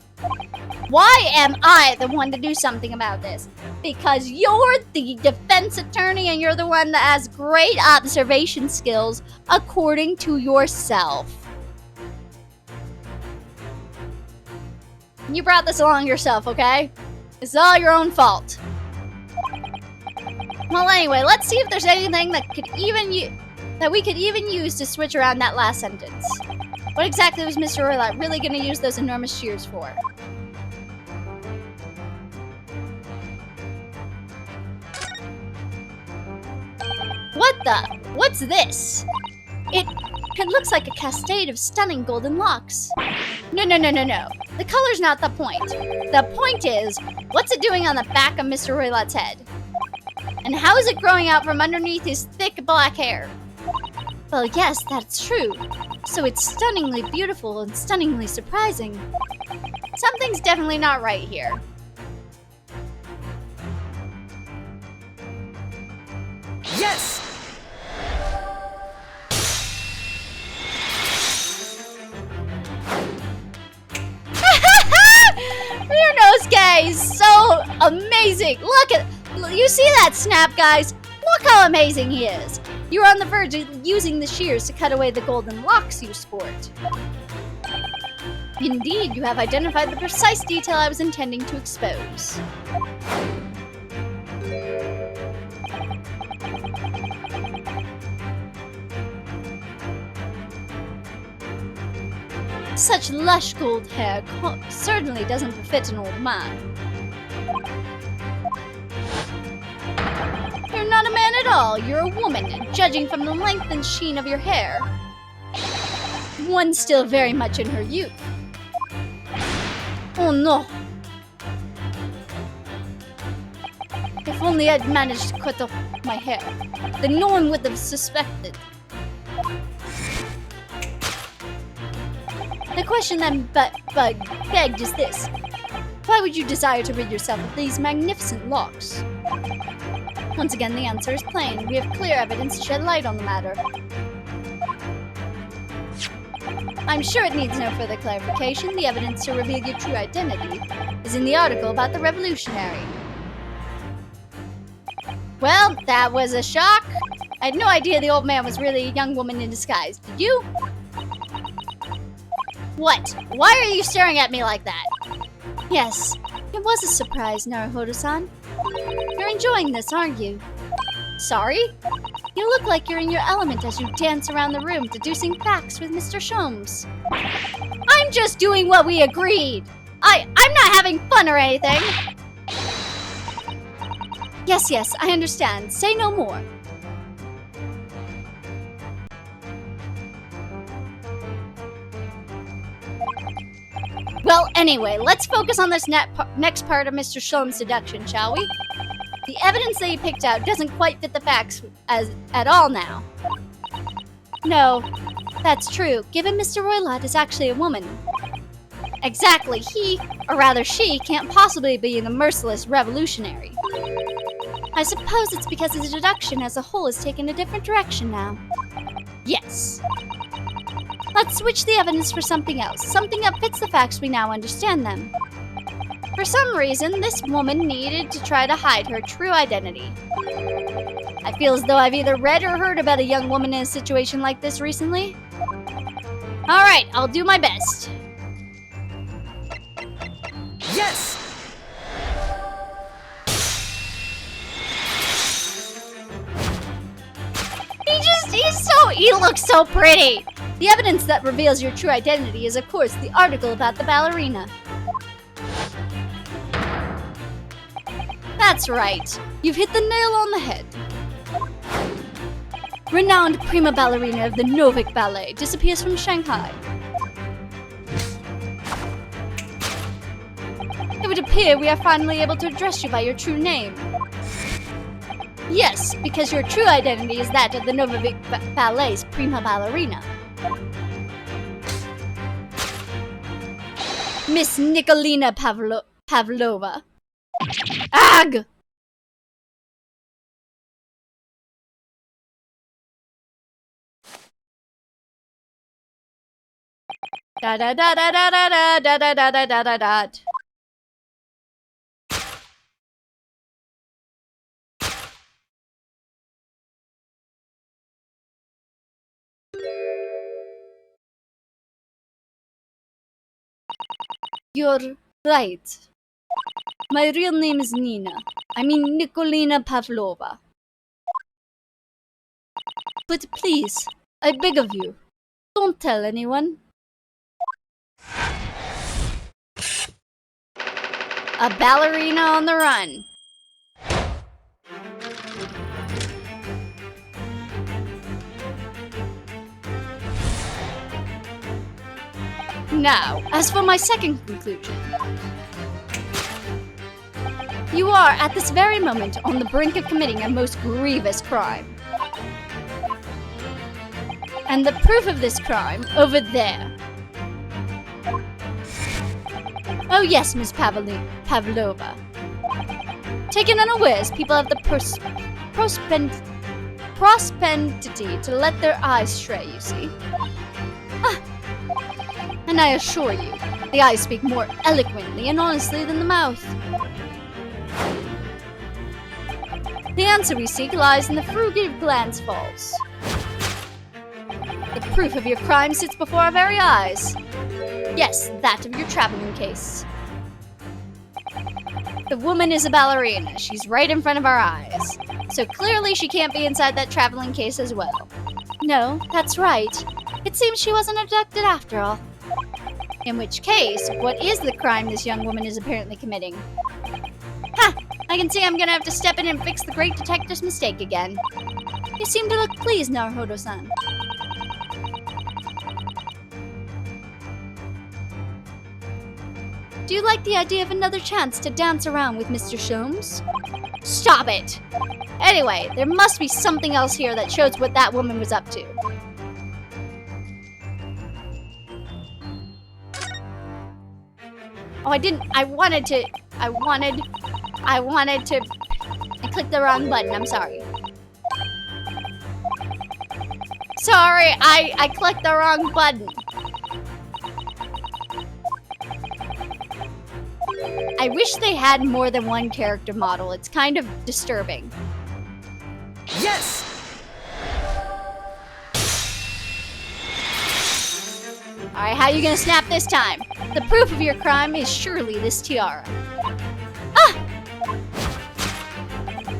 A: Why am I the one to do something about this? Because you're the defense attorney and you're the one that has great observation skills, according to yourself. You brought this along yourself, okay? It's all your own fault. Well, anyway, let's see if there's anything that we could even use to switch around that last sentence. What exactly was Mr. Roylott really going to use those enormous shears for? What the? What's this? It looks like a cascade of stunning golden locks. No. The color's not the point. The point is, what's it doing on the back of Mr. Roylott's head? And how is it growing out from underneath his thick black hair? Well, yes, that's true. So it's stunningly beautiful and stunningly surprising. Something's definitely not right here.
E: Yes!
A: Ryunosuke is so amazing. You see that snap, guys? Look how amazing he is. You're on the verge of using the shears to cut away the golden locks you sport. Indeed, you have identified the precise detail I was intending to expose. Such lush gold hair certainly doesn't befit an old man. You're not a man at all, you're a woman, judging from the length and sheen of your hair. One still very much in her youth. Oh no. If only I'd managed to cut off my hair, then no one would have suspected. The question then begged is this. Why would you desire to rid yourself of these magnificent locks? Once again, the answer is plain. We have clear evidence to shed light on the matter. I'm sure it needs no further clarification. The evidence to reveal your true identity is in the article about the revolutionary. Well, that was a shock. I had no idea the old man was really a young woman in disguise. Did you? What? Why are you staring at me like that? Yes, it was a surprise, Naruhodo-san. You're enjoying this, aren't you? Sorry? You look like you're in your element as you dance around the room deducing facts with Mr. Sholmes. I'm just doing what we agreed! I'm not having fun or anything! Yes, I understand. Say no more. Well, anyway, let's focus on this next part of Mr. Sholmes' seduction, shall we? The evidence that he picked out doesn't quite fit the facts at all now. No, that's true, given Mr. Roylott is actually a woman. Exactly, he, or rather she, can't possibly be the merciless revolutionary. I suppose it's because his deduction as a whole has taken a different direction now. Yes. Let's switch the evidence for something else, something that fits the facts we now understand them. For some reason, this woman needed to try to hide her true identity. I feel as though I've either read or heard about a young woman in a situation like this recently. Alright, I'll do my best.
E: Yes!
A: He looks so pretty! The evidence that reveals your true identity is, of course, the article about the ballerina. That's right. You've hit the nail on the head. Renowned prima ballerina of the Novik Ballet disappears from Shanghai. It would appear we are finally able to address you by your true name. Yes, because your true identity is that of the Novik Ballet's prima ballerina. Miss Nikolina Pavlova. Ag! Da da da da da da da da da da da da da. You're right. My real name is Nina. I mean Nikolina Pavlova. But please, I beg of you, don't tell anyone. A ballerina on the run. Now, as for my second conclusion. You are, at this very moment, on the brink of committing a most grievous crime. And the proof of this crime, over there. Oh yes, Miss Pavlova. Taken unawares, people have the propensity to let their eyes stray, you see. And I assure you, the eyes speak more eloquently and honestly than the mouth. The answer we seek lies in the fruitive glance falls. The proof of your crime sits before our very eyes. Yes, that of your traveling case. The woman is a ballerina. She's right in front of our eyes. So clearly she can't be inside that traveling case as well. No, that's right. It seems she wasn't abducted after all. In which case, what is the crime this young woman is apparently committing? Ha! I can see I'm gonna have to step in and fix the great detective's mistake again. You seem to look pleased, Naruhodo-san. Do you like the idea of another chance to dance around with Mr. Sholmes? Stop it! Anyway, there must be something else here that shows what that woman was up to. Oh, I clicked the wrong button, I'm sorry. Sorry, I clicked the wrong button. I wish they had more than one character model. It's kind of disturbing.
E: Yes!
A: Alright, how are you gonna snap this time? The proof of your crime is surely this tiara. Ah!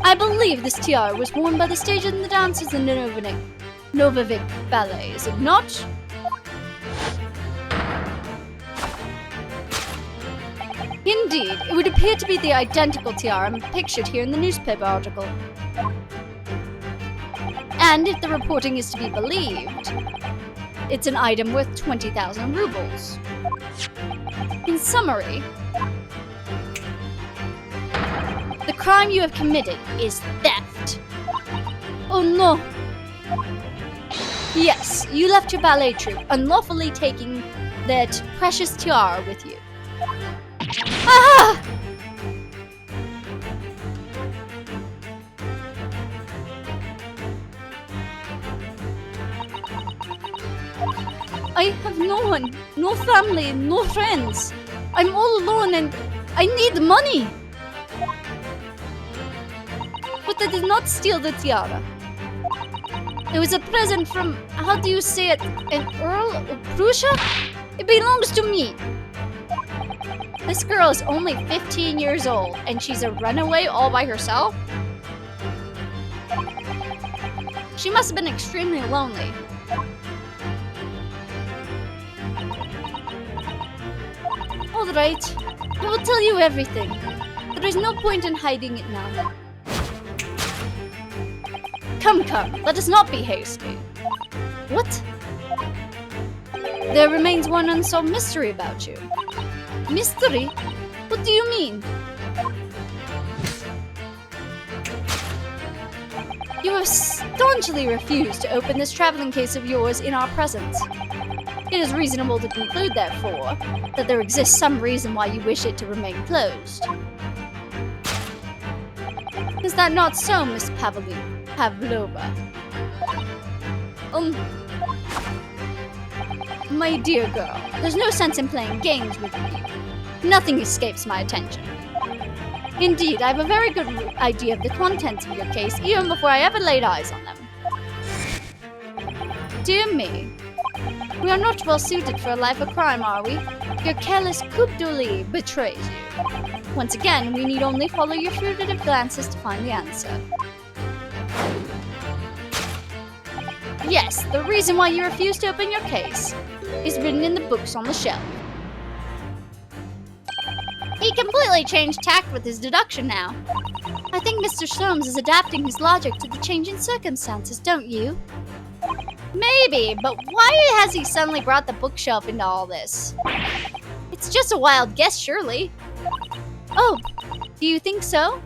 A: I believe this tiara was worn by the stage and the dancers in the Novivik Ballet, is it not? Indeed, it would appear to be the identical tiara pictured here in the newspaper article. And if the reporting is to be believed, it's an item worth 20,000 rubles. In summary, the crime you have committed is theft. Oh no! Yes, you left your ballet troupe, unlawfully taking that precious tiara with you. Ah! I have no one, no family, no friends. I'm all alone and I need money. But I did not steal the tiara. It was a present from, how do you say it, an Earl of Prussia? It belongs to me. This girl is only 15 years old and she's a runaway all by herself? She must have been extremely lonely. Alright, I will tell you everything. There is no point in hiding it now. Come, let us not be hasty. What? There remains one unsolved mystery about you. Mystery? What do you mean? You have staunchly refused to open this traveling case of yours in our presence. It is reasonable to conclude, therefore, that there exists some reason why you wish it to remain closed. Is that not so, Miss Pavlova? My dear girl, there's no sense in playing games with me. Nothing escapes my attention. Indeed, I have a very good idea of the contents of your case even before I ever laid eyes on them. Dear me, we are not well suited for a life of crime, are we? Your careless coup d'oeil betrays you. Once again, we need only follow your furtive glances to find the answer. Yes, the reason why you refuse to open your case is written in the books on the shelf. He completely changed tact with his deduction now. I think Mr. Sholmes is adapting his logic to the changing circumstances, don't you? Maybe, but why has he suddenly brought the bookshelf into all this? It's just a wild guess, surely. Oh, do you think so?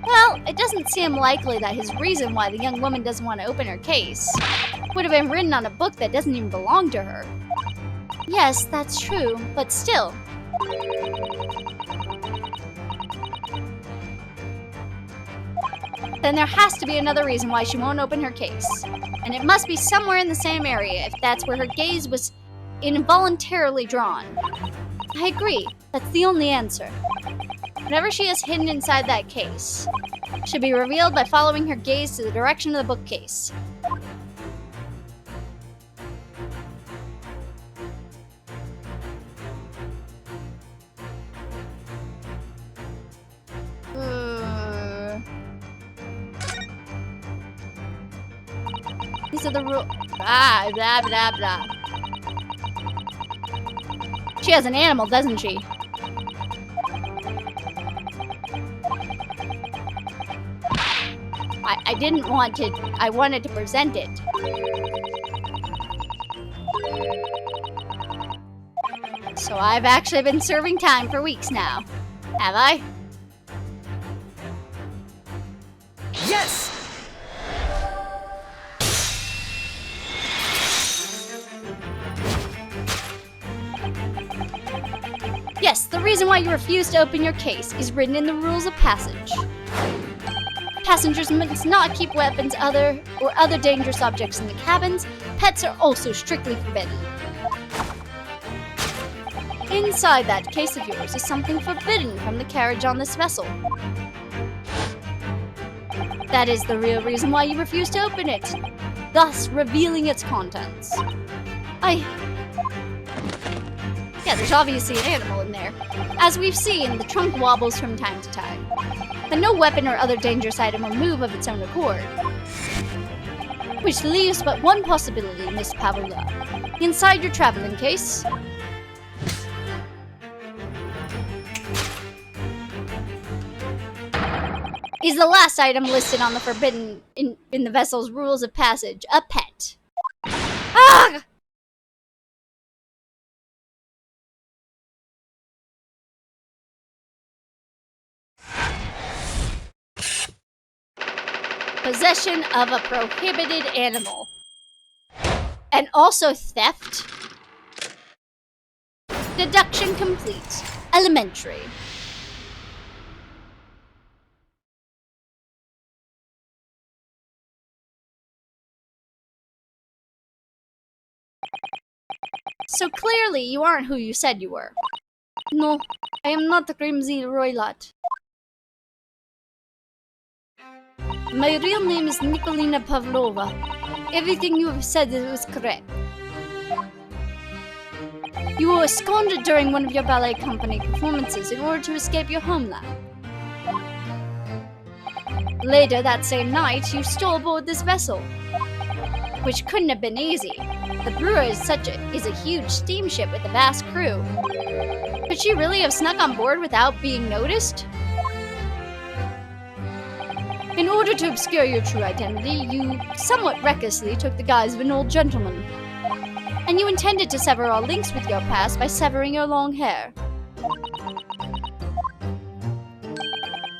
A: Well, it doesn't seem likely that his reason why the young woman doesn't want to open her case would have been written on a book that doesn't even belong to her. Yes, that's true, but still. Then there has to be another reason why she won't open her case. And it must be somewhere in the same area if that's where her gaze was involuntarily drawn. I agree, that's the only answer. Whatever she has hidden inside that case should be revealed by following her gaze to the direction of the bookcase. These are the rules. Blah, blah, blah. She has an animal, doesn't she? I didn't want to. I wanted to present it. So I've actually been serving time for weeks now. Have I?
E: Yes!
A: Yes, the reason why you refuse to open your case is written in the rules of passage. Passengers must not keep weapons or other dangerous objects in the cabins. Pets are also strictly forbidden. Inside that case of yours is something forbidden from the carriage on this vessel. That is the real reason why you refuse to open it, thus revealing its contents. Yeah, there's obviously an animal in there. As we've seen, the trunk wobbles from time to time. But no weapon or other dangerous item will move of its own accord. Which leaves but one possibility, Miss Pavlova. Inside your traveling case is the last item listed on the forbidden in the vessel's rules of passage, a pet. Ah! Possession of a prohibited animal. And also theft. Deduction complete. Elementary. So clearly you aren't who you said you were. No, I am not the Crimson Roylott. My real name is Nikolina Pavlova. Everything you have said was correct. You were absconded during one of your ballet company performances in order to escape your homeland. Later that same night, you stole aboard this vessel, which couldn't have been easy. The Brewer is a huge steamship with a vast crew. Could she really have snuck on board without being noticed? In order to obscure your true identity, you somewhat recklessly took the guise of an old gentleman. And you intended to sever all links with your past by severing your long hair.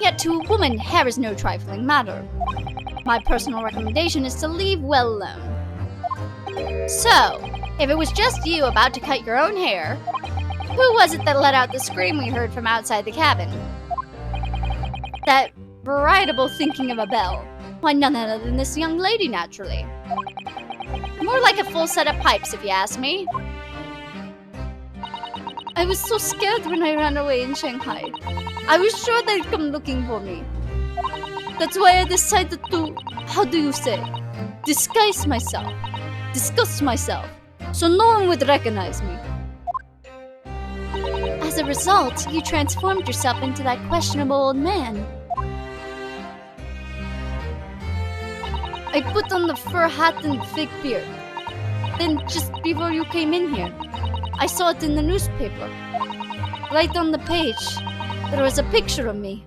A: Yet to a woman, hair is no trifling matter. My personal recommendation is to leave well alone. So, if it was just you about to cut your own hair, who was it that let out the scream we heard from outside the cabin? That veritable thinking of a bell. Why, none other than this young lady, naturally. More like a full set of pipes, if you ask me. I was so scared when I ran away in Shanghai. I was sure they'd come looking for me. That's why I decided to, how do you say, disguise myself, so no one would recognize me. As a result, you transformed yourself into that questionable old man. I put on the fur hat and fake beard. Then, just before you came in here, I saw it in the newspaper. Right on the page, there was a picture of me.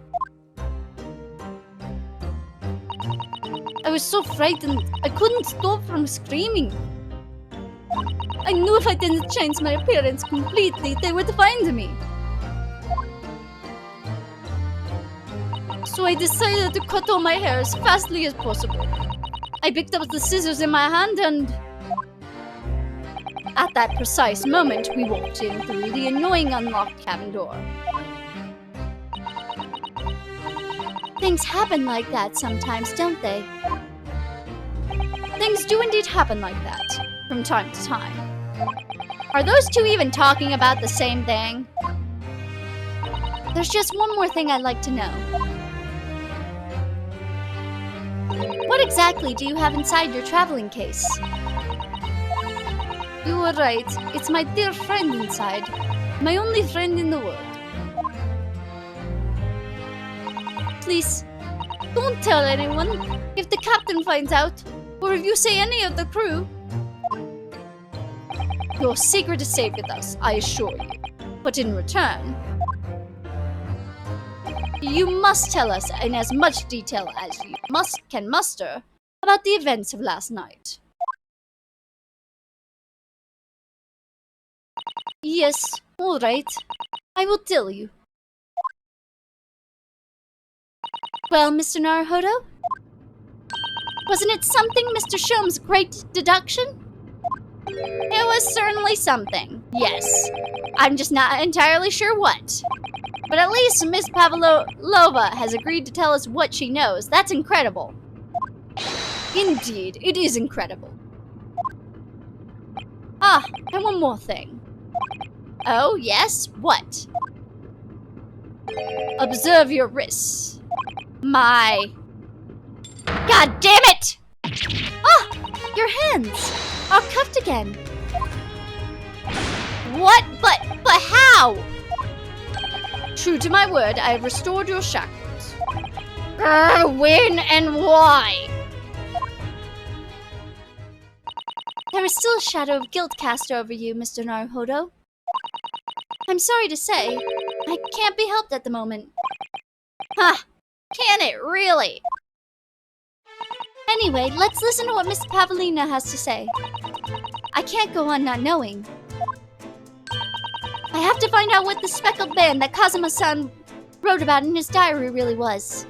A: I was so frightened, I couldn't stop from screaming. I knew if I didn't change my appearance completely, they would find me. So I decided to cut all my hair as fastly as possible. I picked up the scissors in my hand and... At that precise moment, we walked in through the annoying unlocked cabin door. Things happen like that sometimes, don't they? Things do indeed happen like that, from time to time. Are those two even talking about the same thing? There's just one more thing I'd like to know. What exactly do you have inside your traveling case? You were right. It's my dear friend inside. My only friend in the world. Please, don't tell anyone. If the captain finds out, or if you say any of the crew, your secret is safe with us, I assure you. But in return, you must tell us in as much detail as you can muster about the events of last night. Yes, all right. I will tell you. Well, Mr. Naruhodo? Wasn't it something, Mr. Shome's great deduction? It was certainly something, yes. I'm just not entirely sure what. But at least Miss Pavlova has agreed to tell us what she knows. That's incredible. Indeed, it is incredible. Ah, and one more thing. Oh, yes? What? Observe your wrists. My... God damn it! Ah! Your hands are cuffed again. What? But how? True to my word, I have restored your shackles. When and why? There is still a shadow of guilt cast over you, Mr. Naruhodo. I'm sorry to say, I can't be helped at the moment. Huh, can it really? Anyway, let's listen to what Miss Pavlina has to say. I can't go on not knowing. I have to find out what the speckled band that Kazuma-san wrote about in his diary really was.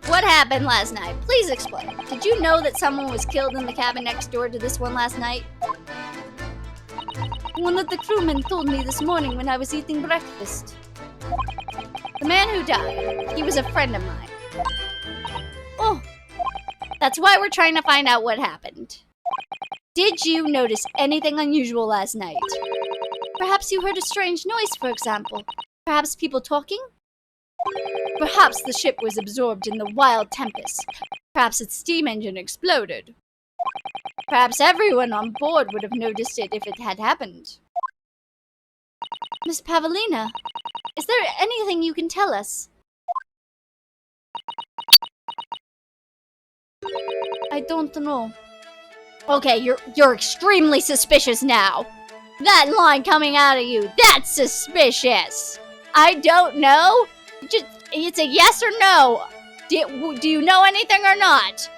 A: What happened last night? Please explain. Did you know that someone was killed in the cabin next door to this one last night? One of the crewmen told me this morning when I was eating breakfast. The man who died, he was a friend of mine. Oh, that's why we're trying to find out what happened. Did you notice anything unusual last night? Perhaps you heard a strange noise, for example. Perhaps people talking? Perhaps the ship was absorbed in the wild tempest. Perhaps its steam engine exploded. Perhaps everyone on board would have noticed it if it had happened. Miss Pavlina, is there anything you can tell us? I don't know. Okay, you're extremely suspicious now. That line coming out of you, that's suspicious. I don't know. Just, it's a yes or no. Do you know anything or not?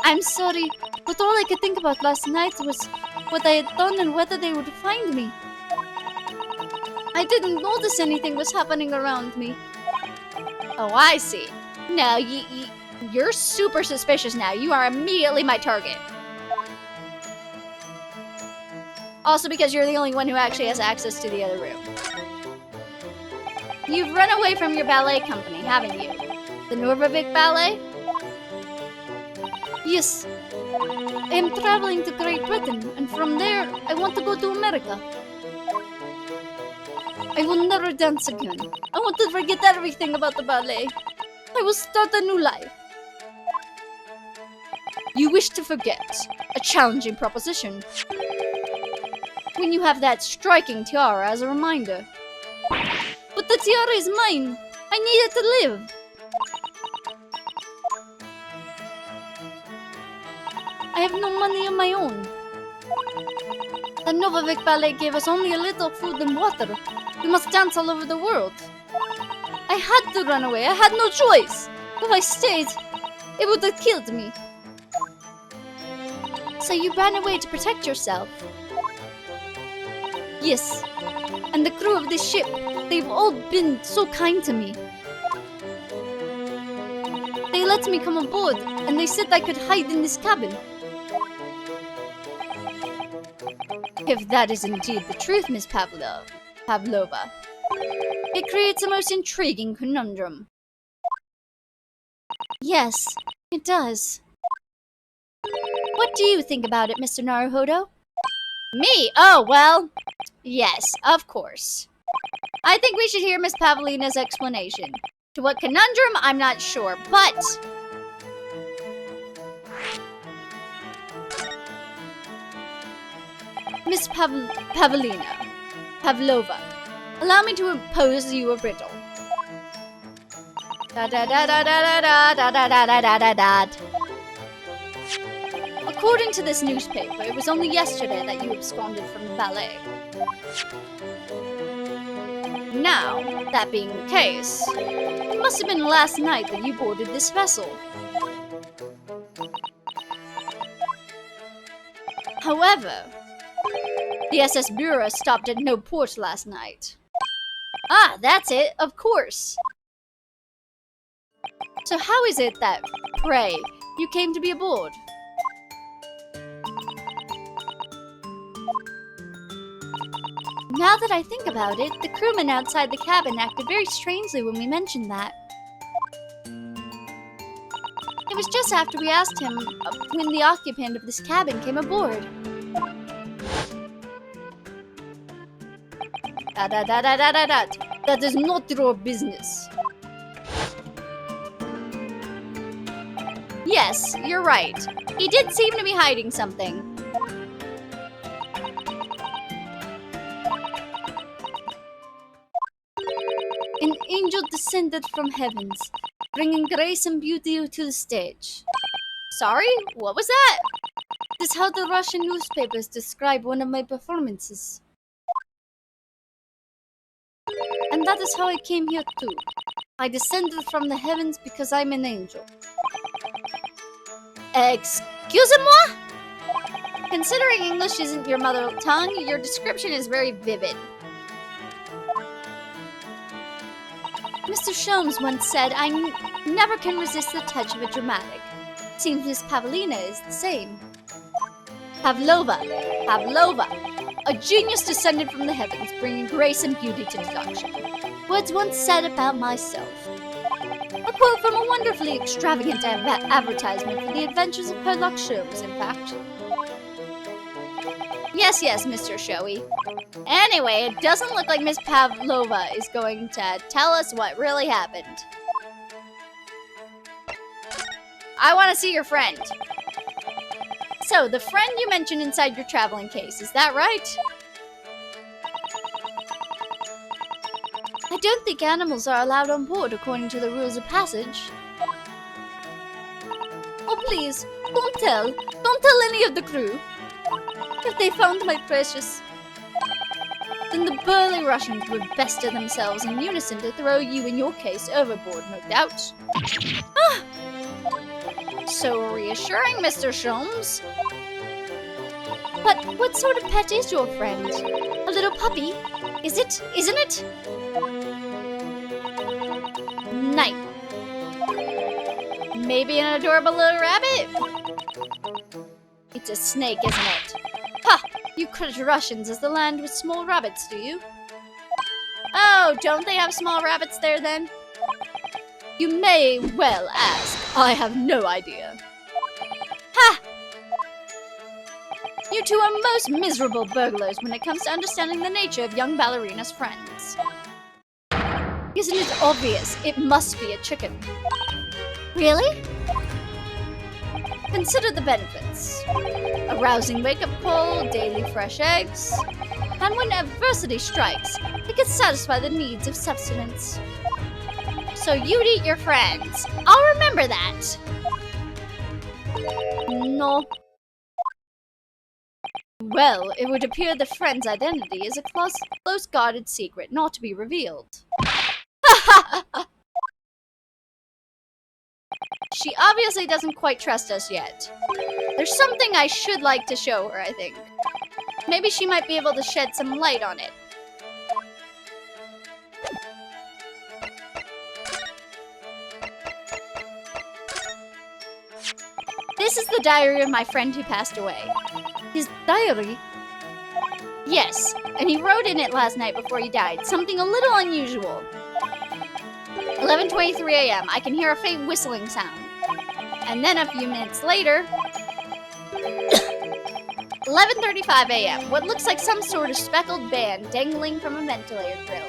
A: I'm sorry, but all I could think about last night was what I had done and whether they would find me. I didn't notice anything was happening around me. Oh, I see. No, you're super suspicious now. You are immediately my target. Also because you're the only one who actually has access to the other room. You've run away from your ballet company, haven't you? The Norvavik Ballet? Yes. I am traveling to Great Britain, and from there, I want to go to America. I will never dance again. I want to forget everything about the ballet. I will start a new life. You wish to forget. A challenging proposition. When you have that striking tiara as a reminder. But the tiara is mine. I need it to live. I have no money of my own. The Novavik Ballet gave us only a little food and water. We must dance all over the world. I had to run away. I had no choice. If I stayed, it would have killed me. So you ran away to protect yourself? Yes. And the crew of this ship, they've all been so kind to me. They let me come aboard, and they said I could hide in this cabin. If that is indeed the truth, Miss Pavlova, it creates a most intriguing conundrum. Yes, it does. What do you think about it, Mr. Naruhodo? Me? Oh, well, yes, of course. I think we should hear Miss Pavlina's explanation. To what conundrum, I'm not sure, but... Miss Pavlova, allow me to pose you a riddle. Da da da da da da da da da da da da da. According to this newspaper, it was only yesterday that you absconded from the ballet. Now, that being the case, it must have been last night that you boarded this vessel. However, the SS Bureau stopped at no port last night. Ah, that's it, of course. So how is it that, pray, you came to be aboard? Now that I think about it, the crewmen outside the cabin acted very strangely when we mentioned that. It was just after we asked him when the occupant of this cabin came aboard. That is not your business. Yes, you're right. He did seem to be hiding something. An angel descended from heavens, bringing grace and beauty to the stage. Sorry? What was that? This is how the Russian newspapers describe one of my performances. And that is how I came here too. I descended from the heavens because I'm an angel. Excusez-moi? Considering English isn't your mother tongue, your description is very vivid. Mr. Sholmes once said, I never can resist the touch of a dramatic. Seems Miss Pavlina is the same. Pavlova. A genius descended from the heavens, bringing grace and beauty to deduction. Words once said about myself. A quote from a wonderfully extravagant advertisement for the adventures of Sherlock Sholmes, in fact. Yes, Mr. Showy. Anyway, it doesn't look like Miss Pavlova is going to tell us what really happened. I want to see your friend. So, the friend you mentioned inside your traveling case, is that right? I don't think animals are allowed on board according to the rules of passage. Oh please, don't tell any of the crew. If they found my precious, then the burly Russians would bestir themselves in unison to throw you and your case overboard, no doubt. So reassuring, Mr. Sholmes. But what sort of pet is your friend? A little puppy? Isn't it? Night. Maybe an adorable little rabbit? It's a snake, isn't it? Ha! You credit Russians as the land with small rabbits, do you? Oh, don't they have small rabbits there then? You may well ask. I have no idea. Ha! You two are most miserable burglars when it comes to understanding the nature of young ballerina's friends. Isn't it obvious? It must be a chicken. Really? Consider the benefits. A rousing wake-up call, daily fresh eggs, and when adversity strikes, it can satisfy the needs of subsistence. So you'd eat your friends. I'll remember that. No. Well, it would appear the friend's identity is a close guarded secret not to be revealed. She obviously doesn't quite trust us yet. There's something I should like to show her, I think. Maybe she might be able to shed some light on it. This is the diary of my friend who passed away. His diary? Yes, and he wrote in it last night before he died, something a little unusual. 11:23 a.m. I can hear a faint whistling sound. And then a few minutes later, 11:35 a.m. What looks like some sort of speckled band dangling from a ventilator grill.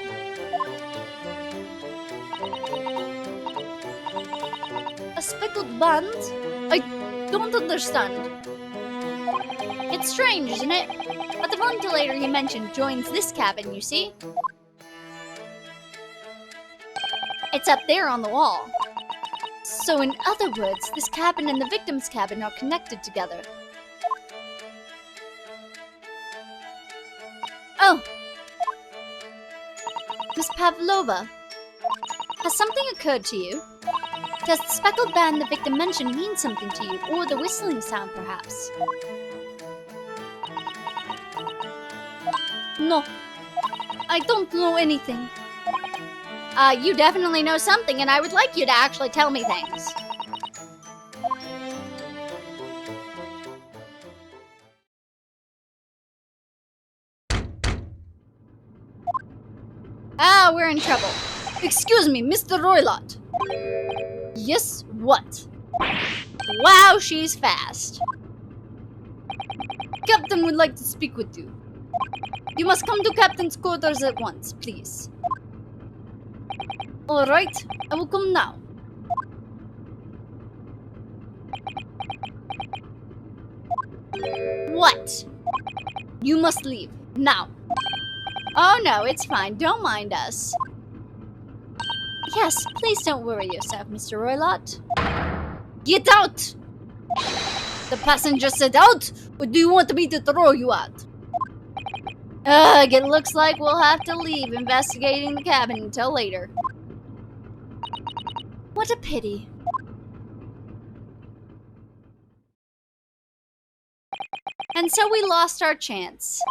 A: A speckled band? I don't understand. It's strange, isn't it? But the ventilator you mentioned joins this cabin, you see? It's up there on the wall. So in other words, this cabin and the victim's cabin are connected together. Oh! Miss Pavlova, has something occurred to you? Does the speckled band the victim mentioned mean something to you, or the whistling sound perhaps? No, I don't know anything. You definitely know something, and I would like you to actually tell me things. We're in trouble. Excuse me, Mr. Roylott. Yes, what? Wow, she's fast. Captain would like to speak with you. You must come to Captain's quarters at once, please. Alright, I will come now. What? You must leave, now. Oh no, it's fine, don't mind us. Yes, please don't worry yourself, Mr. Roylott. Get out! The passenger said out! Or do you want me to throw you out? Ugh, it looks like we'll have to leave investigating the cabin until later. What a pity. And so we lost our chance.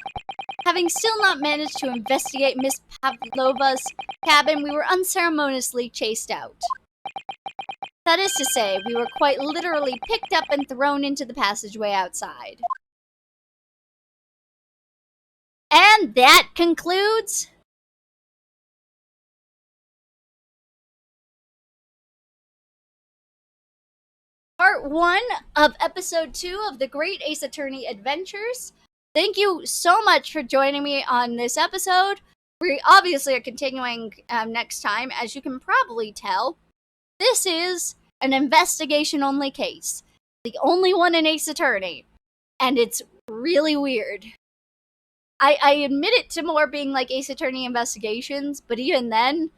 A: Having still not managed to investigate Miss Pavlova's cabin, we were unceremoniously chased out. That is to say, we were quite literally picked up and thrown into the passageway outside. And that concludes Part 1 of Episode 2 of The Great Ace Attorney Adventures. Thank you so much for joining me on this episode. We obviously are continuing next time. As you can probably tell, this is an investigation-only case. The only one in Ace Attorney. And it's really weird. I admit it to more being like Ace Attorney Investigations, but even then,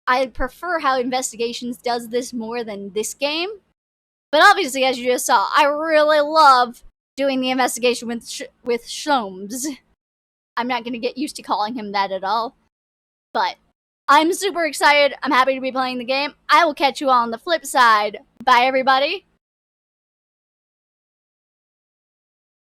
A: I prefer how Investigations does this more than this game. But obviously, as you just saw, I really love doing the investigation with Sholmes. I'm not going to get used to calling him that at all. But I'm super excited. I'm happy to be playing the game. I will catch you all on the flip side. Bye, everybody.